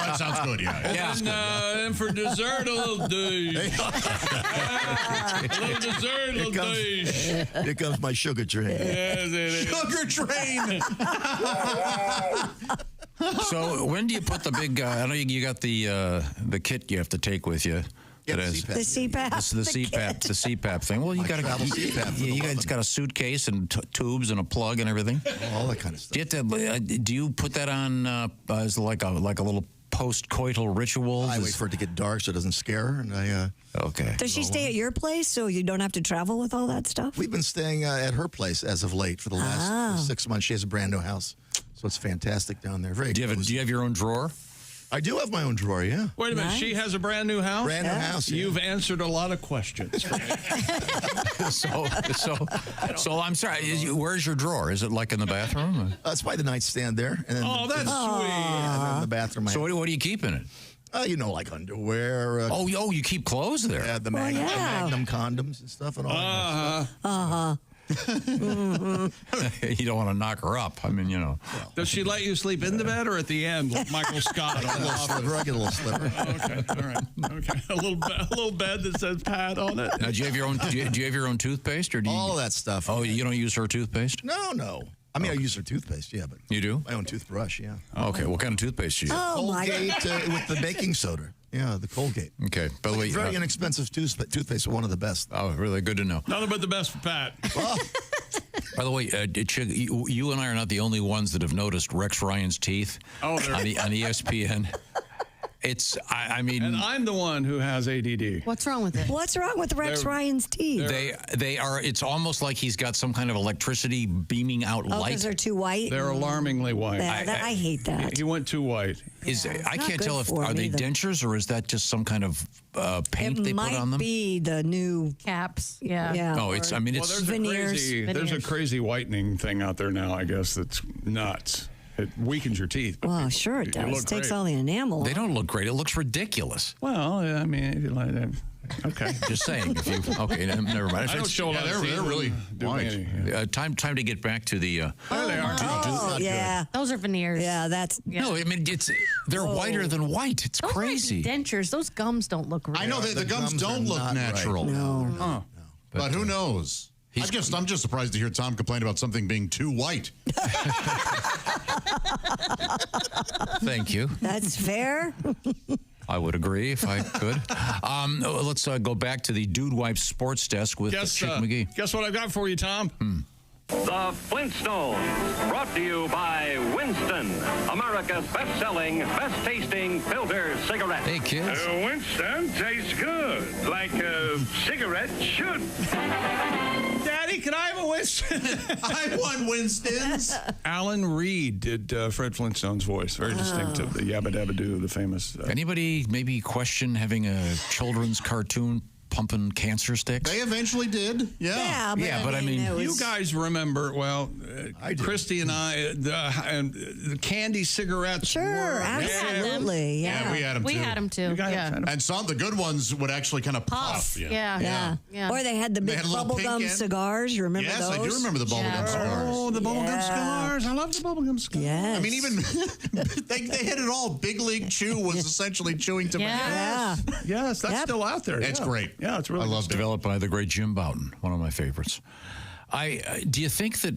[SPEAKER 20] that sounds good, yeah.
[SPEAKER 1] And for dessert, a little douche. A little dessert, a little douche.
[SPEAKER 6] Here comes my sugar train.
[SPEAKER 1] Yes, it is.
[SPEAKER 20] Sugar train.
[SPEAKER 4] So when do you put the big? I know you got the kit you have to take with you.
[SPEAKER 6] Yeah,
[SPEAKER 4] that
[SPEAKER 6] the
[SPEAKER 4] is-
[SPEAKER 6] CPAP.
[SPEAKER 2] The CPAP.
[SPEAKER 4] This is the CPAP, the CPAP thing. Well, you got
[SPEAKER 6] travel CPAP for
[SPEAKER 4] you
[SPEAKER 6] the
[SPEAKER 4] guys
[SPEAKER 6] weapon.
[SPEAKER 4] got a suitcase and tubes and a plug and everything.
[SPEAKER 6] All that kind of stuff.
[SPEAKER 4] Do you put that on as like a little post-coital ritual?
[SPEAKER 6] I wait for it to get dark so it doesn't scare her, and I.
[SPEAKER 4] Okay.
[SPEAKER 2] Does she stay at your place so you don't have to travel with all that stuff?
[SPEAKER 6] We've been staying at her place as of late for the last 6 months. She has a brand new house, so it's fantastic down there. Very.
[SPEAKER 4] Do you have your own drawer?
[SPEAKER 6] I do have my own drawer. Yeah.
[SPEAKER 1] Wait a minute. She has a brand new house?
[SPEAKER 6] Brand new house. Yeah.
[SPEAKER 1] You've answered a lot of questions.
[SPEAKER 4] So I'm sorry. Where's your drawer? Is it like in the bathroom?
[SPEAKER 6] It's by the nightstand there. And then
[SPEAKER 1] Oh, that's sweet.
[SPEAKER 6] And then the bathroom.
[SPEAKER 4] So what do you keep in it?
[SPEAKER 6] Like underwear.
[SPEAKER 4] Oh, you keep clothes there.
[SPEAKER 6] Yeah, the Magnum condoms and stuff and all that.
[SPEAKER 2] Uh-huh.
[SPEAKER 4] You don't want to knock her up. I mean, you know.
[SPEAKER 1] Does she let you sleep in the bed or at the end, like Michael Scott?
[SPEAKER 6] I get a little sliver.
[SPEAKER 1] Okay, all right. Okay, a little bed that says Pat on it.
[SPEAKER 4] Now, do you have your own? Do you have your own toothpaste, or do you?
[SPEAKER 6] All of that stuff.
[SPEAKER 4] Oh, you don't use her toothpaste?
[SPEAKER 6] No. I mean, I use her toothpaste, yeah, but
[SPEAKER 4] You do?
[SPEAKER 6] my own toothbrush, yeah.
[SPEAKER 4] Okay. What kind of toothpaste do you use?
[SPEAKER 2] Oh, my
[SPEAKER 6] Colgate with the baking soda. Yeah, the Colgate.
[SPEAKER 4] Okay. By the way,
[SPEAKER 6] Very inexpensive toothpaste, one of the best.
[SPEAKER 4] oh, really good to know.
[SPEAKER 1] Nothing but the best for Pat.
[SPEAKER 4] By the way, Chig, you and I are not the only ones that have noticed Rex Ryan's teeth
[SPEAKER 1] Oh, they're-
[SPEAKER 4] on ESPN. I mean,
[SPEAKER 1] And I'm the one who has ADD.
[SPEAKER 23] What's wrong with it?
[SPEAKER 2] What's wrong with Rex
[SPEAKER 1] They're-
[SPEAKER 2] Ryan's teeth?
[SPEAKER 4] they are. It's almost like he's got some kind of electricity beaming out
[SPEAKER 2] Oh,
[SPEAKER 4] light.
[SPEAKER 2] because they're too white?
[SPEAKER 1] They're alarmingly white.
[SPEAKER 2] I hate that.
[SPEAKER 1] He went too white.
[SPEAKER 4] I
[SPEAKER 2] It's
[SPEAKER 4] can't
[SPEAKER 2] not
[SPEAKER 4] tell
[SPEAKER 2] good
[SPEAKER 4] if
[SPEAKER 2] for
[SPEAKER 4] are they
[SPEAKER 2] me, though.
[SPEAKER 4] dentures or is that just some kind of paint
[SPEAKER 2] It
[SPEAKER 4] they
[SPEAKER 2] might
[SPEAKER 4] put on them?
[SPEAKER 2] be the new
[SPEAKER 23] Caps. Yeah.
[SPEAKER 2] Yeah.
[SPEAKER 4] No, it's. I mean,
[SPEAKER 1] Well,
[SPEAKER 4] it's.
[SPEAKER 1] there's
[SPEAKER 2] veneers.
[SPEAKER 1] there's a crazy whitening thing out there now, I guess, that's nuts. It weakens your teeth. but
[SPEAKER 2] Well, sure it
[SPEAKER 1] you
[SPEAKER 2] does.
[SPEAKER 1] look
[SPEAKER 2] Takes
[SPEAKER 1] great.
[SPEAKER 2] all the enamel.
[SPEAKER 4] They don't look great. It looks ridiculous.
[SPEAKER 1] Well, I mean, if you like that. Okay.
[SPEAKER 4] Just saying. If you okay, never mind.
[SPEAKER 1] I don't show a lot of
[SPEAKER 20] they're
[SPEAKER 1] teeth
[SPEAKER 20] really
[SPEAKER 1] doing
[SPEAKER 20] white.
[SPEAKER 1] any-
[SPEAKER 4] Time to get back to the.
[SPEAKER 1] There they are.
[SPEAKER 2] Oh, yeah.
[SPEAKER 23] Those are veneers.
[SPEAKER 2] Yeah, that's.
[SPEAKER 4] No, I mean they're whiter than white. It's
[SPEAKER 23] Those might be
[SPEAKER 4] crazy.
[SPEAKER 23] dentures. Those gums don't look real.
[SPEAKER 20] I know the gums don't
[SPEAKER 6] are
[SPEAKER 20] look
[SPEAKER 6] not right.
[SPEAKER 20] natural.
[SPEAKER 2] No.
[SPEAKER 20] But who knows? I'm just surprised to hear Tom complain about something being too white.
[SPEAKER 4] Thank you.
[SPEAKER 2] That's fair.
[SPEAKER 4] I would agree if I could. Let's go back to the Dude Wipes Sports Desk with Chick McGee.
[SPEAKER 1] Guess what I've got for you, Tom?
[SPEAKER 11] The Flintstones, brought to you by Winston, America's best-selling, best-tasting filter cigarette.
[SPEAKER 4] Hey, kids.
[SPEAKER 13] Winston tastes good, like a cigarette should.
[SPEAKER 1] Daddy, can I have a Winston?
[SPEAKER 20] I want Winston's.
[SPEAKER 1] Alan Reed did Fred Flintstone's voice. Very distinctive. The Yabba Dabba Doo, the famous.
[SPEAKER 4] Anybody maybe question having a children's cartoon pumping cancer sticks?
[SPEAKER 20] They eventually did. Yeah.
[SPEAKER 4] But I mean,
[SPEAKER 2] it was-
[SPEAKER 1] You guys remember, well, Christy and I, the candy cigarettes.
[SPEAKER 2] Sure,
[SPEAKER 1] were-
[SPEAKER 2] absolutely. Yeah.
[SPEAKER 20] we had them
[SPEAKER 23] We
[SPEAKER 20] too.
[SPEAKER 23] had them too.
[SPEAKER 1] You guys
[SPEAKER 23] Yeah.
[SPEAKER 1] had 'em.
[SPEAKER 20] And some the good ones would actually kind of puff.
[SPEAKER 23] Yeah.
[SPEAKER 2] Yeah. Or they had the big
[SPEAKER 20] had a little pink
[SPEAKER 2] bubblegum
[SPEAKER 20] end.
[SPEAKER 2] cigars. You remember
[SPEAKER 20] Yes,
[SPEAKER 2] those?
[SPEAKER 20] I do remember the bubblegum
[SPEAKER 23] Yeah.
[SPEAKER 20] cigars.
[SPEAKER 1] Oh, the bubblegum
[SPEAKER 2] Yeah.
[SPEAKER 1] cigars. I love the bubblegum cigars.
[SPEAKER 2] Yes.
[SPEAKER 20] I mean, even they hit it all. Big League Chew was essentially chewing tobacco.
[SPEAKER 2] Yeah.
[SPEAKER 1] Yes, that's
[SPEAKER 2] Yep.
[SPEAKER 1] still out there.
[SPEAKER 20] It's
[SPEAKER 1] yeah.
[SPEAKER 20] great.
[SPEAKER 1] Yeah, it's really
[SPEAKER 20] I love
[SPEAKER 1] good
[SPEAKER 20] it.
[SPEAKER 4] developed by the great Jim Bouton, one of my favorites. Do you think that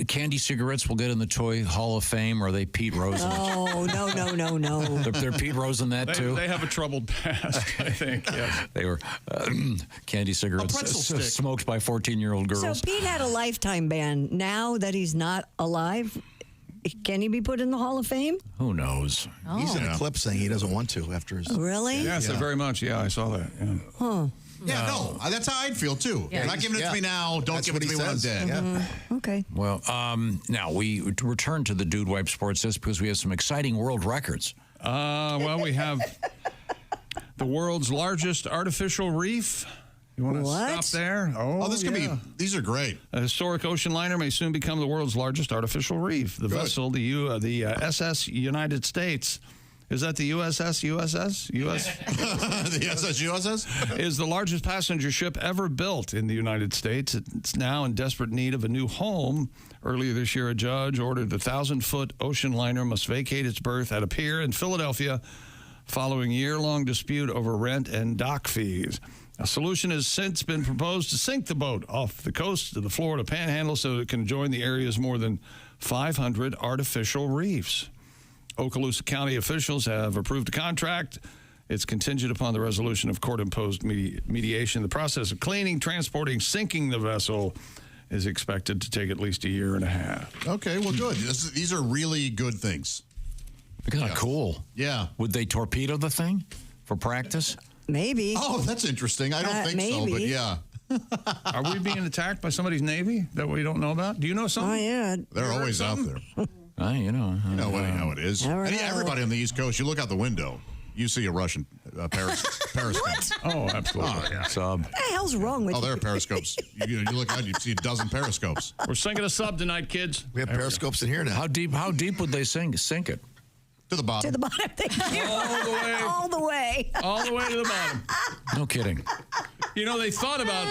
[SPEAKER 4] candy cigarettes will get in the Toy Hall of Fame, or are they Pete Rose?
[SPEAKER 2] Oh, no.
[SPEAKER 4] They're Pete Rose in that, too?
[SPEAKER 1] They have a troubled past, I think, yes.
[SPEAKER 4] They were candy cigarettes smoked by 14-year-old girls.
[SPEAKER 2] So Pete had a lifetime ban. Now that he's not alive, can he be put in the Hall of Fame?
[SPEAKER 4] Who knows?
[SPEAKER 2] Oh.
[SPEAKER 6] He's in a clip saying he doesn't want to after his.
[SPEAKER 2] Really?
[SPEAKER 1] Yes, very much. Yeah, I saw that. Yeah.
[SPEAKER 2] Huh.
[SPEAKER 20] Yeah, no, that's how I'd feel too.
[SPEAKER 2] Yeah.
[SPEAKER 20] You're not giving it to me now. Don't
[SPEAKER 6] That's
[SPEAKER 20] give it to
[SPEAKER 6] what
[SPEAKER 20] me
[SPEAKER 6] he
[SPEAKER 20] when I'm
[SPEAKER 6] says.
[SPEAKER 20] dead.
[SPEAKER 2] Mm-hmm. Okay.
[SPEAKER 4] Well, now we return to the Dude Wipe Sports Desk because we have some exciting world records.
[SPEAKER 1] Well, we have the world's largest artificial reef. You want to stop there?
[SPEAKER 20] Oh, this could be. These are great.
[SPEAKER 1] A historic ocean liner may soon become the world's largest artificial reef. The vessel, the SS United States. Is that the USS?
[SPEAKER 20] The SS USS?
[SPEAKER 1] Is the largest passenger ship ever built in the United States. It's now in desperate need of a new home. Earlier this year, a judge ordered the 1,000-foot ocean liner must vacate its berth at a pier in Philadelphia following a year-long dispute over rent and dock fees. A solution has since been proposed to sink the boat off the coast of the Florida Panhandle so it can join the area's more than 500 artificial reefs. Okaloosa County officials have approved a contract. It's contingent upon the resolution of court-imposed mediation. The process of cleaning, transporting, sinking the vessel is expected to take at least a year and a half.
[SPEAKER 20] Okay, well, good. These are really good things.
[SPEAKER 4] Kind of cool.
[SPEAKER 20] Yeah.
[SPEAKER 4] Would they torpedo the thing for practice?
[SPEAKER 2] Maybe.
[SPEAKER 20] Oh, that's interesting. I don't think so, but yeah.
[SPEAKER 1] Are we being attacked by somebody's Navy that we don't know about? Do you know something?
[SPEAKER 2] Oh, yeah.
[SPEAKER 20] They're always out there.
[SPEAKER 4] You know
[SPEAKER 20] how it is. Everybody on the East Coast, you look out the window, you see a Russian periscope.
[SPEAKER 2] What?
[SPEAKER 1] Oh, absolutely.
[SPEAKER 20] Oh, yeah.
[SPEAKER 4] Sub.
[SPEAKER 2] What the hell's wrong with you?
[SPEAKER 20] Oh, there are periscopes. You look out, you see a dozen periscopes.
[SPEAKER 1] We're sinking a sub tonight, kids.
[SPEAKER 6] We have periscopes in here now.
[SPEAKER 4] How deep would they sink it?
[SPEAKER 20] To the bottom.
[SPEAKER 2] To the bottom. Thank you.
[SPEAKER 1] All the way.
[SPEAKER 2] All the way.
[SPEAKER 1] All the way to the bottom.
[SPEAKER 4] No kidding.
[SPEAKER 1] You know, they thought about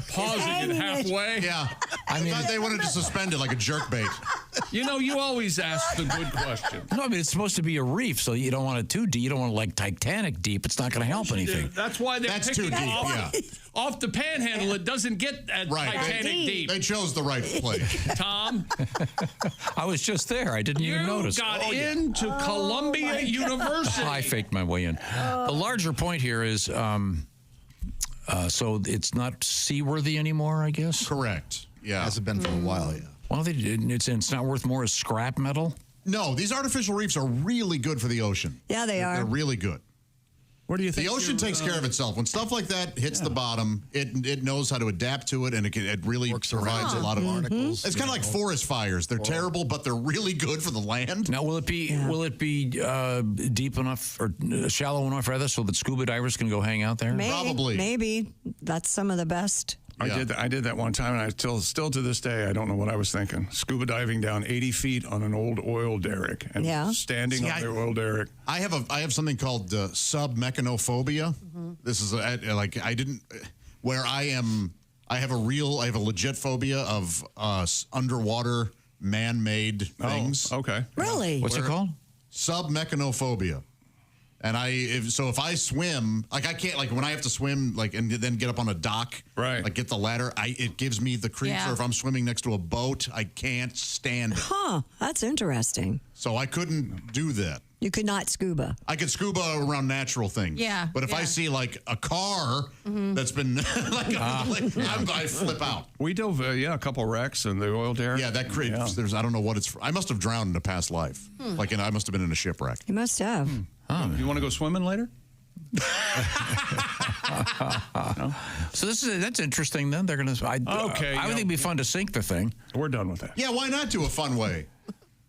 [SPEAKER 1] pausing it halfway.
[SPEAKER 20] Yeah. I thought they wanted to suspend it like a jerk bait.
[SPEAKER 1] You know, you always ask the good question.
[SPEAKER 4] No, I mean, it's supposed to be a reef, so you don't want it too deep. You don't want it like Titanic deep. It's not going to help anything.
[SPEAKER 1] That's why they picked
[SPEAKER 20] too
[SPEAKER 1] it
[SPEAKER 20] deep,
[SPEAKER 1] off the panhandle. It doesn't get at Titanic deep.
[SPEAKER 20] They chose the right place.
[SPEAKER 1] Tom?
[SPEAKER 4] I was just there. I didn't even notice.
[SPEAKER 1] You got into Columbia University.
[SPEAKER 4] I faked my way in. The larger point here is, so it's not seaworthy anymore, I guess?
[SPEAKER 20] Correct. Yeah.
[SPEAKER 6] Hasn't been for a while, yeah.
[SPEAKER 4] Well, it's not worth more as scrap metal?
[SPEAKER 20] No, these artificial reefs are really good for the ocean.
[SPEAKER 2] Yeah, they are.
[SPEAKER 20] They're really good.
[SPEAKER 1] Where do you think
[SPEAKER 20] the ocean takes care of itself? When stuff like that hits the bottom, it knows how to adapt to it, and it really provides a lot of articles. It's kind of like forest fires. They're terrible, but they're really good for the land.
[SPEAKER 4] Now, will it be deep enough or shallow enough, rather, so that scuba divers can go hang out there?
[SPEAKER 2] Maybe. That's some of the best.
[SPEAKER 1] I did that one time, and I still to this day, I don't know what I was thinking. Scuba diving down 80 feet on an old oil derrick and standing on the oil derrick.
[SPEAKER 20] I have something called submechanophobia.
[SPEAKER 2] Mm-hmm.
[SPEAKER 20] This is where I have a legit phobia of underwater man-made things.
[SPEAKER 1] Okay.
[SPEAKER 2] Really?
[SPEAKER 4] What's it called?
[SPEAKER 20] Submechanophobia. And if I swim, I can't, when I have to swim, and then get up on a dock, right? Get the ladder, it gives me the creeps.
[SPEAKER 2] Yeah.
[SPEAKER 20] Or if I'm swimming next to a boat, I can't stand it.
[SPEAKER 2] Huh, that's interesting.
[SPEAKER 20] So I couldn't do that.
[SPEAKER 2] You could not scuba.
[SPEAKER 20] I could scuba around natural things.
[SPEAKER 2] Yeah,
[SPEAKER 20] But if I see a car that's been I flip out.
[SPEAKER 1] We dove, a couple wrecks in the oil derrick.
[SPEAKER 20] Yeah, that creeps. I don't know what it's. I must have drowned in a past life. I must have been in a shipwreck.
[SPEAKER 2] You must have.
[SPEAKER 1] You want to go swimming later?
[SPEAKER 4] No? So that's interesting. Then they're going to. I would think it'd be fun to sink the thing.
[SPEAKER 1] We're done with that.
[SPEAKER 20] Yeah, why not do a fun way?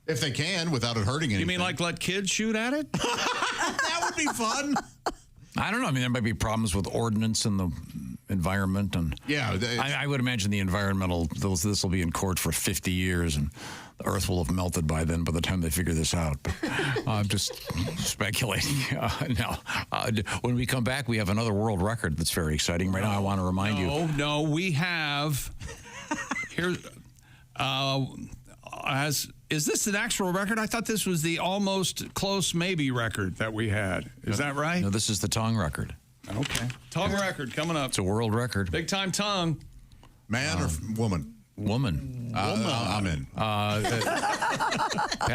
[SPEAKER 20] If they can, without it hurting anything.
[SPEAKER 1] You mean let kids shoot at it?
[SPEAKER 20] That would be fun.
[SPEAKER 4] I don't know. I mean, there might be problems with ordnance and the environment, and I would imagine the environmental. This will be in court for 50 years, and the Earth will have melted by then. By the time they figure this out, but I'm just speculating. Now, when we come back, we have another world record that's very exciting. Right now, I want to remind you.
[SPEAKER 1] No, we have here. Is this an actual record? I thought this was the almost close maybe record that we had. Is that right?
[SPEAKER 4] No, this is the tongue record.
[SPEAKER 1] Okay. Tongue record coming up.
[SPEAKER 4] It's a world record.
[SPEAKER 1] Big time tongue.
[SPEAKER 20] Man or woman?
[SPEAKER 4] Woman.
[SPEAKER 20] I'm in.
[SPEAKER 4] Pat,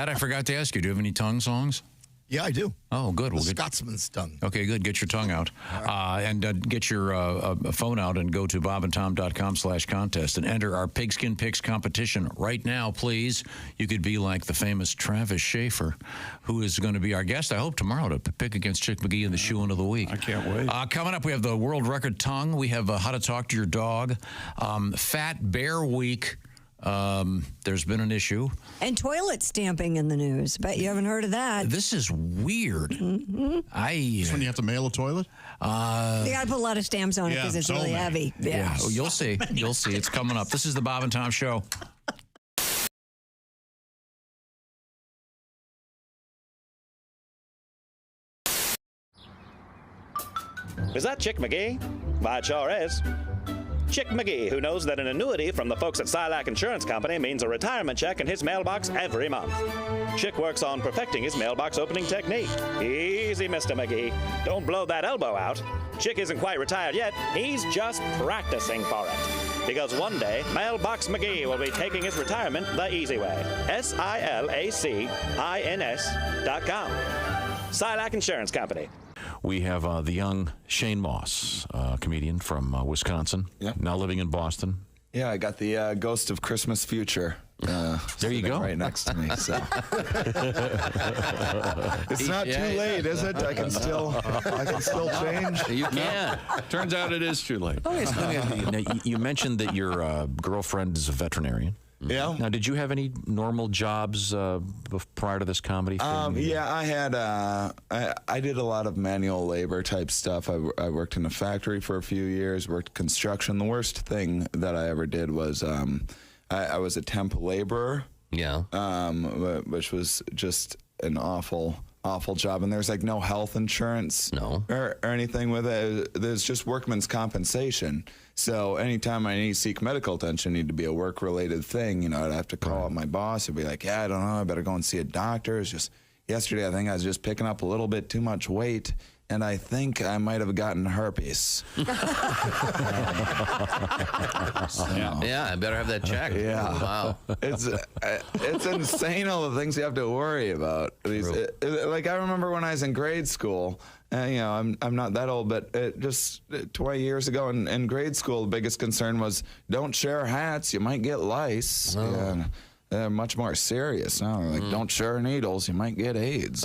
[SPEAKER 4] I forgot to ask you, do you have any tongue songs?
[SPEAKER 6] Yeah, I do.
[SPEAKER 4] Oh, good.
[SPEAKER 6] The Scotsman's tongue.
[SPEAKER 4] Okay, good. Get your tongue out. And get your phone out and go to bobandtom.com/contest and enter our Pigskin Picks competition right now, please. You could be like the famous Travis Schaefer, who is going to be our guest, I hope, tomorrow to pick against Chick McGee in the Shoe-In of the Week.
[SPEAKER 1] I can't wait.
[SPEAKER 4] Coming up, we have the world record tongue. We have how to talk to your dog. Fat Bear Week. There's been an issue.
[SPEAKER 2] And toilet stamping in the news. Bet you haven't heard of that.
[SPEAKER 4] This is weird.
[SPEAKER 2] Mm-hmm.
[SPEAKER 20] That's when you have to mail a toilet?
[SPEAKER 2] You got to put a lot of stamps on it because it's really heavy.
[SPEAKER 4] Yeah. Well, you'll see. You'll see. It's coming up. This is the Bob and Tom Show.
[SPEAKER 3] Is that Chick McGee? Why, it sure is. Chick McGee, who knows that an annuity from the folks at Silac Insurance Company means a retirement check in his mailbox every month. Chick works on perfecting his mailbox opening technique. Easy, Mr. McGee. Don't blow that elbow out. Chick isn't quite retired yet. He's just practicing for it. Because one day, Mailbox McGee will be taking his retirement the easy way. SILACINS.com. Silac Insurance Company.
[SPEAKER 9] We have the young Shane Moss, comedian from Wisconsin, now living in Boston.
[SPEAKER 15] Yeah, I got the Ghost of Christmas Future.
[SPEAKER 9] There you go.
[SPEAKER 15] Right next to me. So it's not too late, is it? I can still change.
[SPEAKER 1] You can. Turns out it is too late.
[SPEAKER 9] Oh, yes. Now, you mentioned that your girlfriend is a veterinarian.
[SPEAKER 15] Yeah.
[SPEAKER 9] Now, did you have any normal jobs prior to this comedy thing?
[SPEAKER 15] Yeah, I had. I did a lot of manual labor type stuff. I worked in a factory for a few years. Worked construction. The worst thing that I ever did was I was a temp laborer.
[SPEAKER 8] Yeah.
[SPEAKER 15] Which was just an awful job, and there's like no health insurance, or anything with it. There's just workman's compensation. So anytime I need to seek medical attention, need to be a work-related thing. You know, I'd have to call up my boss and be like, "Yeah, I don't know, I better go and see a doctor." It's just yesterday, I think I was just picking up a little bit too much weight, and I think I might have gotten herpes.
[SPEAKER 8] Yeah, I better have that checked.
[SPEAKER 15] Yeah.
[SPEAKER 8] Wow.
[SPEAKER 15] It's insane all the things you have to worry about. Like I remember when I was in grade school, you know, I'm not that old, but just 20 years ago in grade school, the biggest concern was don't share hats, you might get lice.
[SPEAKER 8] Oh.
[SPEAKER 15] And they're much more serious now. They're like, don't share needles, you might get AIDS.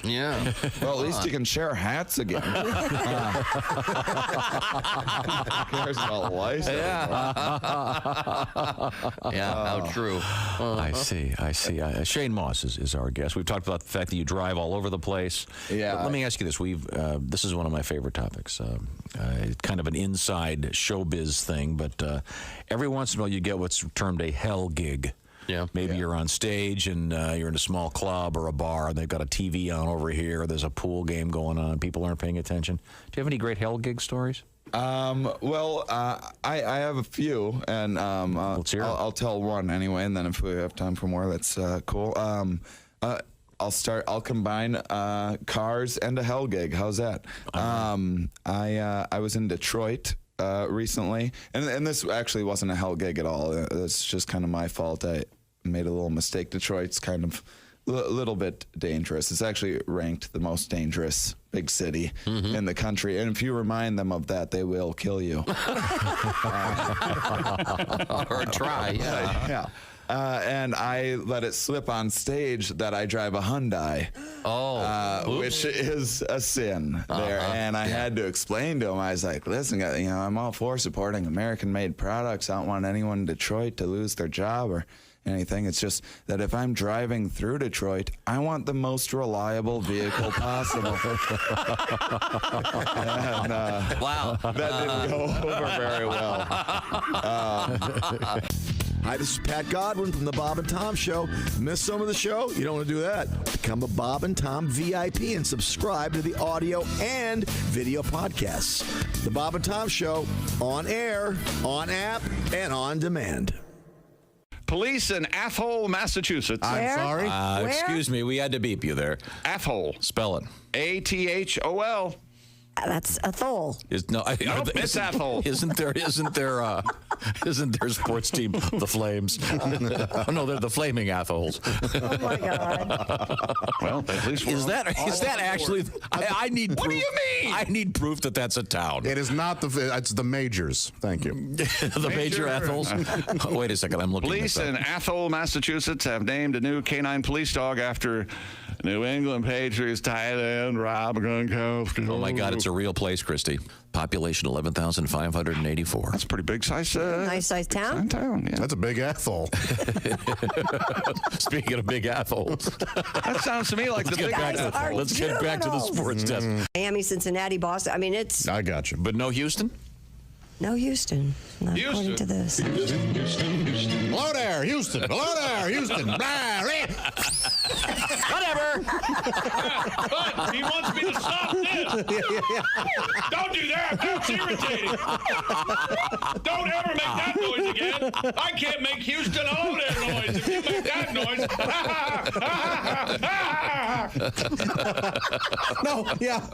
[SPEAKER 8] Yeah.
[SPEAKER 15] Well, at least you can share hats again. Who cares about lice?
[SPEAKER 8] How true.
[SPEAKER 9] I see. Shane Moss is our guest. We've talked about the fact that you drive all over the place.
[SPEAKER 15] Yeah.
[SPEAKER 9] But let me ask you this. This is one of my favorite topics. It's kind of an inside showbiz thing, but every once in a while you get what's termed a hell gig.
[SPEAKER 8] Yeah.
[SPEAKER 9] Maybe you're on stage and you're in a small club or a bar and they've got a TV on over here. There's a pool game going on. People aren't paying attention. Do you have any great hell gig stories?
[SPEAKER 15] Well, I have a few, and I'll tell one anyway, and then if we have time for more, that's cool. I'll combine cars and a hell gig. How's that? I was in Detroit recently, and this actually wasn't a hell gig at all. It's just kind of my fault. I made a little mistake. Detroit's kind of a little bit dangerous. It's actually ranked the most dangerous big city in the country, and if you remind them of that, they will kill you.
[SPEAKER 8] Or try,
[SPEAKER 15] yeah. And I let it slip on stage that I drive a Hyundai, which is a sin there. And I had to explain to him. I was like, listen, you know, I'm all for supporting American-made products. I don't want anyone in Detroit to lose their job or anything. It's just that if I'm driving through Detroit, I want the most reliable vehicle possible. And,
[SPEAKER 8] wow.
[SPEAKER 15] That didn't go over very well.
[SPEAKER 6] Hi, this is Pat Godwin from the Bob and Tom Show. Miss some of the show? You don't want to do that. Become a Bob and Tom VIP and subscribe to the audio and video podcasts. The Bob and Tom Show, on air, on app, and on demand.
[SPEAKER 1] Police in Athol, Massachusetts.
[SPEAKER 2] Where?
[SPEAKER 20] Sorry?
[SPEAKER 2] Where?
[SPEAKER 4] Excuse me, we had to beep you there.
[SPEAKER 1] Athol.
[SPEAKER 4] Spell it.
[SPEAKER 1] Athol.
[SPEAKER 2] That's a thole.
[SPEAKER 1] Nope, it's Athol.
[SPEAKER 4] Isn't there
[SPEAKER 9] Isn't their sports team the Flames? Oh, no, they're the Flaming Assholes.
[SPEAKER 2] Oh my God.
[SPEAKER 1] Well, at least
[SPEAKER 9] is that actually? I need.
[SPEAKER 1] What
[SPEAKER 9] proof.
[SPEAKER 1] do you mean?
[SPEAKER 9] I need proof that that's a town.
[SPEAKER 20] It is not it's the Majors. Thank you.
[SPEAKER 9] The Major Athos. Oh, wait a second, I'm looking.
[SPEAKER 1] Police in Athol, Massachusetts have named a new canine police dog after New England Patriots tight end Rob Gronkowski.
[SPEAKER 9] Oh my God, it's a real place, Christy. Population 11,584.
[SPEAKER 1] That's a pretty big size.
[SPEAKER 2] Nice size town.
[SPEAKER 1] Yeah.
[SPEAKER 20] That's a big Athol.
[SPEAKER 9] Speaking of big assholes,
[SPEAKER 1] that sounds to me like
[SPEAKER 9] let's get back to the sports desk.
[SPEAKER 2] Miami, Cincinnati, Boston. I mean, it's
[SPEAKER 20] I got you,
[SPEAKER 9] but no Houston.
[SPEAKER 2] No Houston. Not according to this.
[SPEAKER 20] Hello there, Houston. Hello there, Houston.
[SPEAKER 9] Whatever.
[SPEAKER 11] But he wants me to stop this. Don't do that. That's irritating. Don't ever make that noise again. I can't make Houston all their noise. If you make that noise.
[SPEAKER 20] No, yeah.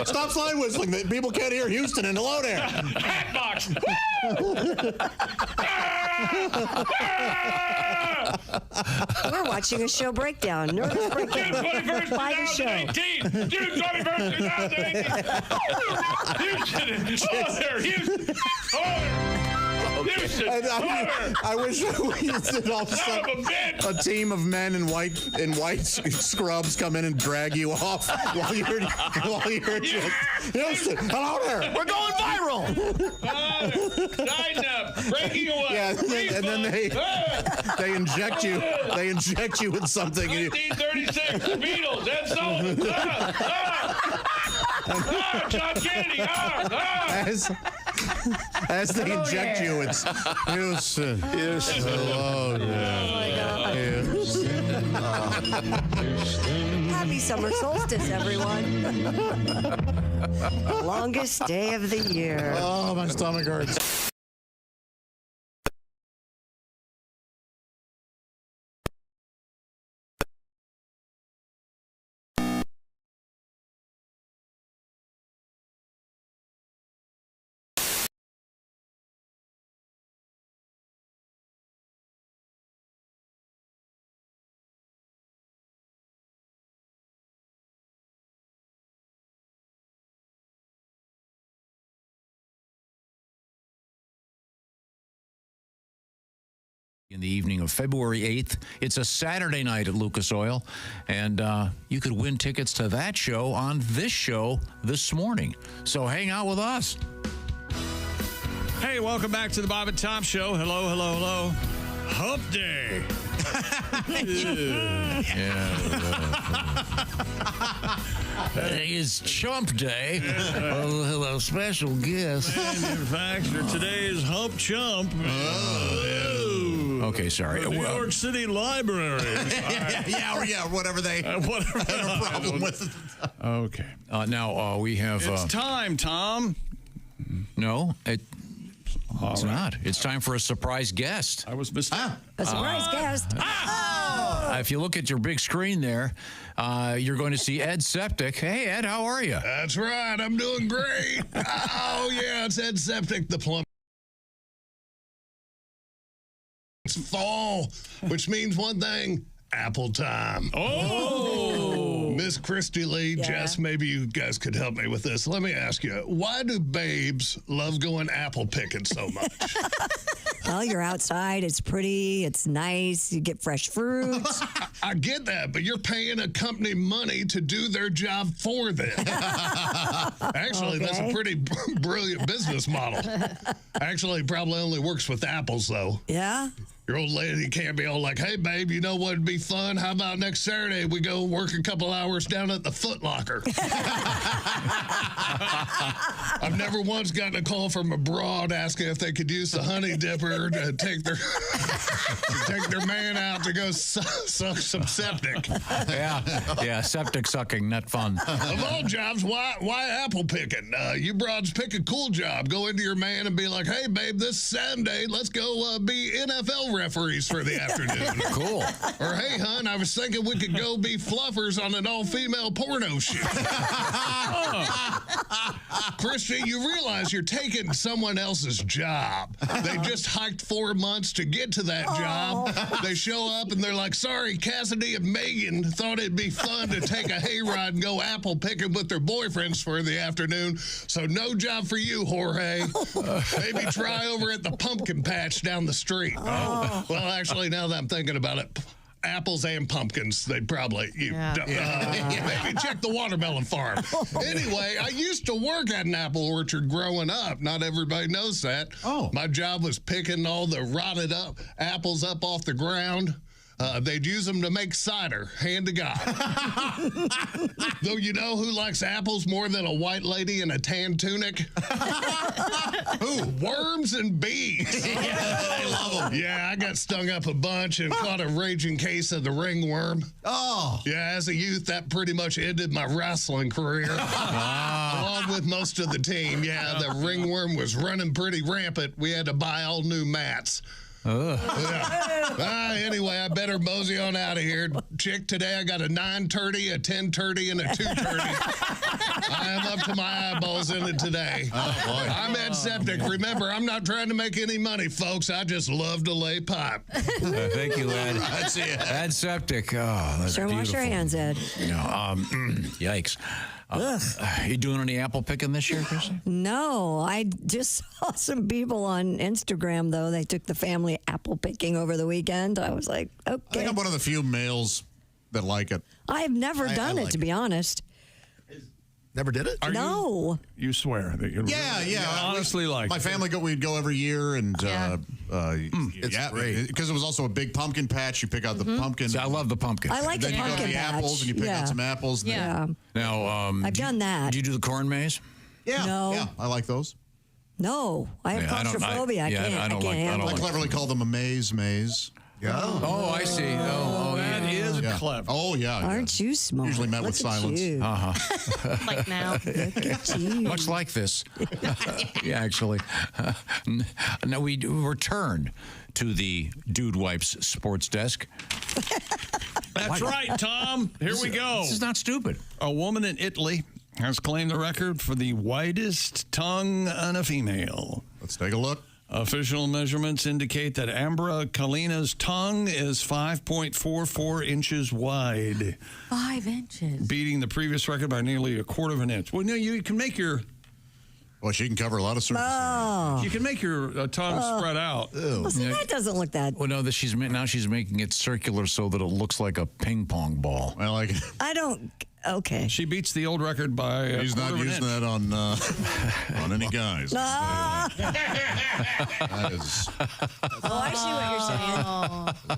[SPEAKER 20] Stop slide whistling. People can't hear Houston and hello there.
[SPEAKER 11] Hatbox.
[SPEAKER 2] We're watching a show breakdown. Nervous breakdown.
[SPEAKER 11] June 21st,
[SPEAKER 2] By the show.
[SPEAKER 11] 2018. June 21st, 2018. Houston. Hello there, Houston. Hello there. Houston.
[SPEAKER 20] I wish we did all a team of men in white scrubs come in and drag you off while you're just Houston. Hello there.
[SPEAKER 9] We're going viral.
[SPEAKER 11] Tighten up. Breaking away.
[SPEAKER 20] Yeah, and then they inject you. They inject you with something.
[SPEAKER 11] 1936. Beatles. That's so. John Kennedy.
[SPEAKER 20] As they inject you, it's Houston. Houston. Hello there.
[SPEAKER 2] Happy summer solstice, everyone. Longest day of the year.
[SPEAKER 20] Oh, my stomach hurts.
[SPEAKER 4] In the evening of February 8th. It's a Saturday night at Lucas Oil, and you could win tickets to that show on this show this morning. So hang out with us.
[SPEAKER 1] Hey, welcome back to the Bob and Tom Show. Hello, hello, hello. Hump Day.
[SPEAKER 4] Today is Chump Day. Hello, special guest.
[SPEAKER 1] Manufacturer. Today is Hump Chump.
[SPEAKER 4] Okay, sorry.
[SPEAKER 1] The New York City Library.
[SPEAKER 20] Yeah, whatever they have a problem with.
[SPEAKER 1] Okay.
[SPEAKER 4] Now we have.
[SPEAKER 1] It's time, Tom.
[SPEAKER 4] No, it's not. It's time for a surprise guest.
[SPEAKER 1] I was mistaken.
[SPEAKER 2] A surprise guest.
[SPEAKER 4] If you look at your big screen there, you're going to see Ed Septic. Hey, Ed, how are you?
[SPEAKER 13] That's right. I'm doing great. Oh, yeah, it's Ed Septic, the plumber. It's fall, which means one thing, apple time.
[SPEAKER 1] Oh!
[SPEAKER 13] Miss Christy Lee, Jess, maybe you guys could help me with this. Let me ask you, why do babes love going apple picking so much?
[SPEAKER 2] Well, you're outside. It's pretty. It's nice. You get fresh fruits.
[SPEAKER 13] I get that, but you're paying a company money to do their job for them. Actually, that's a pretty brilliant business model. Actually, probably only works with apples, though.
[SPEAKER 2] Yeah?
[SPEAKER 13] Your old lady can't be all like, hey, babe, you know what'd be fun? How about next Saturday we go work a couple hours down at the Foot Locker? I've never once gotten a call from abroad asking if they could use the honey dipper to take their man out to go suck some septic.
[SPEAKER 4] Yeah, septic sucking, not fun.
[SPEAKER 13] Of all jobs, why apple picking? You broads pick a cool job. Go into your man and be like, hey, babe, this Sunday, let's go be NFL referees for the afternoon.
[SPEAKER 4] Cool.
[SPEAKER 13] Or, hey, hon, I was thinking we could go be fluffers on an all-female porno shoot. Christy, you realize you're taking someone else's job. They just hiked 4 months to get to that job. They show up and they're like, sorry, Cassidy and Megan thought it'd be fun to take a hayride and go apple picking with their boyfriends for the afternoon. So no job for you, Jorge. Maybe try over at the pumpkin patch down the street. Well, actually, now that I'm thinking about it, apples and pumpkins, they'd probably, maybe check the watermelon farm. Anyway, I used to work at an apple orchard growing up. Not everybody knows that. My job was picking all the rotted up apples up off the ground. They'd use them to make cider, hand to God. Though you know who likes apples more than a white lady in a tan tunic? Who? Worms and bees.
[SPEAKER 6] I love them.
[SPEAKER 13] Yeah, I got stung up a bunch and caught a raging case of the ringworm.
[SPEAKER 6] Oh.
[SPEAKER 13] Yeah, as a youth, that pretty much ended my wrestling career. Along with most of the team. Yeah, the ringworm was running pretty rampant. We had to buy all new mats. Anyway, I better mosey on out of here. Chick, today I got a 9:30, a 10:30, and a 2:30. I am up to my eyeballs in it today.
[SPEAKER 6] Oh, boy.
[SPEAKER 13] I'm Ed Septic. Remember, I'm not trying to make any money, folks. I just love to lay pipe.
[SPEAKER 4] Thank you, Ed.
[SPEAKER 6] That's it.
[SPEAKER 4] Ed Septic. Oh, that's
[SPEAKER 2] Sure, wash your hands, Ed.
[SPEAKER 4] Yikes. You doing any apple picking this year, Chrissy?
[SPEAKER 2] No, I just saw some people on Instagram, though. They took the family apple picking over the weekend. I was like,
[SPEAKER 19] I
[SPEAKER 2] okay.
[SPEAKER 19] think I'm one of the few males that like it.
[SPEAKER 2] I've never done it,
[SPEAKER 19] like
[SPEAKER 2] to be honest.
[SPEAKER 6] Never did it?
[SPEAKER 2] No.
[SPEAKER 1] You swear that you honestly like
[SPEAKER 19] my family we'd go every year, and
[SPEAKER 6] it's great
[SPEAKER 19] because it was also a big pumpkin patch. You pick out the pumpkin.
[SPEAKER 4] See, I love the pumpkin.
[SPEAKER 2] I like
[SPEAKER 19] then
[SPEAKER 2] the
[SPEAKER 19] you go
[SPEAKER 2] pumpkin
[SPEAKER 19] to the apples
[SPEAKER 2] patch.
[SPEAKER 19] and you pick out some apples.
[SPEAKER 2] Yeah.
[SPEAKER 4] Now,
[SPEAKER 2] I've done that.
[SPEAKER 4] Did you do the corn maze?
[SPEAKER 19] Yeah.
[SPEAKER 2] No.
[SPEAKER 19] Yeah, I like those.
[SPEAKER 2] No, I have claustrophobia. I can't handle
[SPEAKER 19] I
[SPEAKER 2] it.
[SPEAKER 19] cleverly call them a maze.
[SPEAKER 6] Yeah.
[SPEAKER 4] Oh, I see.
[SPEAKER 1] That is clever.
[SPEAKER 19] Oh, yeah.
[SPEAKER 2] Aren't you smart?
[SPEAKER 19] Usually met
[SPEAKER 2] Look
[SPEAKER 19] with
[SPEAKER 2] at
[SPEAKER 19] silence.
[SPEAKER 2] you.
[SPEAKER 23] Like now.
[SPEAKER 2] Look at you.
[SPEAKER 4] Much like this. Yeah, actually. Now we return to the Dude Wipes sports desk.
[SPEAKER 1] That's right, Tom. Here we go.
[SPEAKER 4] This is not stupid.
[SPEAKER 1] A woman in Italy has claimed the record for the widest tongue on a female.
[SPEAKER 19] Let's take a look.
[SPEAKER 1] Official measurements indicate that Ambra Kalina's tongue is 5.44 inches wide,
[SPEAKER 23] 5 inches.
[SPEAKER 1] beating the previous record by nearly a quarter of an inch. Well, you can make your...
[SPEAKER 19] Well, she can cover a lot of surface.
[SPEAKER 2] Oh.
[SPEAKER 1] You can make your tongue spread out.
[SPEAKER 2] Well, see, that doesn't look that.
[SPEAKER 4] Well, no, that she's making it circular so that it looks like a ping pong ball.
[SPEAKER 19] I like it.
[SPEAKER 2] I don't. Okay.
[SPEAKER 1] She beats the old record by
[SPEAKER 19] He's not using that on any guys.
[SPEAKER 2] Ah.
[SPEAKER 19] That is
[SPEAKER 2] I see what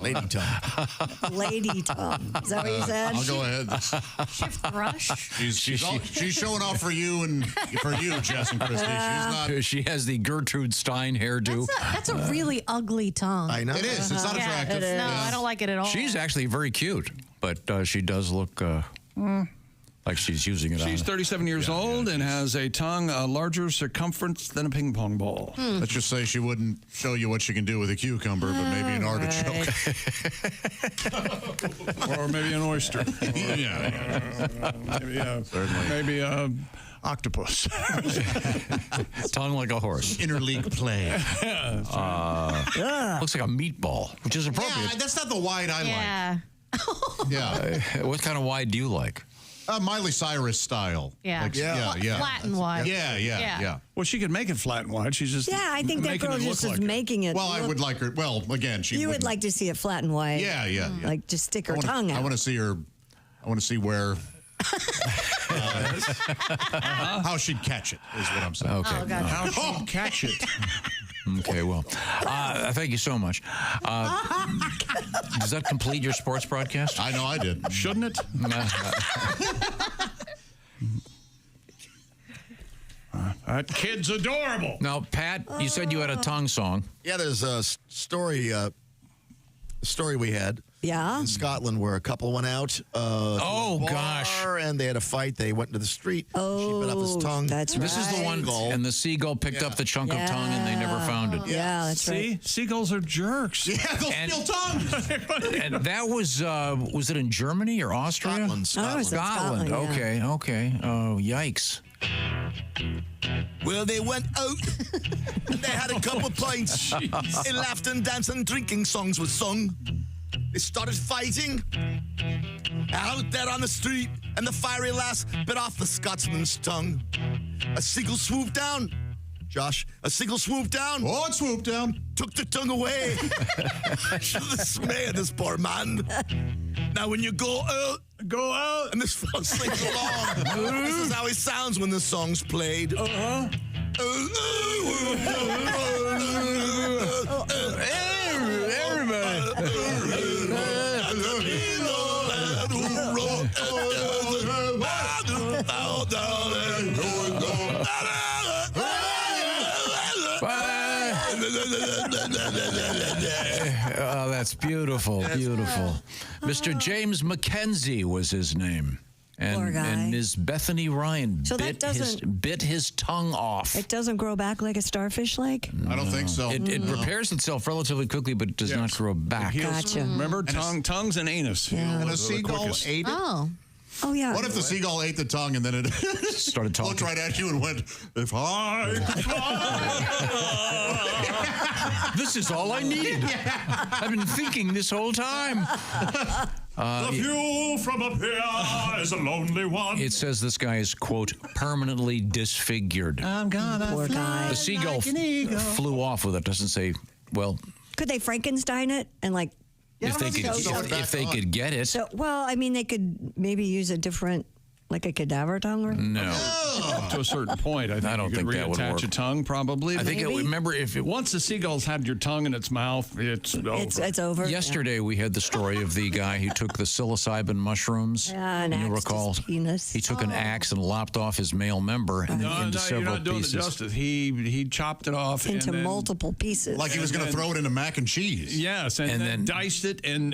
[SPEAKER 2] you're saying.
[SPEAKER 6] Lady tongue.
[SPEAKER 2] Lady tongue. Is that what you said?
[SPEAKER 19] I'll go ahead.
[SPEAKER 23] Shift thrush.
[SPEAKER 19] She's showing off for you and for you, Jess and Christy. She's not.
[SPEAKER 4] She has the Gertrude Stein hairdo.
[SPEAKER 23] That's a really ugly tongue.
[SPEAKER 6] I know.
[SPEAKER 19] It is. It's not attractive.
[SPEAKER 23] No, I don't like it at all.
[SPEAKER 4] She's actually very cute, but she does look like she's using it.
[SPEAKER 1] She's 37 years old and has a tongue a larger circumference than a ping pong ball.
[SPEAKER 19] Let's just say she wouldn't show you what she can do with a cucumber, but maybe an artichoke.
[SPEAKER 1] Or maybe an oyster. Maybe octopus.
[SPEAKER 4] Tongue like a horse.
[SPEAKER 19] Interleague play.
[SPEAKER 4] Looks like a meatball, which is appropriate.
[SPEAKER 19] Yeah, that's not the wide I
[SPEAKER 23] Yeah.
[SPEAKER 19] like. Yeah.
[SPEAKER 4] What kind of wide do you like?
[SPEAKER 19] Miley Cyrus style.
[SPEAKER 23] Yeah.
[SPEAKER 19] Like, yeah.
[SPEAKER 23] Flat and wide.
[SPEAKER 19] Yeah.
[SPEAKER 1] Well, she could make it flat and wide. She's just
[SPEAKER 2] I think that
[SPEAKER 1] making
[SPEAKER 2] girl
[SPEAKER 1] it
[SPEAKER 2] just
[SPEAKER 1] look
[SPEAKER 2] is
[SPEAKER 1] like
[SPEAKER 2] making it.
[SPEAKER 19] Well, I
[SPEAKER 2] look-
[SPEAKER 19] would like her. Well, again, she.
[SPEAKER 2] You would
[SPEAKER 19] wouldn't-
[SPEAKER 2] like to see it flat and wide.
[SPEAKER 19] Yeah.
[SPEAKER 2] Like just stick her tongue out.
[SPEAKER 19] I want to see her. I want to see where. How she'd catch it is what I'm saying.
[SPEAKER 4] Okay.
[SPEAKER 23] Oh, gotcha.
[SPEAKER 1] how she'd catch it.
[SPEAKER 4] Okay, well, thank you so much. Does that complete your sports broadcast?
[SPEAKER 19] I know I did.
[SPEAKER 1] Shouldn't it? That kid's adorable.
[SPEAKER 4] Now, Pat, you said you had a tongue song.
[SPEAKER 6] Yeah, there's a story we had.
[SPEAKER 2] Yeah.
[SPEAKER 6] In Scotland, where a couple went out. To a bar,
[SPEAKER 4] gosh.
[SPEAKER 6] And they had a fight. They went into the street. She bit up his tongue.
[SPEAKER 2] That's
[SPEAKER 4] This is the one, and the seagull picked up the chunk of tongue, and they never found it.
[SPEAKER 2] Yeah, that's right.
[SPEAKER 1] Seagulls are jerks.
[SPEAKER 6] Yeah, they'll steal tongues.
[SPEAKER 4] And that was it in Germany or Austria?
[SPEAKER 6] Scotland.
[SPEAKER 2] Oh, it's in Scotland, yeah.
[SPEAKER 4] Okay. Oh, yikes.
[SPEAKER 6] Well, they went out. They had a couple pints. They laughed and danced and drinking songs were sung. They started fighting out there on the street, and the fiery lass bit off the Scotsman's tongue. A seagull swooped down. Josh, a seagull swooped down.
[SPEAKER 19] Oh, it swooped down.
[SPEAKER 6] Took the tongue away. To the dismay of this poor man. Now, when you go out, and this fella sings along. This is how he sounds when the song's played.
[SPEAKER 4] Oh, that's beautiful, beautiful. Mr. James Mackenzie was his name.
[SPEAKER 2] Poor guy.
[SPEAKER 4] And Ms. Bethany Ryan
[SPEAKER 2] So that
[SPEAKER 4] bit his tongue off.
[SPEAKER 2] It doesn't grow back like a starfish leg?
[SPEAKER 19] I don't think so.
[SPEAKER 4] It repairs itself relatively quickly, but it does not grow back.
[SPEAKER 2] Gotcha.
[SPEAKER 1] Remember, tongues and anus.
[SPEAKER 19] And a seagull ate it?
[SPEAKER 2] Oh, yeah.
[SPEAKER 19] What if the seagull ate the tongue and then it
[SPEAKER 4] started talking?
[SPEAKER 19] Looked right at you and went, if I could fly.
[SPEAKER 4] This is all I need. I've been thinking this whole time.
[SPEAKER 11] The view from up here is a lonely one.
[SPEAKER 4] It says this guy is, quote, permanently disfigured.
[SPEAKER 19] I'm gonna
[SPEAKER 2] Poor guy.
[SPEAKER 4] The seagull
[SPEAKER 19] like an eagle.
[SPEAKER 4] flew off with it. Doesn't say, well,
[SPEAKER 2] Could they Frankenstein it and like?
[SPEAKER 4] if they could get it.
[SPEAKER 2] So, well, I mean, they could maybe use a different, like a cadaver tongue or.
[SPEAKER 4] No.
[SPEAKER 1] Up to a certain point, I
[SPEAKER 4] don't
[SPEAKER 1] you could
[SPEAKER 4] think that would
[SPEAKER 1] reattach
[SPEAKER 4] work.
[SPEAKER 1] a tongue, probably.
[SPEAKER 4] I think remember if it
[SPEAKER 1] once the seagull's had your tongue in its mouth, it's over.
[SPEAKER 2] It's over.
[SPEAKER 4] Yesterday we had the story of the guy who took the psilocybin mushrooms.
[SPEAKER 2] Yeah, and
[SPEAKER 4] you
[SPEAKER 2] axed
[SPEAKER 4] recall
[SPEAKER 2] his penis.
[SPEAKER 4] he took an axe and lopped off his male member and then into
[SPEAKER 1] you're
[SPEAKER 4] several
[SPEAKER 1] not doing
[SPEAKER 4] pieces.
[SPEAKER 1] it justice. He chopped it off
[SPEAKER 2] Into
[SPEAKER 1] and then,
[SPEAKER 2] multiple pieces.
[SPEAKER 19] Like he was going to throw it into mac and cheese.
[SPEAKER 1] Yes, and then diced it, and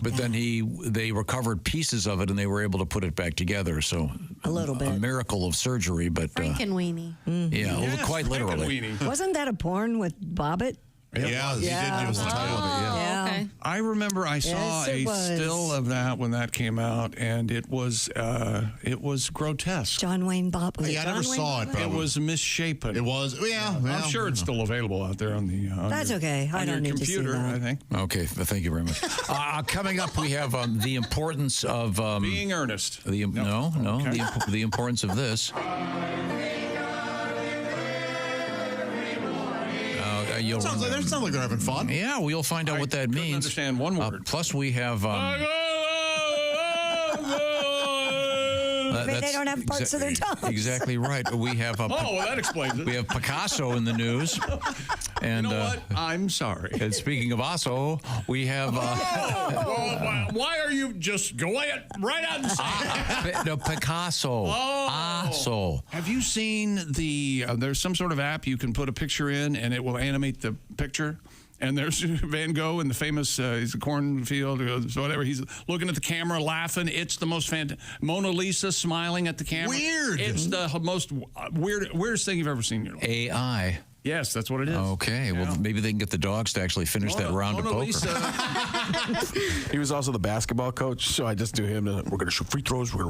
[SPEAKER 4] But then they recovered pieces of it and they were able to put it back together. So
[SPEAKER 2] a little bit.
[SPEAKER 4] A miracle of surgery, but
[SPEAKER 23] Frankenweenie.
[SPEAKER 4] yeah, well, quite literally.
[SPEAKER 2] Wasn't that a porn with Bobbit?
[SPEAKER 19] Yeah, he did use the title of it.
[SPEAKER 2] Yeah.
[SPEAKER 23] Okay.
[SPEAKER 1] I remember I saw
[SPEAKER 2] Yes, it
[SPEAKER 1] a
[SPEAKER 2] was.
[SPEAKER 1] still of that when that came out, and it was grotesque.
[SPEAKER 2] John Wayne Bobbit.
[SPEAKER 19] Yeah, I never saw it.
[SPEAKER 1] It was misshapen.
[SPEAKER 19] It was, yeah.
[SPEAKER 1] I'm sure it's still available out there on the. On
[SPEAKER 2] That's
[SPEAKER 1] your,
[SPEAKER 2] okay. I
[SPEAKER 1] on
[SPEAKER 2] don't
[SPEAKER 1] your
[SPEAKER 2] need to see
[SPEAKER 1] computer,
[SPEAKER 2] that.
[SPEAKER 1] I think.
[SPEAKER 4] Okay, thank you very much. Coming up, we have the importance of
[SPEAKER 1] Being earnest.
[SPEAKER 4] the the importance of this.
[SPEAKER 19] That sounds like they're having fun.
[SPEAKER 4] Yeah, we'll find out what that means.
[SPEAKER 1] Understand one word.
[SPEAKER 4] Plus, we have.
[SPEAKER 2] Maybe they don't have parts of their tongues.
[SPEAKER 4] Exactly right. We have.
[SPEAKER 1] Well, that explains it.
[SPEAKER 4] We have Picasso in the news. And
[SPEAKER 1] you know what? I'm sorry.
[SPEAKER 4] And speaking of Asso, we have.
[SPEAKER 1] Why are you just going right out and saying
[SPEAKER 4] No, Picasso. Asso.
[SPEAKER 1] Have you seen the? There's some sort of app you can put a picture in, and it will animate the picture. And there's Van Gogh in the famous, he's a cornfield, or whatever. He's looking at the camera, laughing. It's the most Mona Lisa smiling at the camera.
[SPEAKER 19] Weird.
[SPEAKER 1] It's the most weirdest thing you've ever seen in your life.
[SPEAKER 4] AI.
[SPEAKER 1] Yes, that's what it is.
[SPEAKER 4] Okay, well, maybe they can get the dogs to actually finish that round of poker.
[SPEAKER 9] He was also the basketball coach, so I just do him. We're going to shoot free throws. We're going to